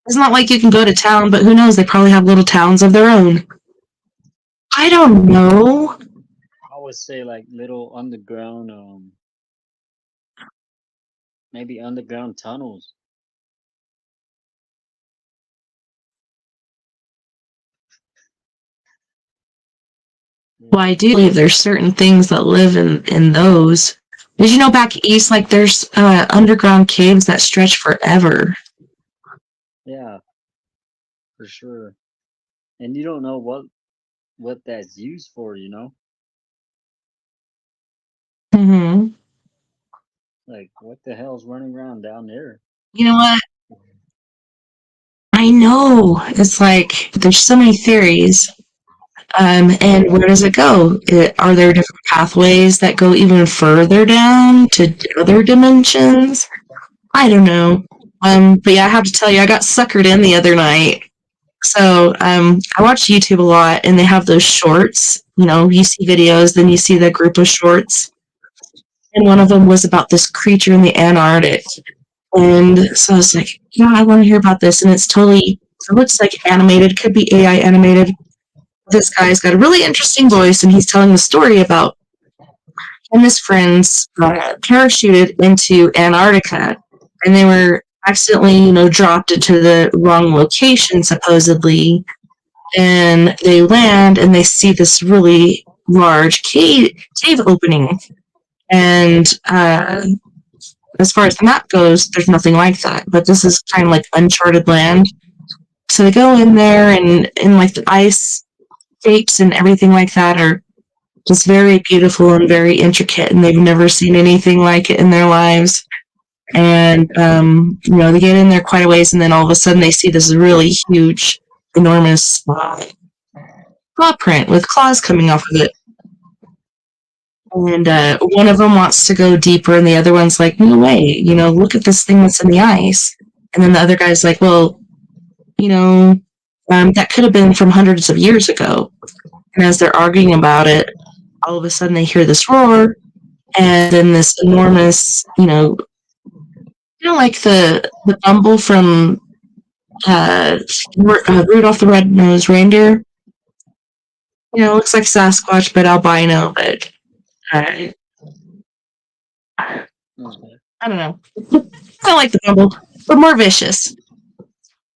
It's not like you can go to town, but who knows? They probably have little towns of their own. I don't know. I would say like little underground, maybe underground tunnels. Well, I do believe there's certain things that live in those. Did you know back east, like there's underground caves that stretch forever? Yeah, for sure. And you don't know what that's used for. Mm-hmm. Like what the hell's running around down there? You know what? I know. It's like there's so many theories. And where does it go? Are there different pathways that go even further down to other dimensions? I don't know. But yeah, I have to tell you, I got suckered in the other night. So I watch YouTube a lot, and they have those shorts. You see videos, then you see the group of shorts. And one of them was about this creature in the Antarctic. And so I was like, yeah, I want to hear about this. And it looks like animated, could be AI animated. This guy's got a really interesting voice, and he's telling the story about him and his friends parachuted into Antarctica, and they were accidentally, dropped into the wrong location, supposedly. And they land, and they see this really large cave opening. And as far as the map goes, there's nothing like that. But this is kind of like uncharted land. So they go in there, and like the ice shapes and everything like that are just very beautiful and very intricate, and they've never seen anything like it in their lives. And they get in there quite a ways, and then all of a sudden they see this really huge, enormous claw print with claws coming off of it. And one of them wants to go deeper, and the other one's like, no way, look at this thing that's in the ice. And then the other guy's like, well, you know, that could have been from hundreds of years ago. And as they're arguing about it, all of a sudden they hear this roar, and then this enormous, like the Bumble from Rudolph the Red-Nosed Reindeer. Looks like Sasquatch, but albino. But I don't know. I like the Bumble, but more vicious.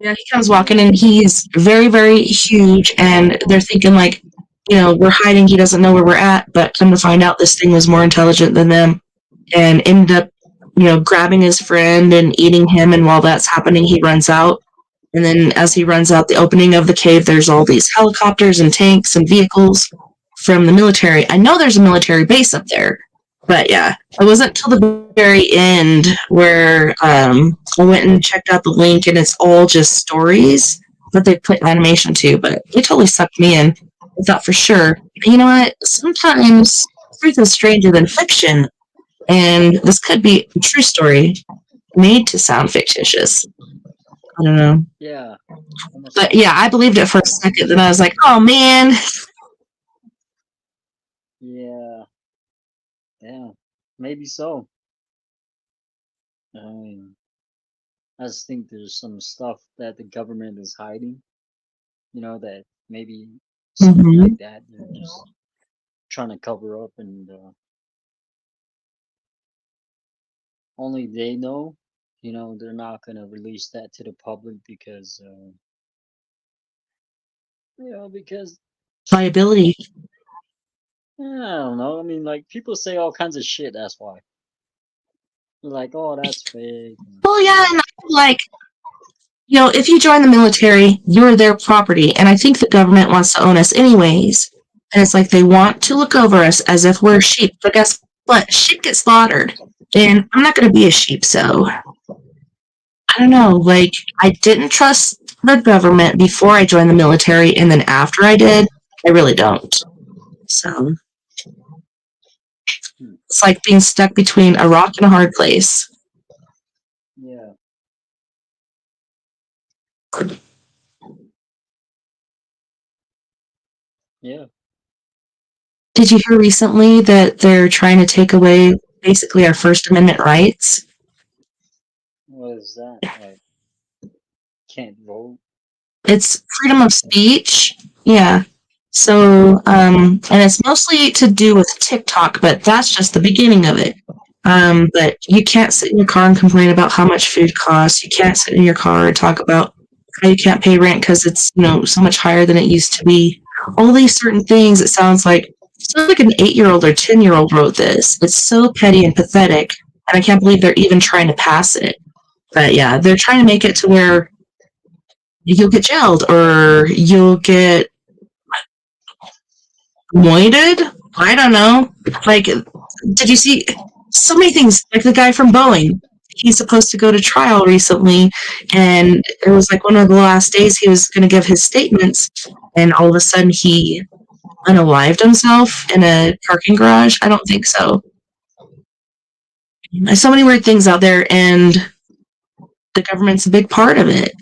Yeah, he comes walking and he's very, very huge, and they're thinking like, we're hiding. He doesn't know where we're at, but come to find out, this thing was more intelligent than them, and ended up, grabbing his friend and eating him. And while that's happening, he runs out. And then as he runs out the opening of the cave, there's all these helicopters and tanks and vehicles from the military. I know there's a military base up there, but yeah, it wasn't until the very end where I went and checked out the link, and it's all just stories, but they put animation too. But it totally sucked me in. I thought for sure, you know what? Sometimes truth is stranger than fiction, and this could be a true story made to sound fictitious. I don't know. Yeah. But yeah, I believed it for a second. Then I was like, oh man. Yeah. Yeah. Maybe so. I mean, I just think there's some stuff that the government is hiding. That maybe something like that they're just trying to cover up, and only they know. They're not gonna release that to the public because because Liability. I don't know. I mean, like, people say all kinds of shit. That's why. They're like, oh, that's fake. Well, yeah, and like, if you join the military, you're their property, and I think the government wants to own us anyways. And it's like they want to look over us as if we're sheep. But guess what? Sheep get slaughtered, and I'm not going to be a sheep, so I don't know. Like, I didn't trust the government before I joined the military, and then after I did, I really don't. So it's like being stuck between a rock and a hard place. Yeah. Yeah. Did you hear recently that they're trying to take away basically our First Amendment rights? What is that? Like, can't vote? It's freedom of speech. Yeah. So, and it's mostly to do with TikTok, but that's just the beginning of it. But you can't sit in your car and complain about how much food costs. You can't sit in your car and talk about how you can't pay rent because it's, so much higher than it used to be. All these certain things, it sounds like an 8-year-old or 10-year-old wrote this. It's so petty and pathetic, and I can't believe they're even trying to pass it. But yeah, they're trying to make it to where you'll get jailed or you'll get moited. I don't know. Like, did you see so many things? Like the guy from Boeing, he's supposed to go to trial recently, and it was like one of the last days he was going to give his statements, and all of a sudden he unalived himself in a parking garage. I don't think so. There's so many weird things out there, and the government's a big part of it.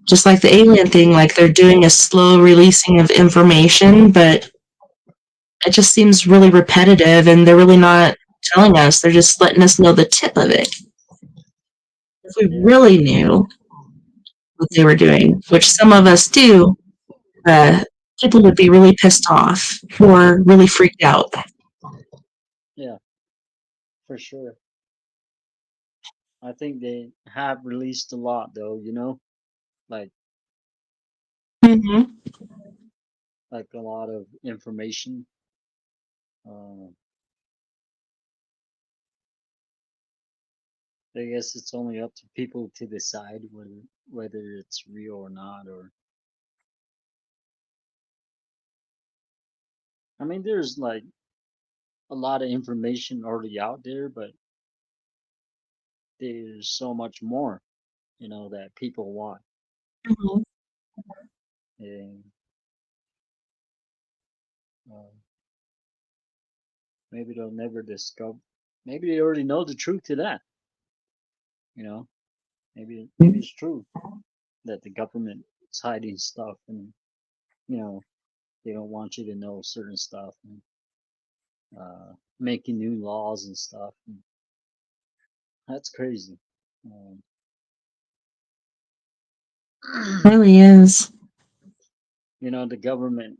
Just like the alien thing, like they're doing a slow releasing of information, but it just seems really repetitive, and they're really not telling us. They're just letting us know the tip of it. If we really knew what they were doing, which some of us do, people would be really pissed off or really freaked out. Yeah, for sure. I think they have released a lot, though. Like like a lot of information. I guess it's only up to people to decide whether it's real or not. Or I mean, there's like a lot of information already out there, but there's so much more, that people want. And maybe they'll never discover. Maybe they already know the truth to that. Maybe it's true that the government it's hiding stuff, and you know they don't want you to know certain stuff, and making new laws and stuff. And that's crazy. Um, Really is. you know, the government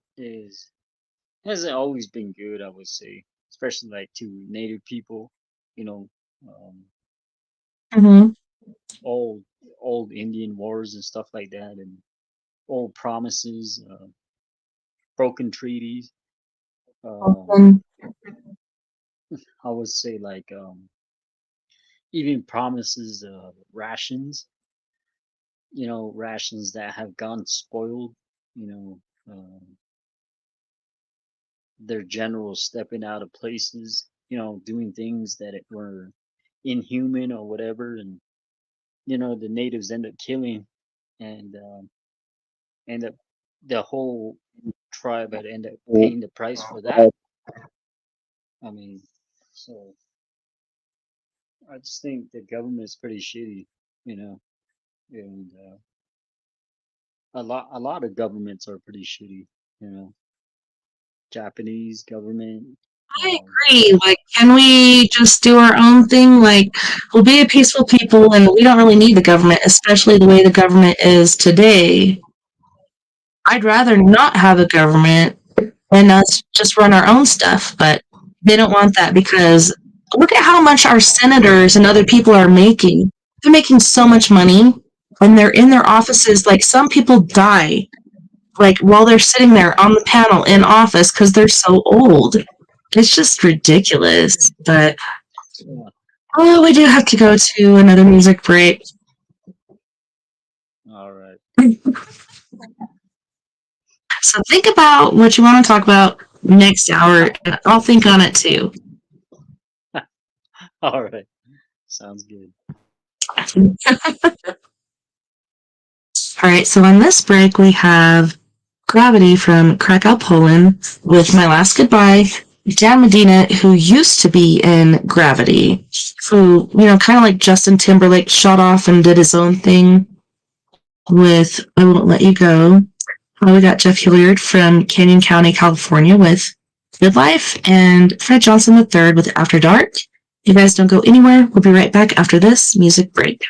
hasn't always been good, I would say, especially like to native people. You know, um, Hmm. old old Indian wars and stuff like that, and old promises, broken treaties. Um, I would say like even promises rations. You know, rations that have gone spoiled. You know, their generals stepping out of places. You know, doing things that were inhuman or whatever, and you know the natives end up killing, and end up the whole tribe had end up paying the price for that. I mean, so I just think the government is pretty shitty, you know, and a lot of governments are pretty shitty, you know. Japanese government. I agree. Like, can we just do our own thing? Like, we'll be a peaceful people and we don't really need the government, especially the way the government is today. I'd rather not have a government and us just run our own stuff, but they don't want that because look at how much our senators and other people are making. They're making so much money and they're in their offices. Like, some people die, like, while they're sitting there on the panel in office because they're so old. It's just ridiculous, but oh, we do have to go to another music break. All right. So think about what you want to talk about next hour, and I'll think on it too. All right. Sounds good. All right, so on this break, we have Gravity from Krakow, Poland, with My Last Goodbye. Dan Medina, who used to be in Gravity, who, you know, kind of like Justin Timberlake, shot off and did his own thing with I Won't Let You Go. We got Jeff Hilliard from Canyon County, California, with Good Life, and Fred Johnson III with After Dark. You guys don't go anywhere. We'll be right back after this music break.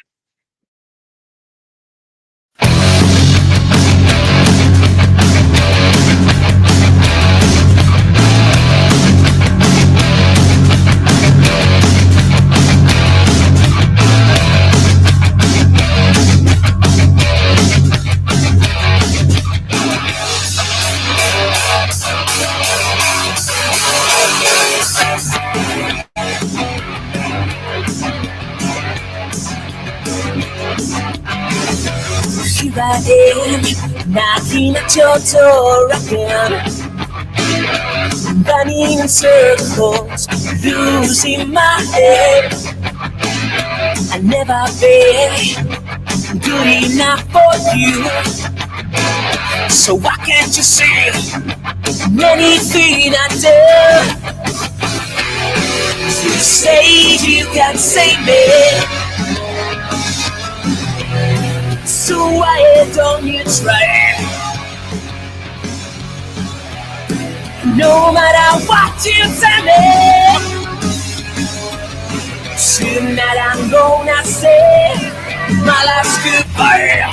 Here I am, knocking at your door again, running in circles, losing my head. I never been good enough for you, so why can't you see anything I do? You say you can save me, so why don't you try? No matter what you tell me, tonight I'm gonna say my last goodbye.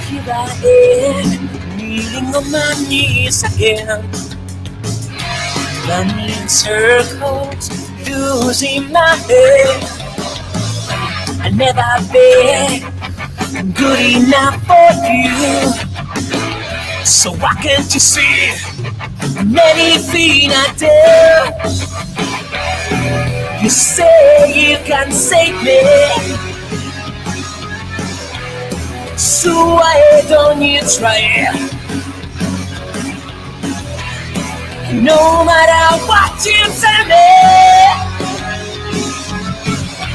Here I am, kneeling on my knees again, running in circles, losing my head. I never been good enough for you, so why can't you see anything I do? You say you can save me, so why don't you try? No matter what you tell me,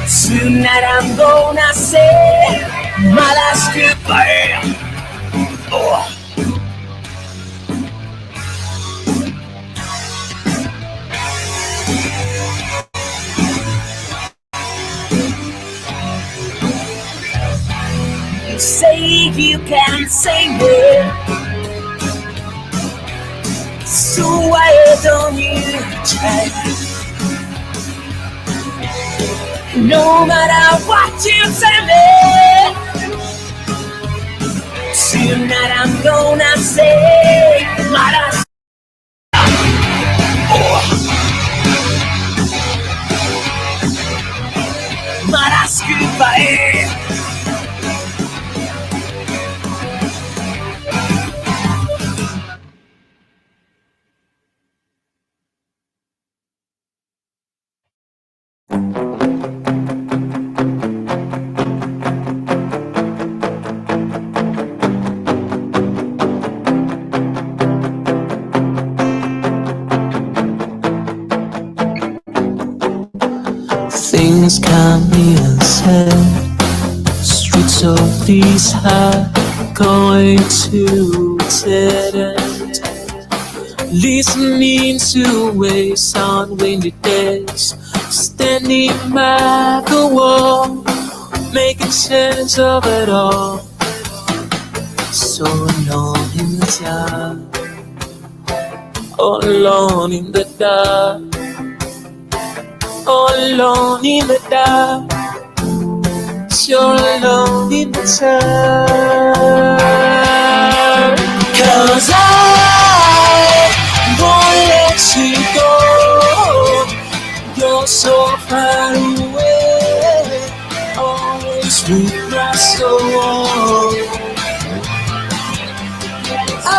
tonight I'm gonna say my last goodbye. Oh. say you can save it. So why don't you try? No matter what you tell me, tonight I'm gonna say Maras. Maras goodbye. Things can't be unsaid. Streets of these high going to dead end. Listening to waves on windy days. Standing by the wall, making sense of it all. So alone in the dark, all alone in the dark. All alone in the dark, you're alone in the dark. 'Cause I won't let you go. You're so far away, always with my soul. I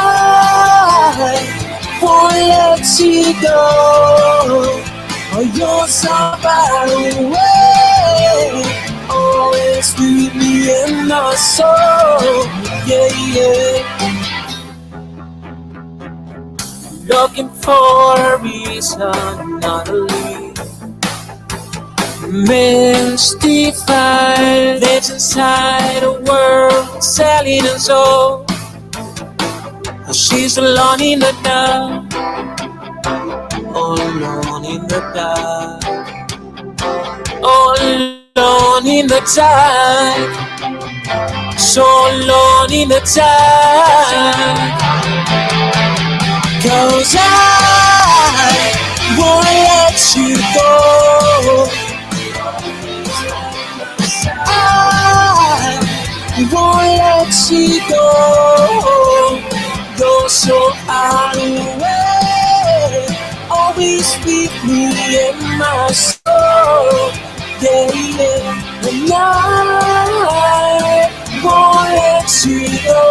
won't let you go. Oh, you're so far away, always with me in my soul, yeah, yeah. Looking for a reason, not a lead. Mystified, lives inside a world, selling her soul. She's alone in the dark. All alone in the dark, all alone in the dark, so alone in the dark. 'Cause I won't let you go. I won't let you go. You're so far away, always with me in my soul, yeah, yeah. And I won't let you go.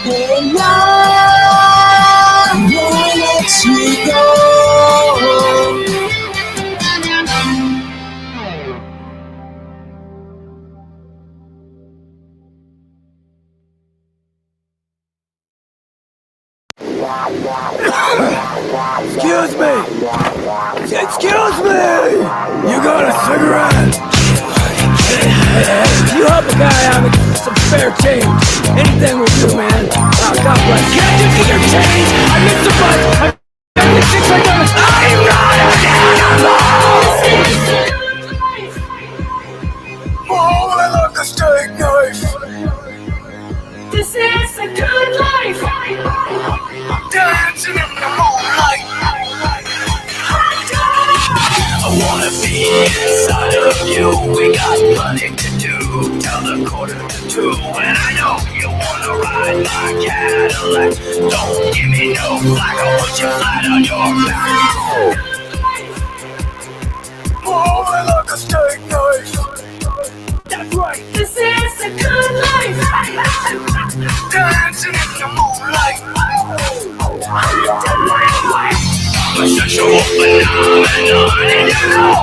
And I won't let you go. Excuse me! Excuse me! You got a cigarette? You help a guy out with some spare change. Anything will do, man. Oh, God bless you. Can I just get your change? I missed a bunch. I missed 6 seconds. I'm not an animal! Oh, I like a steak knife. This is a good life. Dancing in the moonlight. I wanna be inside of you. We got plenty to do till the 1:45. And I know you wanna ride my Cadillac. Don't give me no flack, I'll put you flat on your back. Oh, I like a steak knife. That's right. This is a good life. Dancing in the moonlight.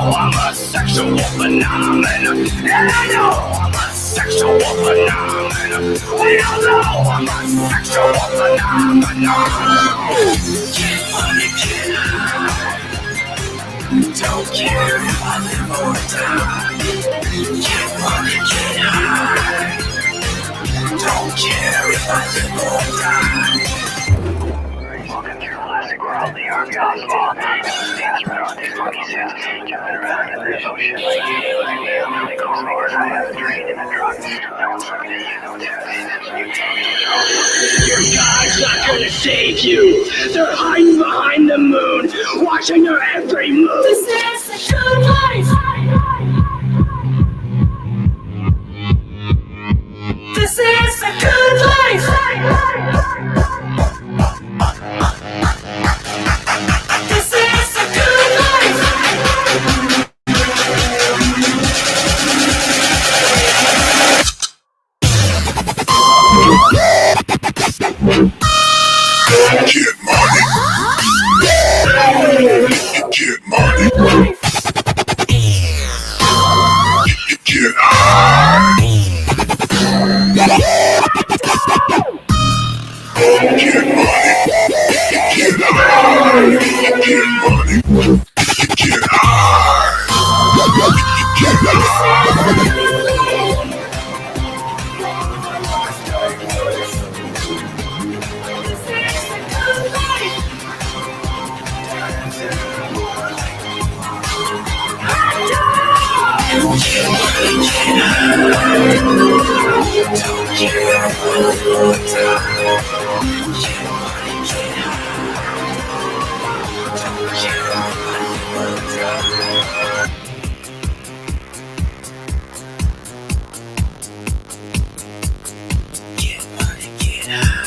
I'm a sexual phenomenon. And I know I'm a sexual phenomenon. We all know I'm a sexual phenomenon. Get money, get high. Don't care if I live or die. Get money, get high. Don't care if I live or die. Welcome to Classic World, the Army Oswald. Stands right on these Rockies, jumping around in the ocean like aliens. They close the doors, I have a dream in the drugs. Your God's not gonna save you. They're hiding behind the moon, watching your every move. This is the good life. This is the good life. This is the good life. Get money. Get money. Get high. Get money. Get high. Get money. Get high. Get high.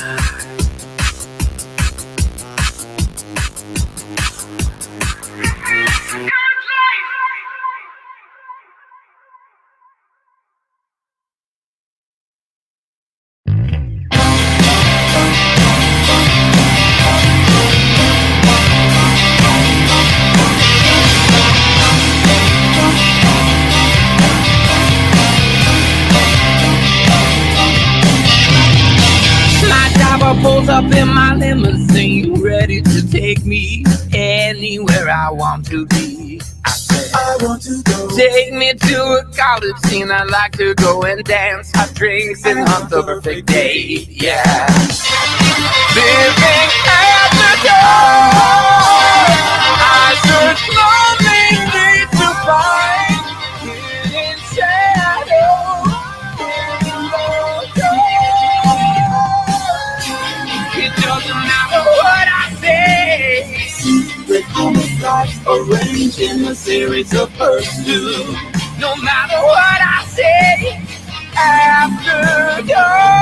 Pulls up in my limousine, ready to take me anywhere I want to be. I said, I want to go. Take me to a college scene. I'd like to go and dance, have drinks, and hunt the perfect date. Yeah. Living at the door, I search lonely to find hidden shadows in the dark. It doesn't matter what I say. Secret homicides arranged in a series of pursuits. No matter what I say, after dark,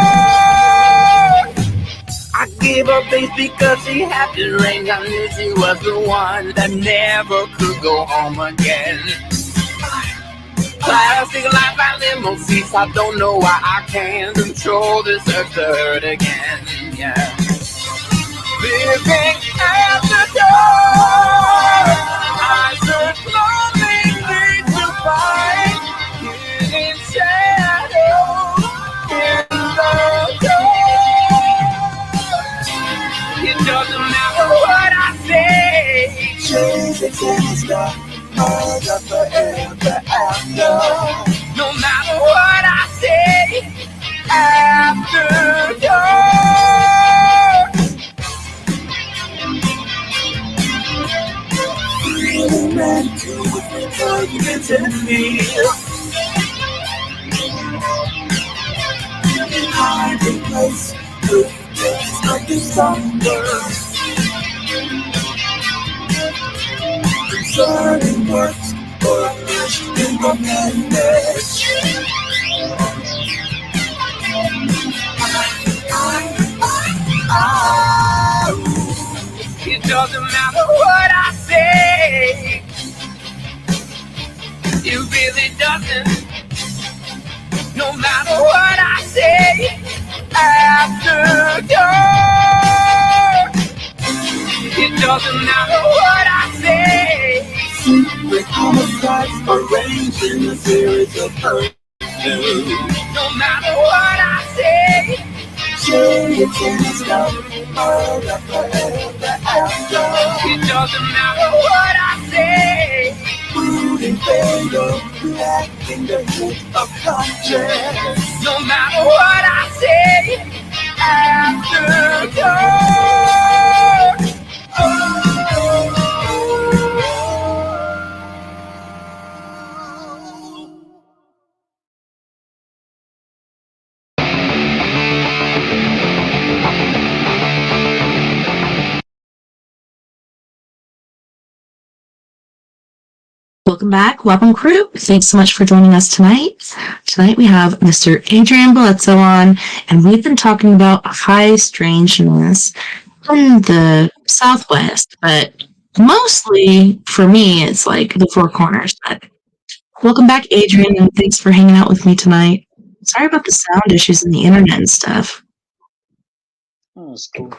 I gave her face because she had the ring. I knew she was the one that never could go home again. Plastic life and limo seats. I don't know why I can't control this urge to hurt again. Yeah. Living at the door, I search lonely to find hidden shadows in the dark. It doesn't matter what I say. Changes in the sky, all got forever after. No matter what I say, after dark. Feeling meant to forget me. In hiding place, the days of December. Concerning works or in the madness. It doesn't matter what I say. It really doesn't. No matter what I say, after dark. It doesn't matter what I say. Secret homicide changing the series of person. No matter what I say, it's in the stuff forever after. It doesn't matter what I say. Food and failure, black in the heat of conscience. No matter what I say, after dark. Welcome back. Welcome, crew. Thanks so much for joining us tonight. Tonight we have Mr. Adrrian Beletso on, and we've been talking about high strangeness in the Southwest, but mostly for me, it's like the Four Corners. But welcome back, Adrrian, and thanks for hanging out with me tonight. Sorry about the sound issues and the internet and stuff. Oh, that's cool.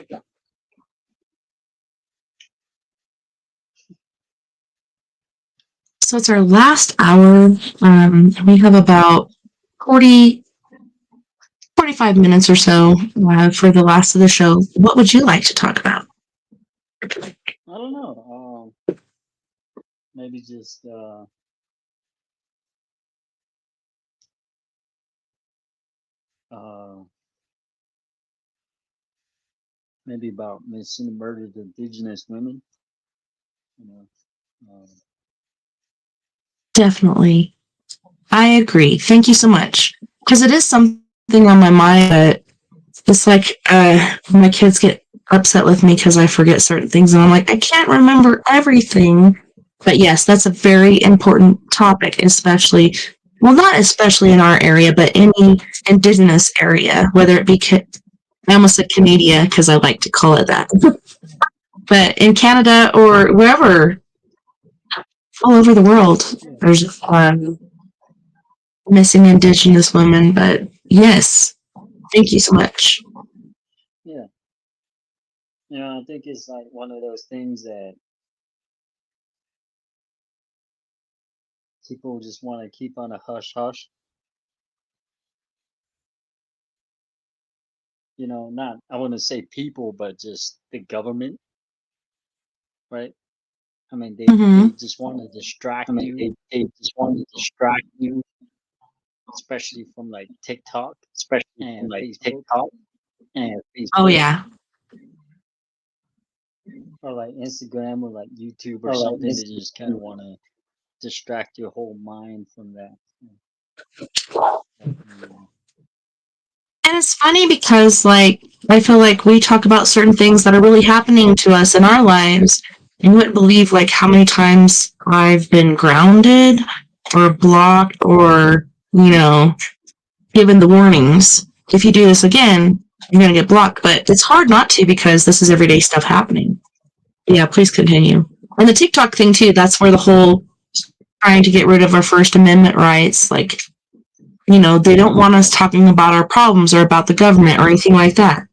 So it's our last hour. We have about 45 minutes or so for the last of the show. What would you like to talk about? I don't know. Maybe just maybe about missing and murdered Indigenous women. You know, Definitely. I agree. Thank you so much. Because it is something on my mind, but it's like my kids get upset with me because I forget certain things, and I'm like, I can't remember everything. But yes, that's a very important topic, especially, well, not especially in our area, but any Indigenous area, whether it be, I almost said Canada because I like to call it that. But in Canada or wherever, all over the world, there's missing Indigenous women. But yes, thank you so much. yeah. I think it's like one of those things that people just want to keep on a hush hush. Not, I want to say people, but just the government, right? I mean, they just want to distract you. They just want to distract you, especially from like TikTok, and Facebook, Oh yeah. or like Instagram or like YouTube or something. They just kind of want to distract your whole mind from that. And it's funny because, like, I feel like we talk about certain things that are really happening to us in our lives. And you wouldn't believe, like, how many times I've been grounded or blocked or, given the warnings. If you do this again, you're going to get blocked. But it's hard not to because this is everyday stuff happening. Yeah, please continue. And the TikTok thing, too, that's where the whole trying to get rid of our First Amendment rights, like, they don't want us talking about our problems or about the government or anything like that.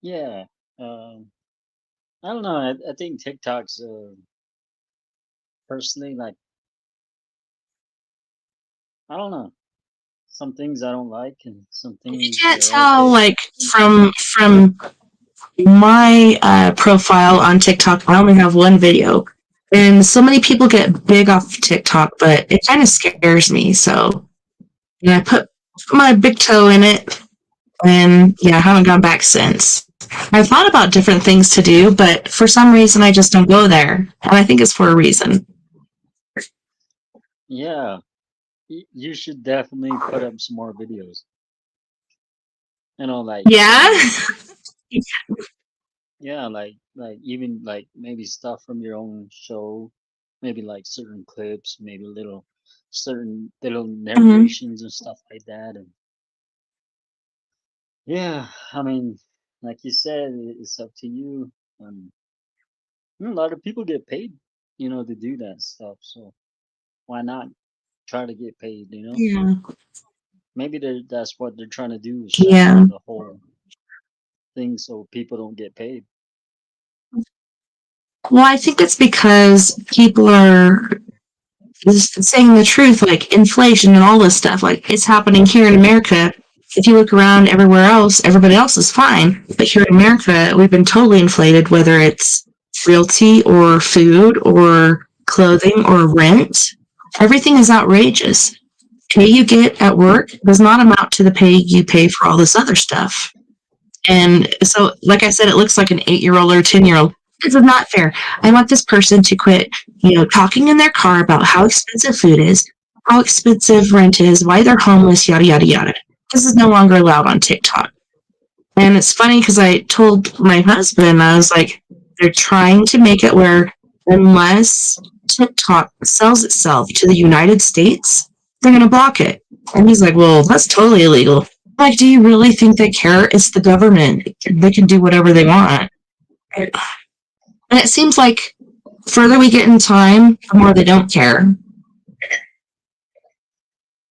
Yeah. I don't know. I think TikTok's personally, like, I don't know. Some things I don't like, and some things You can't are tell, okay. like, from my profile on TikTok, I only have one video. And so many people get big off TikTok, but it kind of scares me. So, I put my big toe in it, and I haven't gone back since. I've thought about different things to do, but for some reason I just don't go there. And I think it's for a reason. Yeah. You should definitely put up some more videos. Like, Yeah? yeah, like even like maybe stuff from your own show, maybe like certain clips, maybe certain little narrations and stuff like that. And yeah, I mean, like you said, it's up to you. A lot of people get paid, to do that stuff. So why not try to get paid? Yeah. Maybe that's what they're trying to do, is shut Yeah. down the whole thing so people don't get paid. Well, I think it's because people are is saying the truth, like inflation and all this stuff. Like, it's happening here in America. If you look around everywhere else, everybody else is fine. But here in America, we've been totally inflated, whether it's realty or food or clothing or rent. Everything is outrageous. Pay you get at work does not amount to the pay you pay for all this other stuff. And so, like I said, it looks like an 8-year-old or a 10-year-old. This is not fair. I want this person to quit, talking in their car about how expensive food is, how expensive rent is, why they're homeless, yada, yada, yada. This is no longer allowed on TikTok. And it's funny because I told my husband, I was like, they're trying to make it where unless TikTok sells itself to the United States, they're going to block it. And he's like, well, that's totally illegal. I'm like, do you really think they care? It's the government. They can do whatever they want. And it seems like the further we get in time, the more they don't care.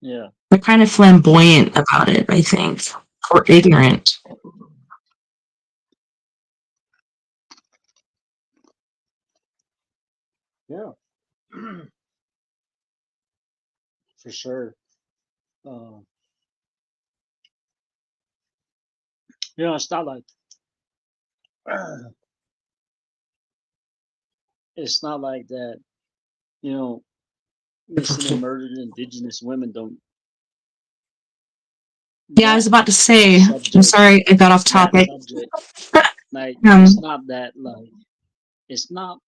Yeah. They're kind of flamboyant about it, I think, or ignorant. Yeah. For sure. It's not like it's not like that. Missing and murdered indigenous women don't. Yeah, I was about to say, I'm sorry I got off topic. Like, it's not that, like, it's not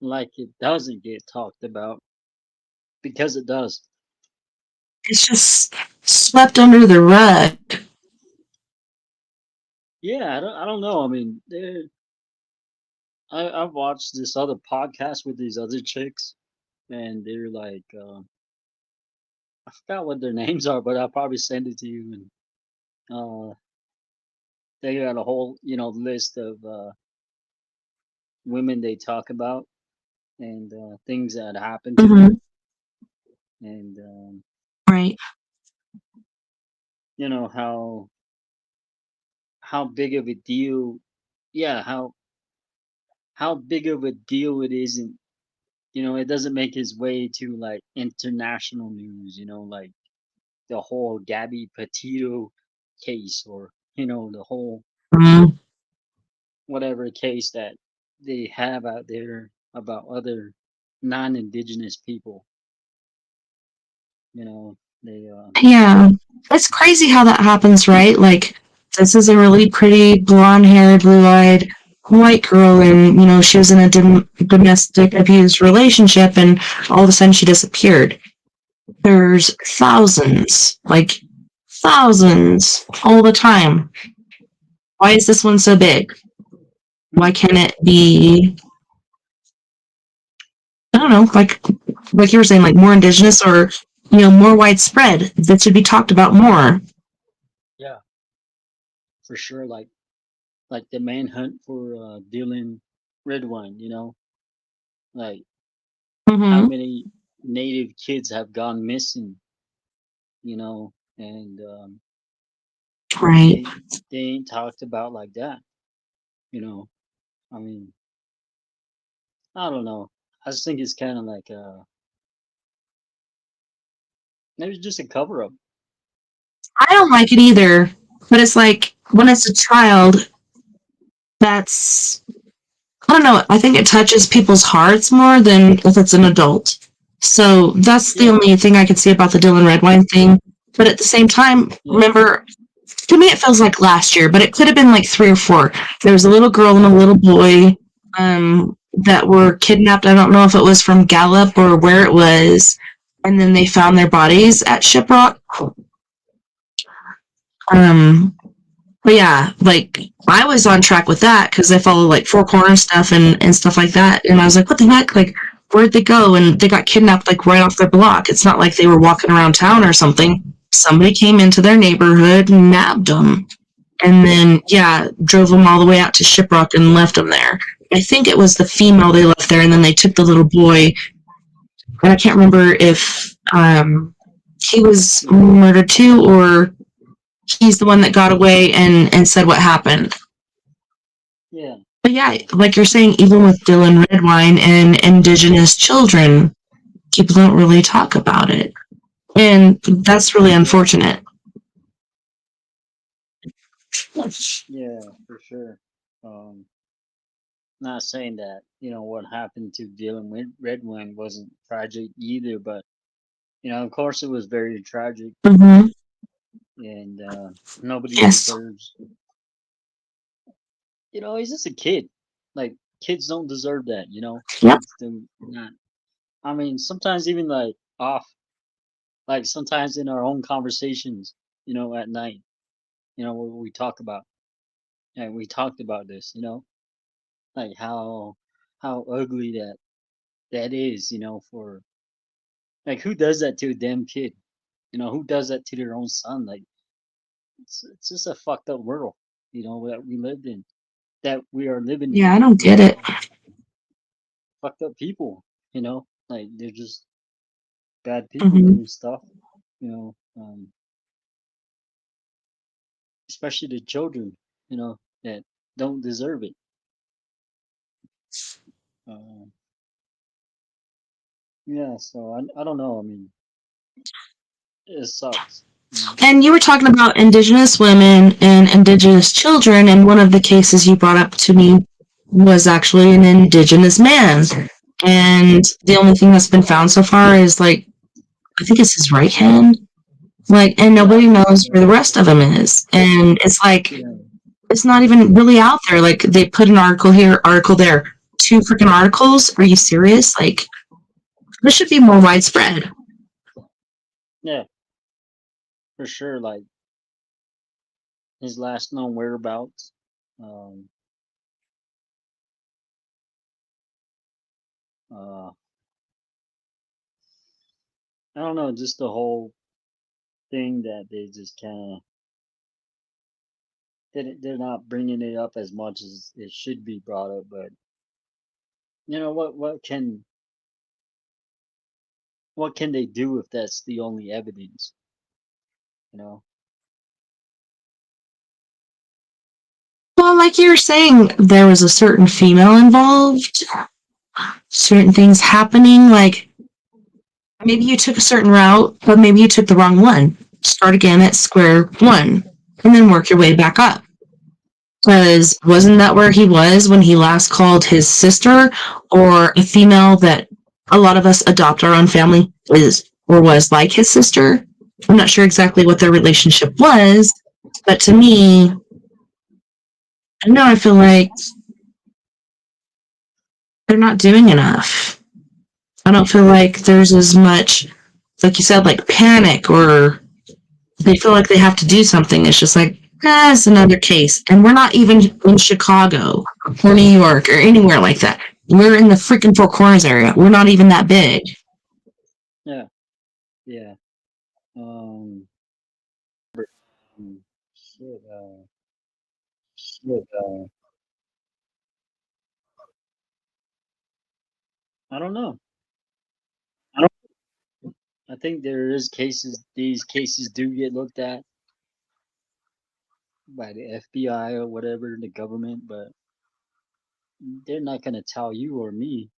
like it doesn't get talked about, because it does. It's just swept under the rug. Yeah, I don't know. I mean, I've watched this other podcast with these other chicks, and they're like, I forgot what their names are, but I'll probably send it to you. And they got a whole, list of women they talk about, and things that happened to them, and right. How big of a deal, yeah, how big of a deal it isn't. It doesn't make its way to like international news. Like the whole Gabby Petito case, or the whole whatever case that they have out there about other non-indigenous people. They Yeah, it's crazy how that happens, right? Like, this is a really pretty blonde-haired, blue-eyed white girl, and she was in a domestic abuse relationship, and all of a sudden she disappeared. There's thousands, like thousands, all the time. Why is this one so big? Why can't it be, I don't know, like you were saying, like more indigenous, or more widespread? That should be talked about more. Yeah, for sure. Like the manhunt for Dylan Redwine. Like how many native kids have gone missing? And right. They ain't talked about like that. I mean, I don't know. I just think it's kind of like maybe just a cover up. I don't like it either, but it's like when it's a child, that's, I don't know, I think it touches people's hearts more than if it's an adult. So that's the only thing I could see about the Dylan Redwine thing. But at the same time, remember, to me it feels like last year, but it could have been like 3 or 4. There was a little girl and a little boy that were kidnapped. I don't know if it was from Gallup or where it was. And then they found their bodies at Shiprock. But yeah, like, I was on track with that because I follow like Four Corner stuff and stuff like that. And I was like, what the heck? Like, where'd they go? And they got kidnapped like right off their block. It's not like they were walking around town or something. Somebody came into their neighborhood and nabbed them. And then, drove them all the way out to Shiprock and left them there. I think it was the female they left there, and then they took the little boy. And I can't remember if he was murdered too, or he's the one that got away and said what happened. Yeah. But yeah, like you're saying, even with Dylan Redwine and indigenous children, people don't really talk about it. And that's really unfortunate. Yeah, for sure. Not saying that, what happened to Dylan Redwing wasn't tragic either, but, of course it was very tragic, Mm-hmm. and nobody Yes. deserves. He's just a kid. Like, kids don't deserve that, Yep. Kids do not. I mean, sometimes even like like sometimes in our own conversations, at night, what we talk about, and we talked about this, like how ugly that is, for like who does that to a damn kid, who does that to their own son? Like it's just a fucked up world, that we lived in, that we are living Yeah, in. I don't get it. Fucked up people, like they're just bad people Mm-hmm. doing stuff, especially the children, that don't deserve it. Uh, yeah, so I don't know. I mean, it sucks. And you were talking about Indigenous women and Indigenous children, and one of the cases you brought up to me was actually an Indigenous man. And the only thing that's been found so far is, like, I think it's his right hand. Like, and nobody knows where the rest of him is. And it's like, it's not even really out there. Like, they put an article here, article there. 2 freaking articles? Are you serious? Like, this should be more widespread. Yeah, for sure. Like his last known whereabouts. Um, uh, I don't know, just the whole thing that they just kind of they're not bringing it up as much as it should be brought up. But what can they do if that's the only evidence? You know? Well, like you were saying, there was a certain female involved, certain things happening. Like, maybe you took a certain route, but maybe you took the wrong one. Start again at square one, and then work your way back up. Because wasn't that where he was when he last called his sister, or a female that a lot of us adopt our own family is or was like his sister? I'm not sure exactly what their relationship was, but to me, I don't know, I feel like they're not doing enough. I don't feel like there's as much, like you said, like panic, or they feel like they have to do something. It's just like, it's another case. And we're not even in Chicago or New York or anywhere like that. We're in the freaking Four Corners area. We're not even that big. Yeah. Yeah. Um, shit, I don't know. I think there is cases. These cases do get looked at by the FBI or whatever, the government, but they're not gonna tell you or me,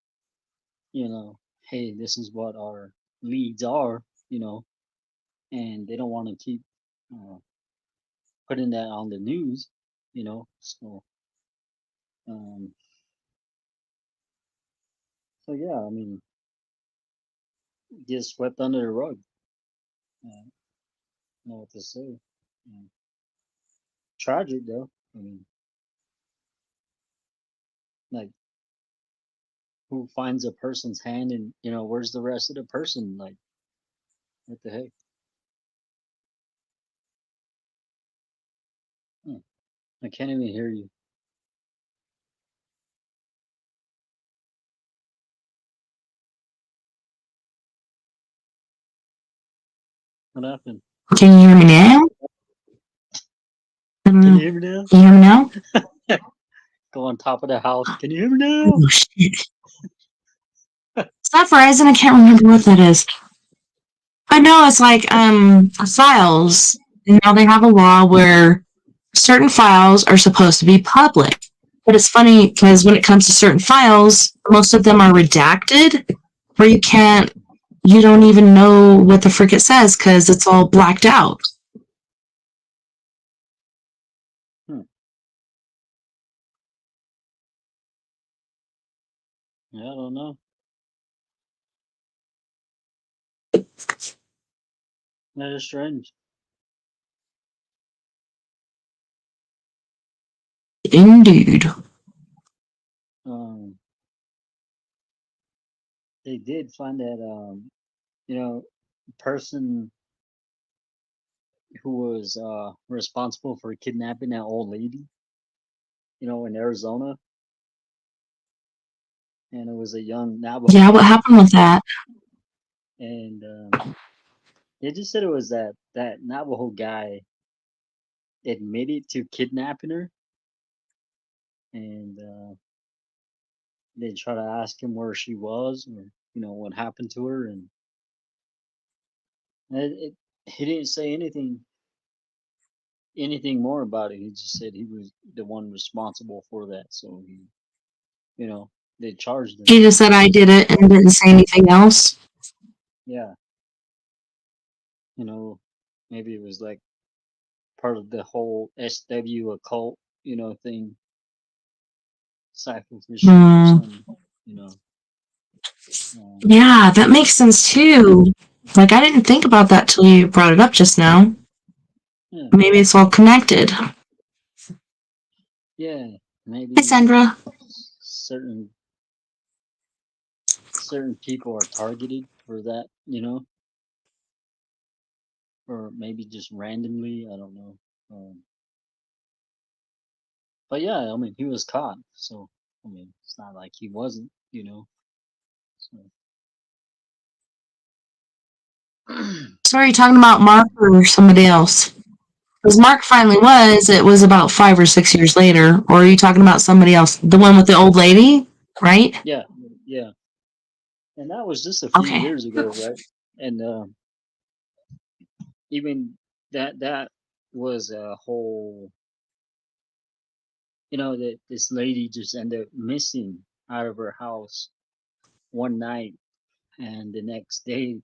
hey, this is what our leads are, and they don't want to keep uh, putting that on the news, So, um, so yeah, I mean, get swept under the rug. Know what to say. Tragic though. I mean, like, who finds a person's hand and where's the rest of the person? Like, what the heck? Hmm. I can't even hear you. What happened? Can you hear me now? Can you hear me now? Can you hear me now? Go on top of the house. Can you hear me now? Oh, shit. It's not Verizon. I can't remember what that is. I know it's like files. Now they have a law where certain files are supposed to be public. But it's funny because when it comes to certain files, most of them are redacted, where you can't you don't even know what the frick it says because it's all blacked out. Yeah, I don't know. That is strange. Indeed. They did find that person who was responsible for kidnapping that old lady, in Arizona, and it was a young Navajo. Yeah, what happened with that? And they just said it was that Navajo guy admitted to kidnapping her, and they try to ask him where she was, or what happened to her, and he didn't say anything more about it. He just said he was the one responsible for that. So they charged him. He just said I did it and didn't say anything else. Yeah. Maybe it was like part of the whole SW occult, thing. Sacrificial or something, Yeah, that makes sense too. Like, I didn't think about that till you brought it up just now. Yeah. Maybe it's all connected. Yeah, maybe. Hi, Sandra. Certain people are targeted for that, or maybe just randomly. I don't know. But yeah, I mean, he was caught, so I mean, it's not like he wasn't, So. So are you talking about Mark or somebody else? Because Mark finally it was about 5 or 6 years later. Or are you talking about somebody else? The one with the old lady, right? Yeah, yeah. And that was just a few years ago, right? And even that was a whole, that this lady just ended up missing out of her house one night, and the next day,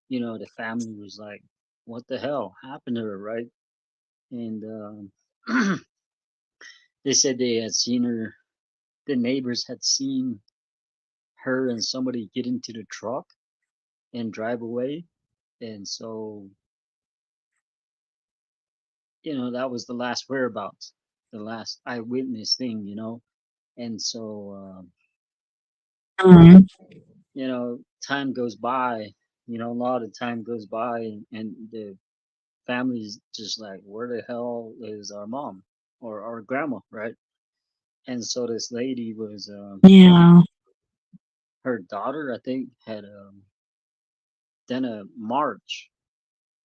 the family was like, "What the hell happened to her?" Right? And they said they had seen her. The neighbors had seen her and somebody get into the truck and drive away, and so that was the last whereabouts, the last eyewitness thing, and so time goes by, a lot of time goes by, and the family's just like, where the hell is our mom or our grandma, right? And so this lady was her daughter, I think, had done a march,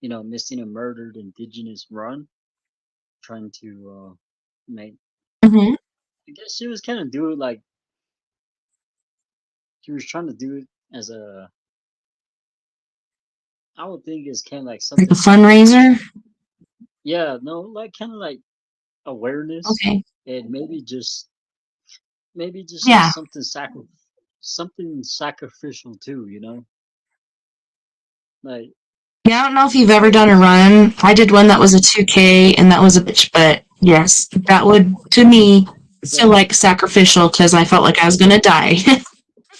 missing a murdered indigenous run, trying to make I guess she was kind of doing like she was trying to do it as a I would think it's kind of like something Like a fundraiser? Yeah, no, like kind of like awareness. Okay. And maybe just Yeah. something sacrificial too, like Yeah, I don't know if you've ever done a run. I did one that was a 2K, and that was a bitch, but yes, that would, to me, feel like sacrificial because I felt like I was going to die.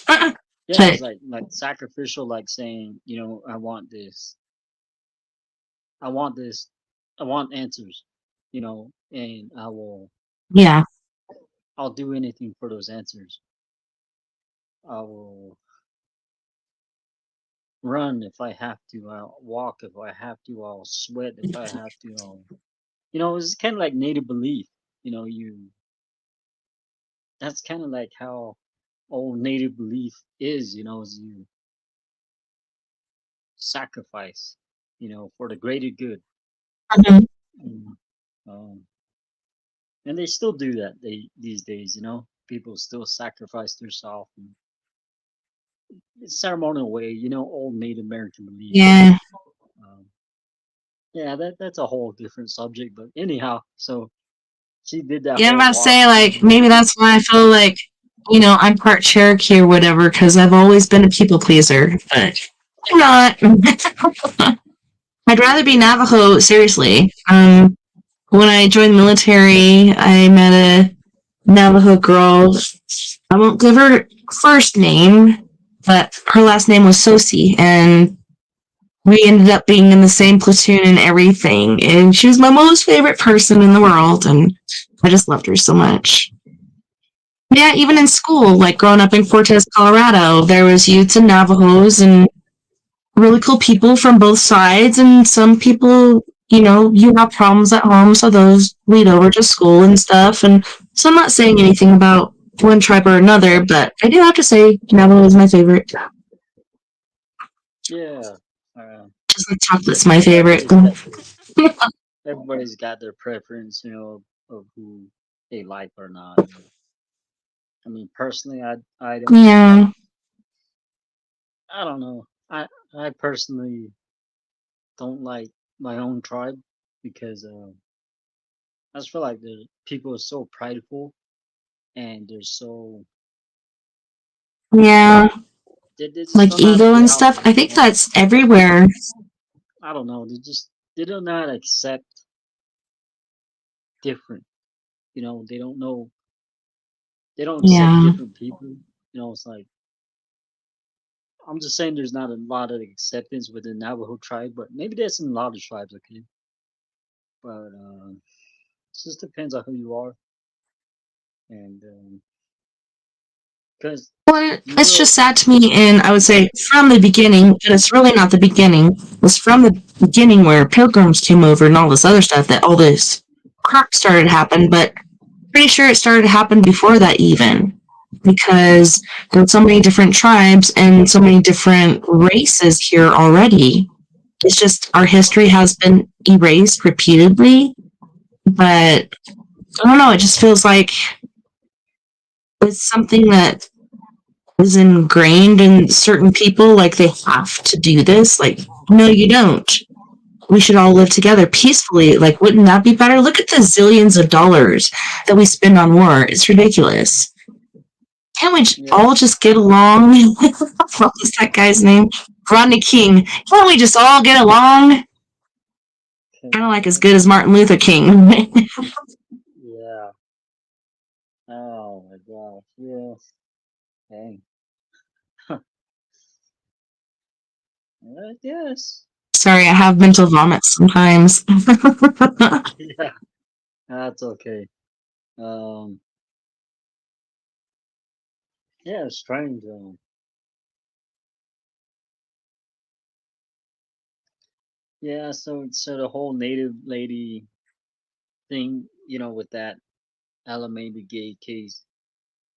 yeah, it's like sacrificial, like saying, I want this, I want this, I want answers, and Yeah. I'll do anything for those answers. I will run if I have to. I'll walk if I have to. I'll sweat if I have to. It's kind of like native belief. That's kind of like how old native belief is. Is you sacrifice, for the greater good. Mm, and they still do that. These days, people still sacrifice themselves. Ceremonial way, old Native American belief. Yeah. Yeah, that's a whole different subject. But anyhow, so she did that. Yeah, I'm whole about to walk. say, like, maybe that's why I feel like, I'm part Cherokee or whatever, because I've always been a people pleaser. But I'm not. I'd rather be Navajo, seriously. When I joined the military, I met a Navajo girl. I won't give her first name, but her last name was Sosi, and we ended up being in the same platoon and everything. And she was my most favorite person in the world, and I just loved her so much. Yeah, even in school, like growing up in Cortez, Colorado, there was Utes and Navajos and really cool people from both sides, and some people, you have problems at home, so those lead over to school and stuff. And so I'm not saying anything about one tribe or another, but I do have to say Navajo is my favorite. Yeah. Uh, Just like chocolate's my favorite. everybody's got their preference, of who they like or not. I mean, personally, I don't Yeah. I don't know. I personally don't like my own tribe because I just feel like the people are so prideful and they're so Yeah. they just Like don't know how to ego get and out stuff. there. I think that's everywhere. I don't know. They don't know how to accept different. They don't know. They don't accept Yeah. different people. It's like I'm just saying there's not a lot of acceptance within Navajo tribe, but maybe there's in a lot of tribes, okay? But it just depends on who you are, and because Well, you it's will, just sad to me, and I would say from the beginning, but it's really not the beginning. It was from the beginning where pilgrims came over and all this other stuff that all this crap started to happen, but pretty sure it started to happen before that even. Because there's so many different tribes and so many different races here already. It's just our history has been erased repeatedly, but I don't know, it just feels like it's something that is ingrained in certain people, like they have to do this. Like, no, you don't. We should all live together peacefully. Like, wouldn't that be better? Look at the zillions of dollars that we spend on war. It's ridiculous. Can't we yeah, all just get along? What was that guy's name? Rodney King. Can't we just all get along? Kind of like as good as Martin Luther King. yeah. Oh my gosh, yeah. Dang. Yes. Sorry, I have mental vomits sometimes. Yeah, that's okay. Um, yeah, it's strange. Yeah, so the whole native lady thing, with that Alameda gay case,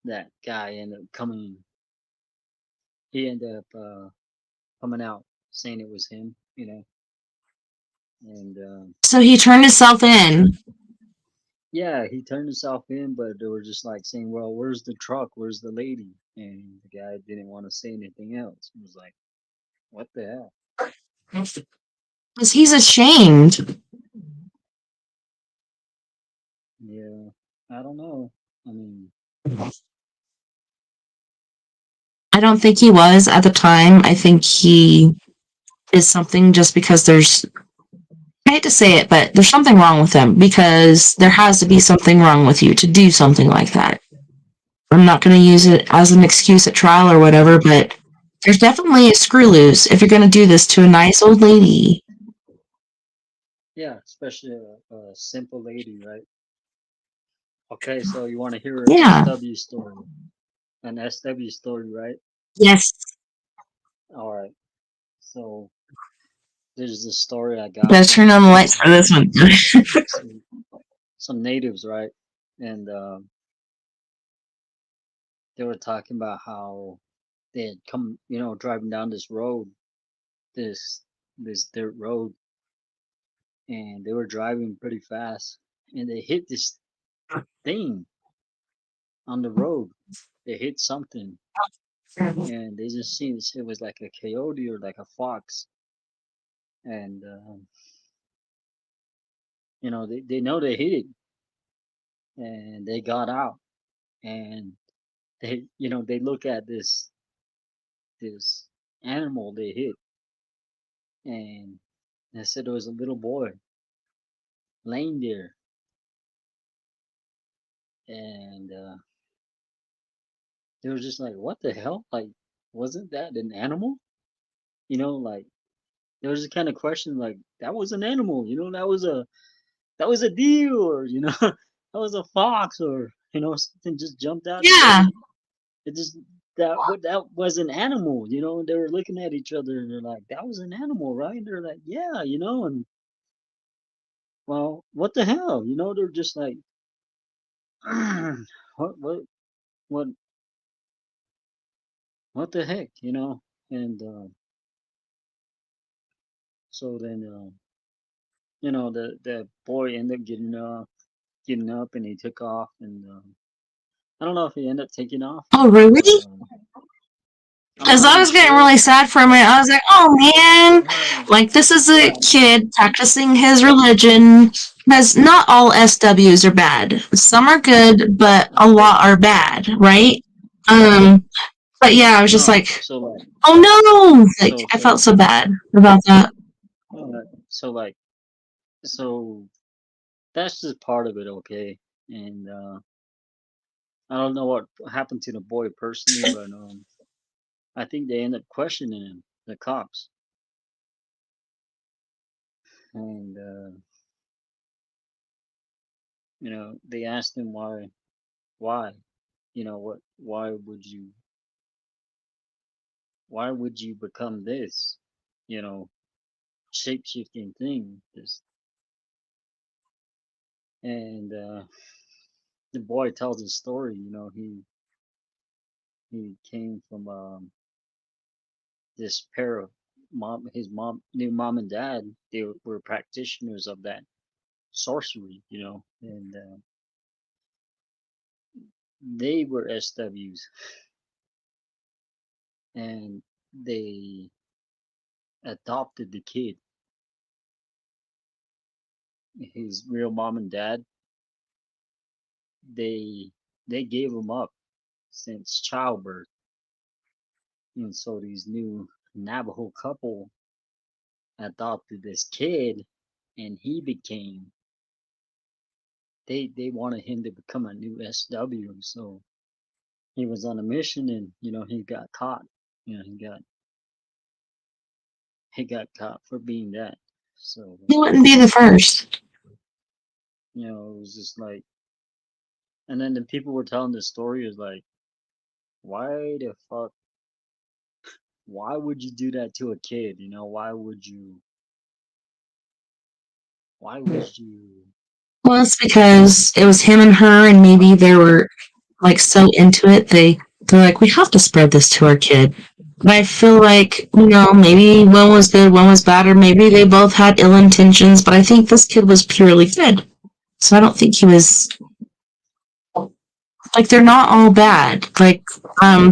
that guy ended up coming. He ended up coming out saying it was him, and So he turned himself in. yeah, he turned himself in, but they were just like saying, "Well, where's the truck? Where's the lady?" And the guy didn't want to say anything else. He was like, "What the hell?" Because he's ashamed. Yeah, I don't know. I mean, I don't think he was at the time. I think he is something just because I hate to say it, but there's something wrong with him because there has to be something wrong with you to do something like that. I'm not going to use it as an excuse at trial or whatever, but there's definitely a screw loose if you're going to do this to a nice old lady. yeah, especially a simple lady, right? Okay, so you want to hear an Yeah. SW story? An SW story, right? Yes. All right. So there's this story I You got gotta turn from on the lights for this one. some, some natives, right? And they were talking about how they had come, driving down this road, this this dirt road, and they were driving pretty fast, and they hit this thing on the road. They hit something, and they just seen it was like a coyote or like a fox, and they know they hit it, and they got out, and they look at this animal they hit, and they said there was a little boy laying there, and they were just like, "What the hell? Like, wasn't that an animal?" Like there was a kind of question like, "That was an animal," that was a deer, or that was a fox, or something just jumped out Yeah. there. It just that was an animal. And they were looking at each other and they're like, "That was an animal, right?" And they're like, "Yeah," and well, what the hell? They're just like, what what what the heck, And so then the boy ended up getting up and he took off, and I don't know if he ended up taking off, Oh, really? but I'm Because not I really was getting sure. really sad for a minute. I was like, oh man, like this is a kid practicing his religion. Because not all SWs are bad. Some are good, but a lot are bad, right? But yeah, I was just No, like, so like oh no! Like so I so felt so bad about that. so like so that's just part of it, okay? And I don't know what happened to the boy personally, but I think they ended up questioning him, the cops, and they asked him why, why would you become this, you know, shape shifting thing, this, and the boy tells his story. He came from this pair of his new mom and dad. They were practitioners of that sorcery, and they were SWs, and they adopted the kid. His real mom and dad, they they gave him up since childbirth, and so these new Navajo couple adopted this kid, and he became. They wanted him to become a new SW, so he was on a mission, and he got caught. You know, he got caught for being that. So He wouldn't be the first. it was just like, and then the people were telling the story is like, why the fuck? Why would you do that to a kid? Why would you? Why would you? Well, it's because it was him and her, and maybe they were like so into it. They're like, we have to spread this to our kid. But I feel like maybe one was good, one was bad, or maybe they both had ill intentions. But I think this kid was purely good, so I don't think he was like they're not all bad. Like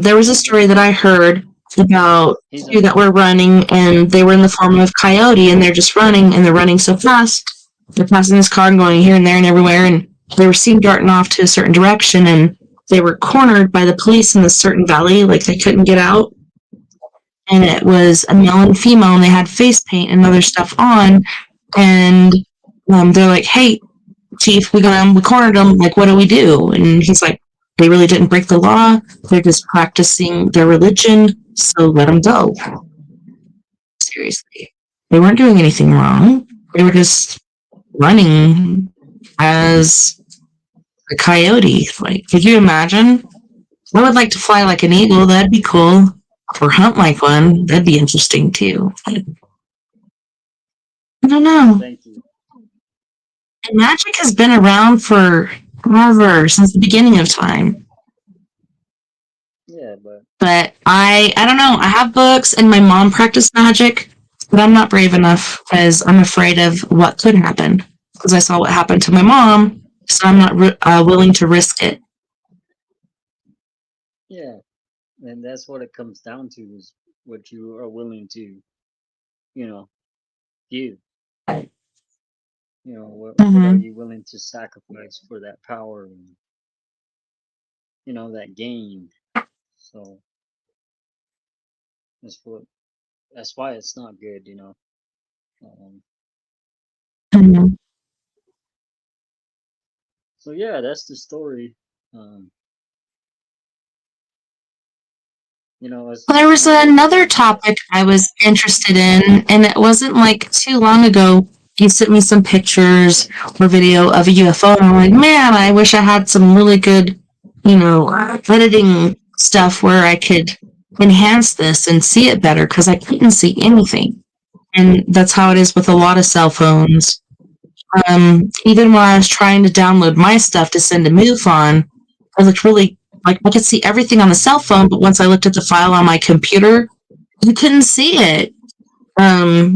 there was a story that I heard about two that were running, and they were in the form of coyote, and they're just running, and they're running so fast. They're passing this car and going here and there and everywhere, and they were seen darting off to a certain direction, and they were cornered by the police in this certain valley, like they couldn't get out. And it was a male and female, and they had face paint and other stuff on, and they're like, "Hey, chief, we cornered them. Like, what do we do?" And he's like, "They really didn't break the law. They're just practicing their religion, so let them go." Seriously, they weren't doing anything wrong. They were just running as a coyote. Like, could you imagine? I would like to fly like an eagle. That'd be cool. Or hunt like one. That'd be interesting too. I don't know. Thank you. And magic has been around for forever, since the beginning of time. Yeah, but But I don't know. I have books, and my mom practiced magic, but I'm not brave enough because I'm afraid of what could happen. Because I saw what happened to my mom, so I'm not willing to risk it. yeah, and that's what it comes down to is what you are willing to, you know, give. What are Mm-hmm. you willing to sacrifice for that power and that gain? So that's what that's why it's not good. Um, Mhm. so yeah, that's the story. Um, There it's was kind of like another topic I was interested in, and it wasn't like too long ago. You sent me some pictures or video of a UFO, and I'm like, man, I wish I had some really good, editing stuff where I could enhance this and see it better because I couldn't see anything. And that's how it is with a lot of cell phones. Even when I was trying to download my stuff to send to MUFON, I looked really like I could see everything on the cell phone, but once I looked at the file on my computer, you couldn't see it.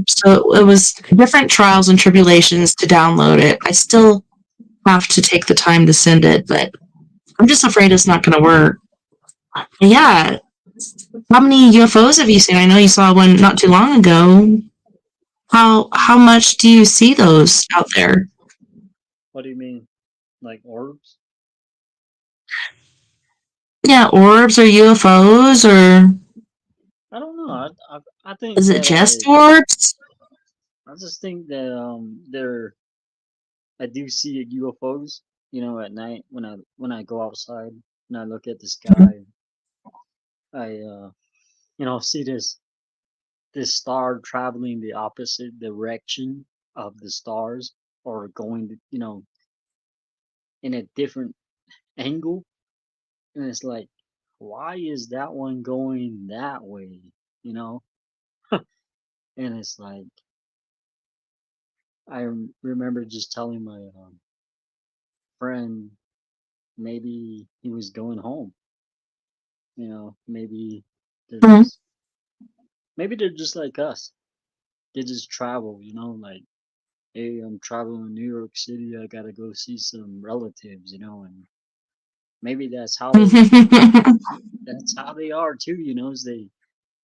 So it was different trials and tribulations to download it. I still have to take the time to send it, but I'm just afraid it's not going to work. Yeah. How many UFOs have you seen? I know you saw one not too long ago. How much do you see those out there? what do you mean, like orbs? Yeah, orbs or UFOs or I don't know. I think is it that just orbs? I just think that I do see UFOs. At night when I go outside and I look at the sky, I see this star traveling the opposite direction of the stars, or going in a different angle, and it's like, why is that one going that way? You know, and it's like remember just telling my friend maybe he was going home. Maybe they're Mhm. just maybe they're just like us. They just travel. Like, hey, I'm traveling to New York City. I gotta go see some relatives. And maybe that's how they are too. Is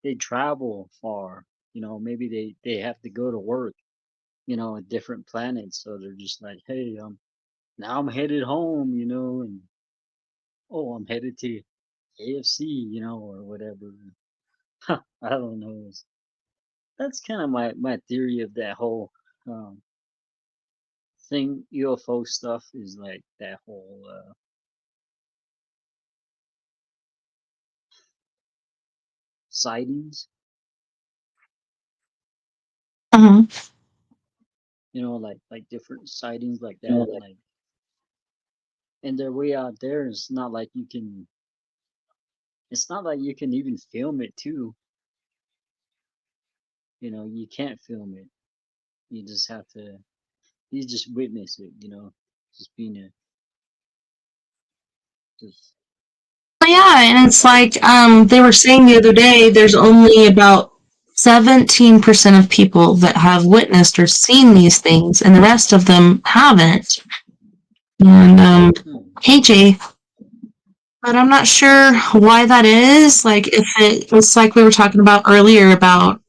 they travel far. Maybe they have to go to work. A different planet, so they're just like, hey, now I'm headed home. And oh, I'm headed to AFC. Or whatever. I don't know. That's kind of my theory of that whole um, thing. UFO stuff is like that whole sightings. Mhm. Like different sightings like that. Like, and they're way out there. It's not like you can. It's not like you can even film it too. You can't film it. You just have to. You just witness it. Just being a just But yeah, and it's watch like it. they were saying the other day there's only about 17% of people that have witnessed or seen these things, and the rest of them haven't. And hey Jay, but I'm not sure why that is. Like if it's like we were talking about earlier about,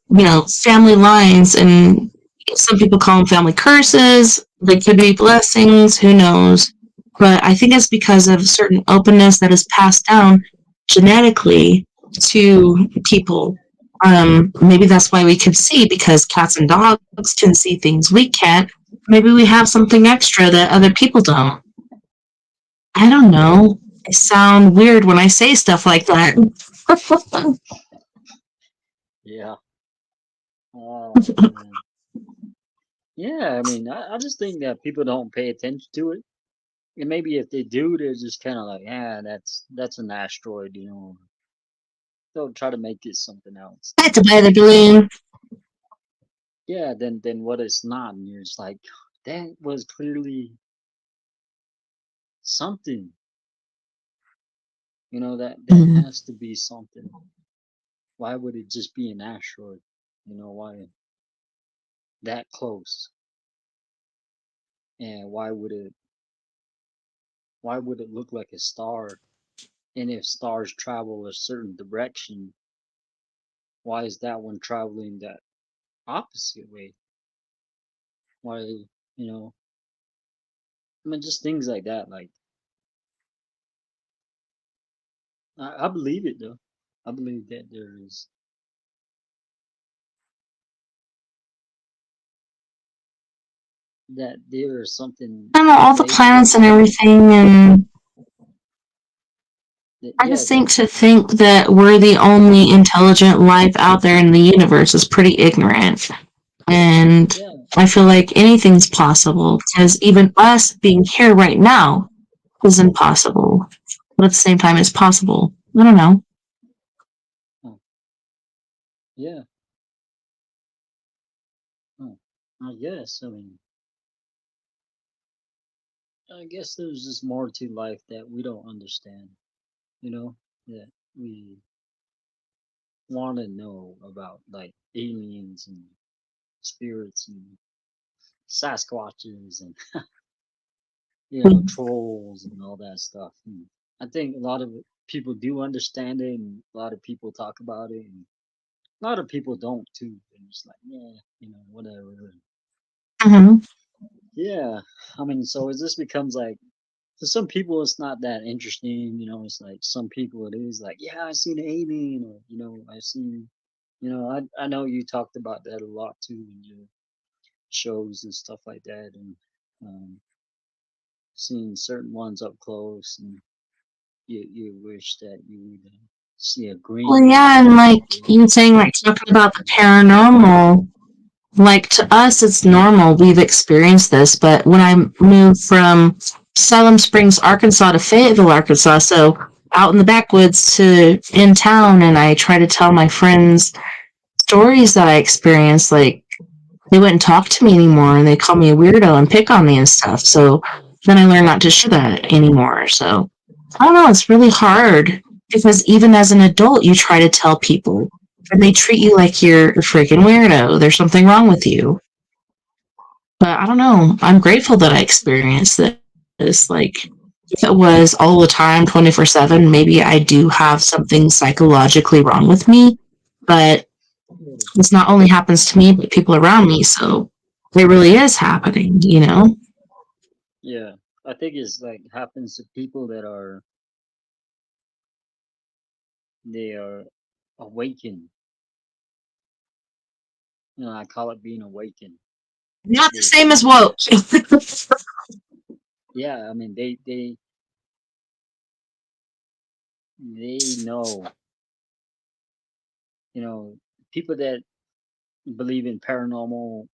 family lines, and some people call them family curses. They could be blessings, who knows? But I think it's because of certain openness that is passed down genetically to people. Maybe that's why we can see, because cats and dogs can see things we can't. Maybe we have something extra that other people don't. I don't know. I sound weird when I say stuff like that. Yeah. Oh man. Yeah. I mean, I just think that people don't pay attention to it. And maybe if they do, they're just kind of like, yeah, that's an asteroid. They'll try to make it something else. I had to buy the balloon. Yeah, then what it's not, and you're just like, that was clearly something. That Mhm. has to be something. Why would it just be an asteroid? Why that close? And why would it look like a star? And if stars travel a certain direction, why is that one traveling that opposite way? Why, you know, I mean, just things like that. Like, I believe it though. I believe that there is that there's something I don't know, all the way planets and everything, and I yeah just think to think that we're the only intelligent life out there in the universe is pretty ignorant. And yeah I feel like anything's possible because even us being here right now is impossible. But at the same time, it's possible. I don't know. huh, yeah huh. I guess I guess there's just more to life that we don't understand, you know, that we want to know about, like aliens and spirits and Sasquatches and trolls and all that stuff. And I think a lot of people do understand it, and a lot of people talk about it, and a lot of people don't too. And it's like, yeah, whatever. Mm-hmm. Yeah, I mean, so it just becomes like, for some people it's not that interesting. It's like some people it is like, yeah, I seen an alien, or I seen, I know you talked about that a lot too in your shows and stuff like that, and um, seeing certain ones up close, and you wish that you would see a Well, green one yeah, or and like something. you saying, like talking about the paranormal, like to us, it's normal. We've experienced this. But when I moved from Salem Springs, Arkansas to Fayetteville, Arkansas, so out in the backwoods to in town, and I try to tell my friends stories that I experienced, like they wouldn't talk to me anymore and they call me a weirdo and pick on me and stuff. So then I learned not to share that anymore. So I don't know, it's really hard because even as an adult, you try to tell people and they treat you like you're a freaking weirdo. There's something wrong with you. But I don't know. I'm grateful that I experienced this. Like, if it was all the time, 24/7, maybe I do have something psychologically wrong with me. But this not only happens to me, but people around me. So it really is happening, you know? Yeah, I think it's like happens to people that they are awakened. I call it being awakened. Not the They, same as woke. yeah, I mean they know, people that believe in paranormal,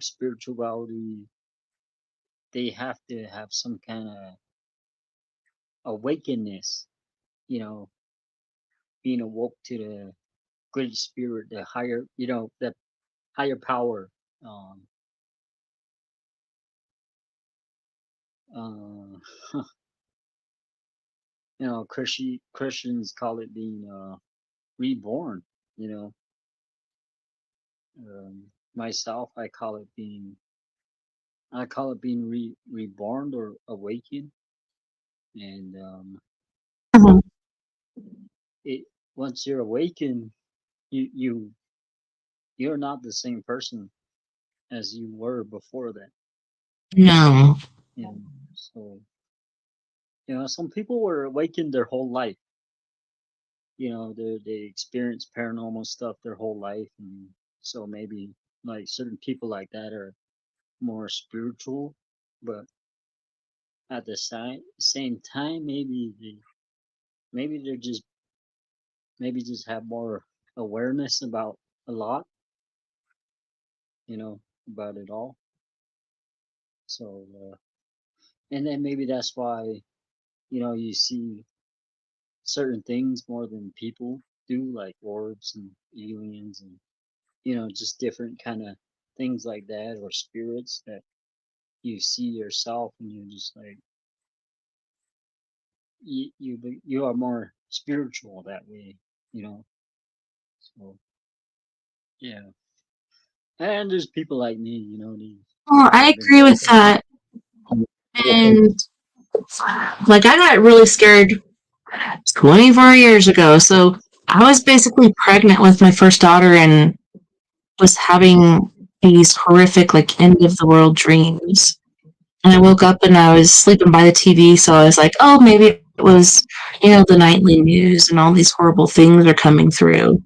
spirituality, they have to have some kind of awakeness, you know, being awoke to the great spirit, the higher, the higher power. Um, uh, Christians call it being reborn. You know, myself, I call it being reborn or awakened, and Mhm. it once you're awakened, you you you're not the same person as you were before that. No. So some people were awakened their whole life. They experience paranormal stuff their whole life, and so maybe like certain people like that are more spiritual, but at the same time, maybe they're just maybe just have more awareness about a lot, about it all. So and then maybe that's why you see certain things more than people do, like orbs and aliens and just different kind of things like that, or spirits that you see yourself, and you're just like you are more spiritual that way, you know. So yeah, and there's people like me, Oh, I I've been agree with that. And like I got really scared 24 years ago. So I was basically pregnant with my first daughter and was having these horrific, like, end of the world dreams. And I woke up and I was sleeping by the TV. So I was like, oh, maybe it was, the nightly news and all these horrible things are coming through.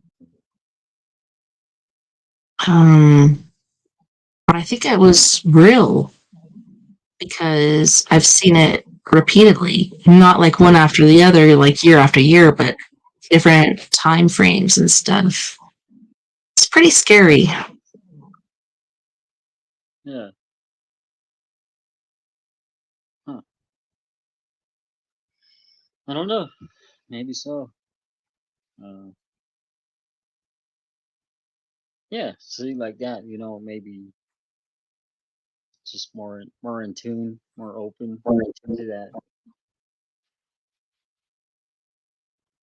But I think it was real. because I've seen it repeatedly, not like one after the other, like year after year, but different time frames and stuff. It's pretty scary. Yeah. Huh. I don't know. Maybe so. Uh, yeah. See, like that. Maybe just more in tune, more open to that.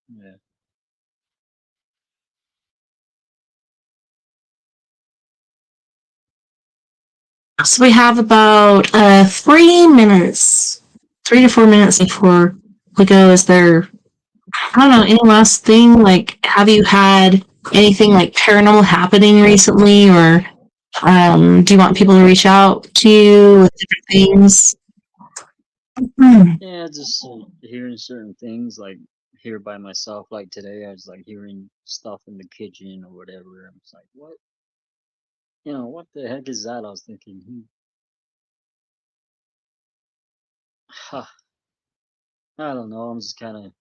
Yeah. So we have about 3 minutes, 3 to 4 minutes before we go. Is there, I don't know, any last thing? Like, have you had anything like paranormal happening recently, or do you want people to reach out to you with different things? Yeah. Just hearing certain things, like here by myself. Like today, I was like hearing stuff in the kitchen or whatever. I was like, what? What the heck is that? I was thinking, huh, I don't know. I'm just kind of,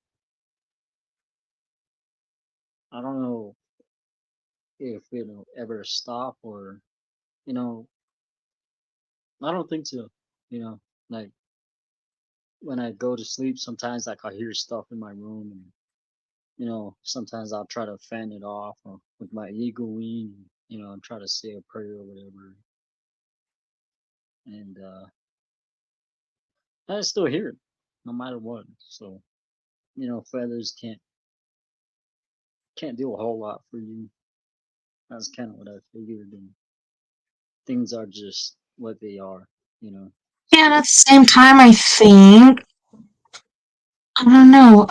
I don't know if it'll ever stop or, you know, I don't think so. You know, like when I go to sleep, sometimes like I hear stuff in my room, and sometimes I'll try to fan it off or with my eagle wing, and try to say a prayer or whatever, and I still hear it, no matter what. So feathers can't do a whole lot for you. That's kind of what I figured, and things are just what they are. You know. Yeah, and at the same time, I think, I don't know,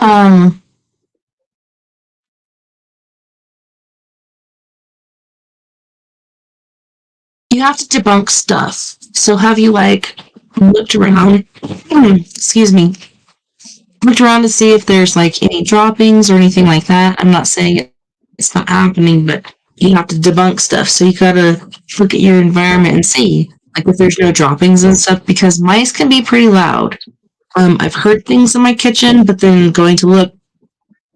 you have to debunk stuff. So have you like looked around? Excuse me. Looked around to see if there's like any droppings or anything like that. I'm not saying it's not happening, but you have to debunk stuff. So you gotta look at your environment and see like if there's no droppings and stuff because mice can be pretty loud. I've heard things in my kitchen, but then going to look,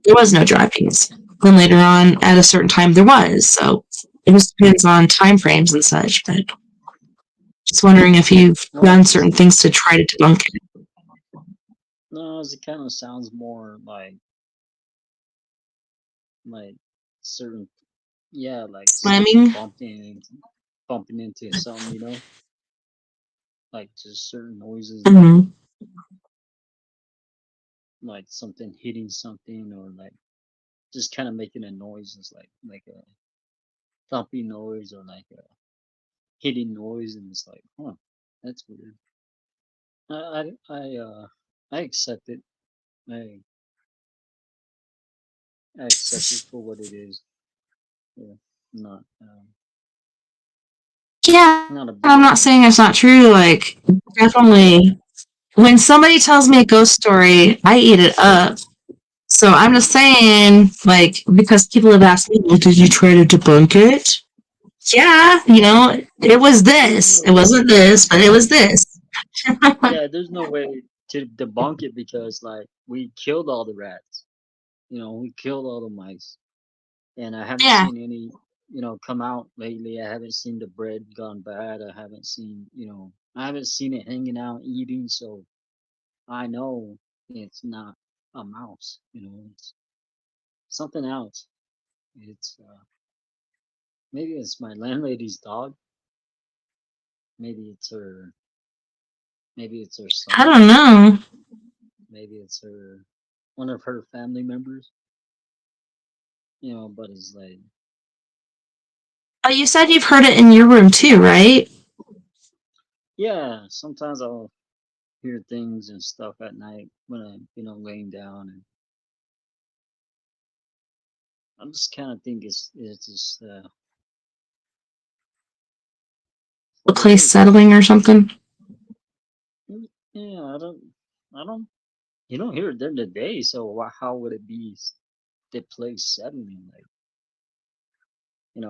there was no droppings. Then later on, at a certain time, there was. So it just depends on time frames and such. But just wondering if you've No, done certain things to try to debunk it. no, it kind of sounds more like certain, yeah, like something Slamming? bumping into something, like just certain noises, Mm-hmm. like something hitting something, or like just kind of making a noise, it's like a thumping noise or like a hitting noise, and it's like, huh, that's weird. I accept it. I I accept it for what it is. Yeah, not Yeah, not a big I'm not saying it's not true. Like, definitely, when somebody tells me a ghost story, I eat it up. So I'm just saying, like, because people have asked me, well, did you try to debunk it? Yeah, it was There's this. It no wasn't this, but it was this. yeah, there's no way to debunk it because like we killed all the rats. We killed all the mice. And I haven't Yeah. seen any, come out lately. I haven't seen the bread gone bad. I haven't seen it hanging out eating. So I know it's not a mouse. It's something else. It's maybe it's my landlady's dog. Maybe it's her. Maybe it's her I son. don't know. Maybe it's one of her family members. But it's like, Oh, you said you've heard it in your room too, right? yeah. Sometimes I'll hear things and stuff at night when I'm, laying down, and I'm just kind of think it's just The what it place is. settling or something? Yeah, I don't, you don't hear it during the day, so how would it be the place settling? Like,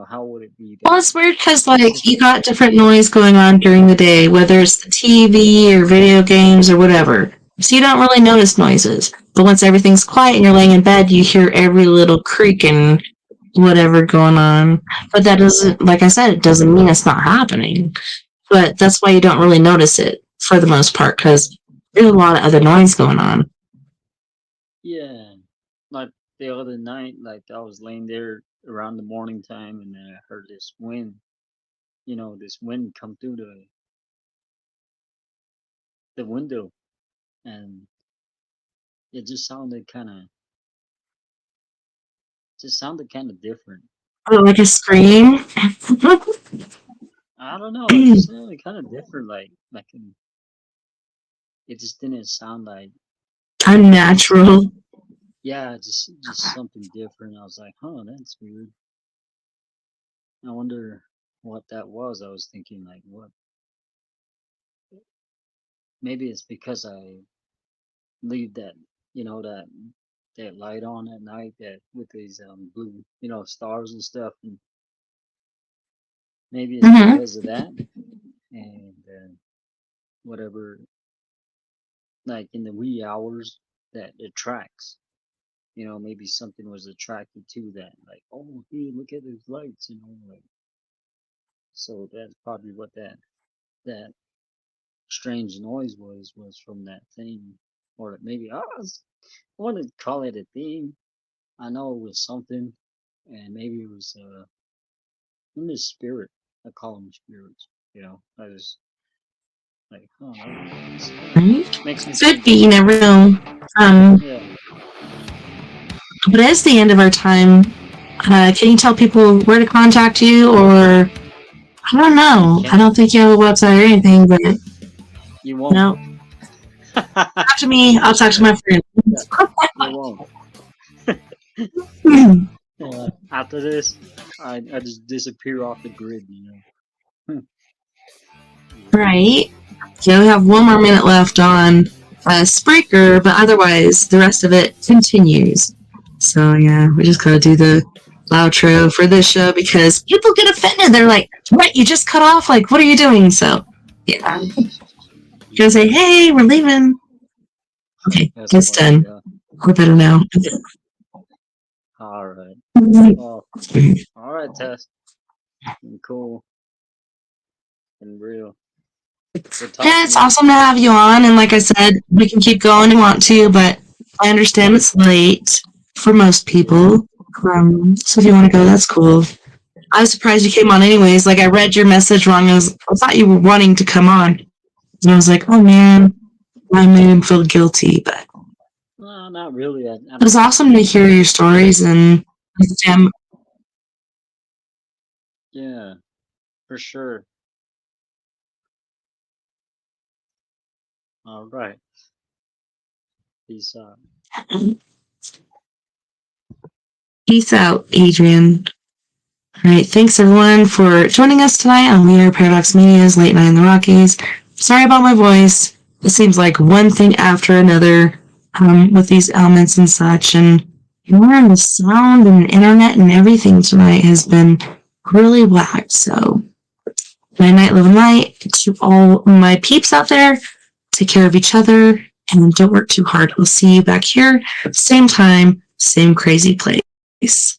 how would it be Well, that it's weird because, like, you got different noise going on during the day, whether it's the TV or video games or whatever. So you don't really notice noises. But once everything's quiet and you're laying in bed, you hear every little creak and whatever going on. But that doesn't, like I said, it doesn't mean it's not happening. But that's why you don't really notice it for the most part, because there's a lot of other noise going on. yeah, like the other night, like I was laying there around the morning time and then I heard this wind, this wind come through the window and it just sounded kind of different. Oh, like a scream? I don't know, it just sounded kind of different, it just didn't sound like Unnatural. yeah, just something different. I was like, huh, that's weird. I wonder what that was. I was thinking like, what? Maybe it's because I leave that, that light on at night that with these blue, stars and stuff, and maybe it's Mm-hmm. because of that, and whatever, like in the wee hours that it tracks. Maybe something was attracted to that, like, oh, hey, look at those lights, like. So that's probably what that strange noise was from that thing, or maybe I wanted to call it a thing. I know it was something, and maybe it was in the spirit. I call them spirits. I just like, huh, that Right? makes me Could think. be, you never know. Yeah. But as the end of our time, can you tell people where to contact you, or I don't know. I don't think you have a website or anything, but You won't. no. Talk to me. I'll talk to my friend. You won't. After this, I just disappear off the grid. Right. Yeah, we have one more minute left on Spreaker, but otherwise the rest of it continues. So yeah, we just gotta do the outro for this show because people get offended. They're like, "What? You just cut off? Like, what are you doing?" So yeah, gotta say, "Hey, we're leaving." Okay, it's done. We're better now. All right. Well, all right, Tess. Cool and real. Yeah, it's awesome to have you on, and like I said, we can keep going if you want to, but I understand it's late for most people. So if you want to go, that's cool. I was surprised you came on anyways. Like, I read your message wrong. I thought you were wanting to come on. And I was like, oh man, I made him feel guilty, but No, not really. it was awesome to hear your stories and Sam. Yeah, for sure. All right. Peace out. Peace out, Adrrian. All right, thanks everyone for joining us tonight on We Are Paradox Media's Late Night in the Rockies. Sorry about my voice. It seems like one thing after another with these elements and such, and the sound and internet and everything tonight has been really whack. So, night night, live light to all my peeps out there. Take care of each other and don't work too hard. We'll see you back here, same time, same crazy place.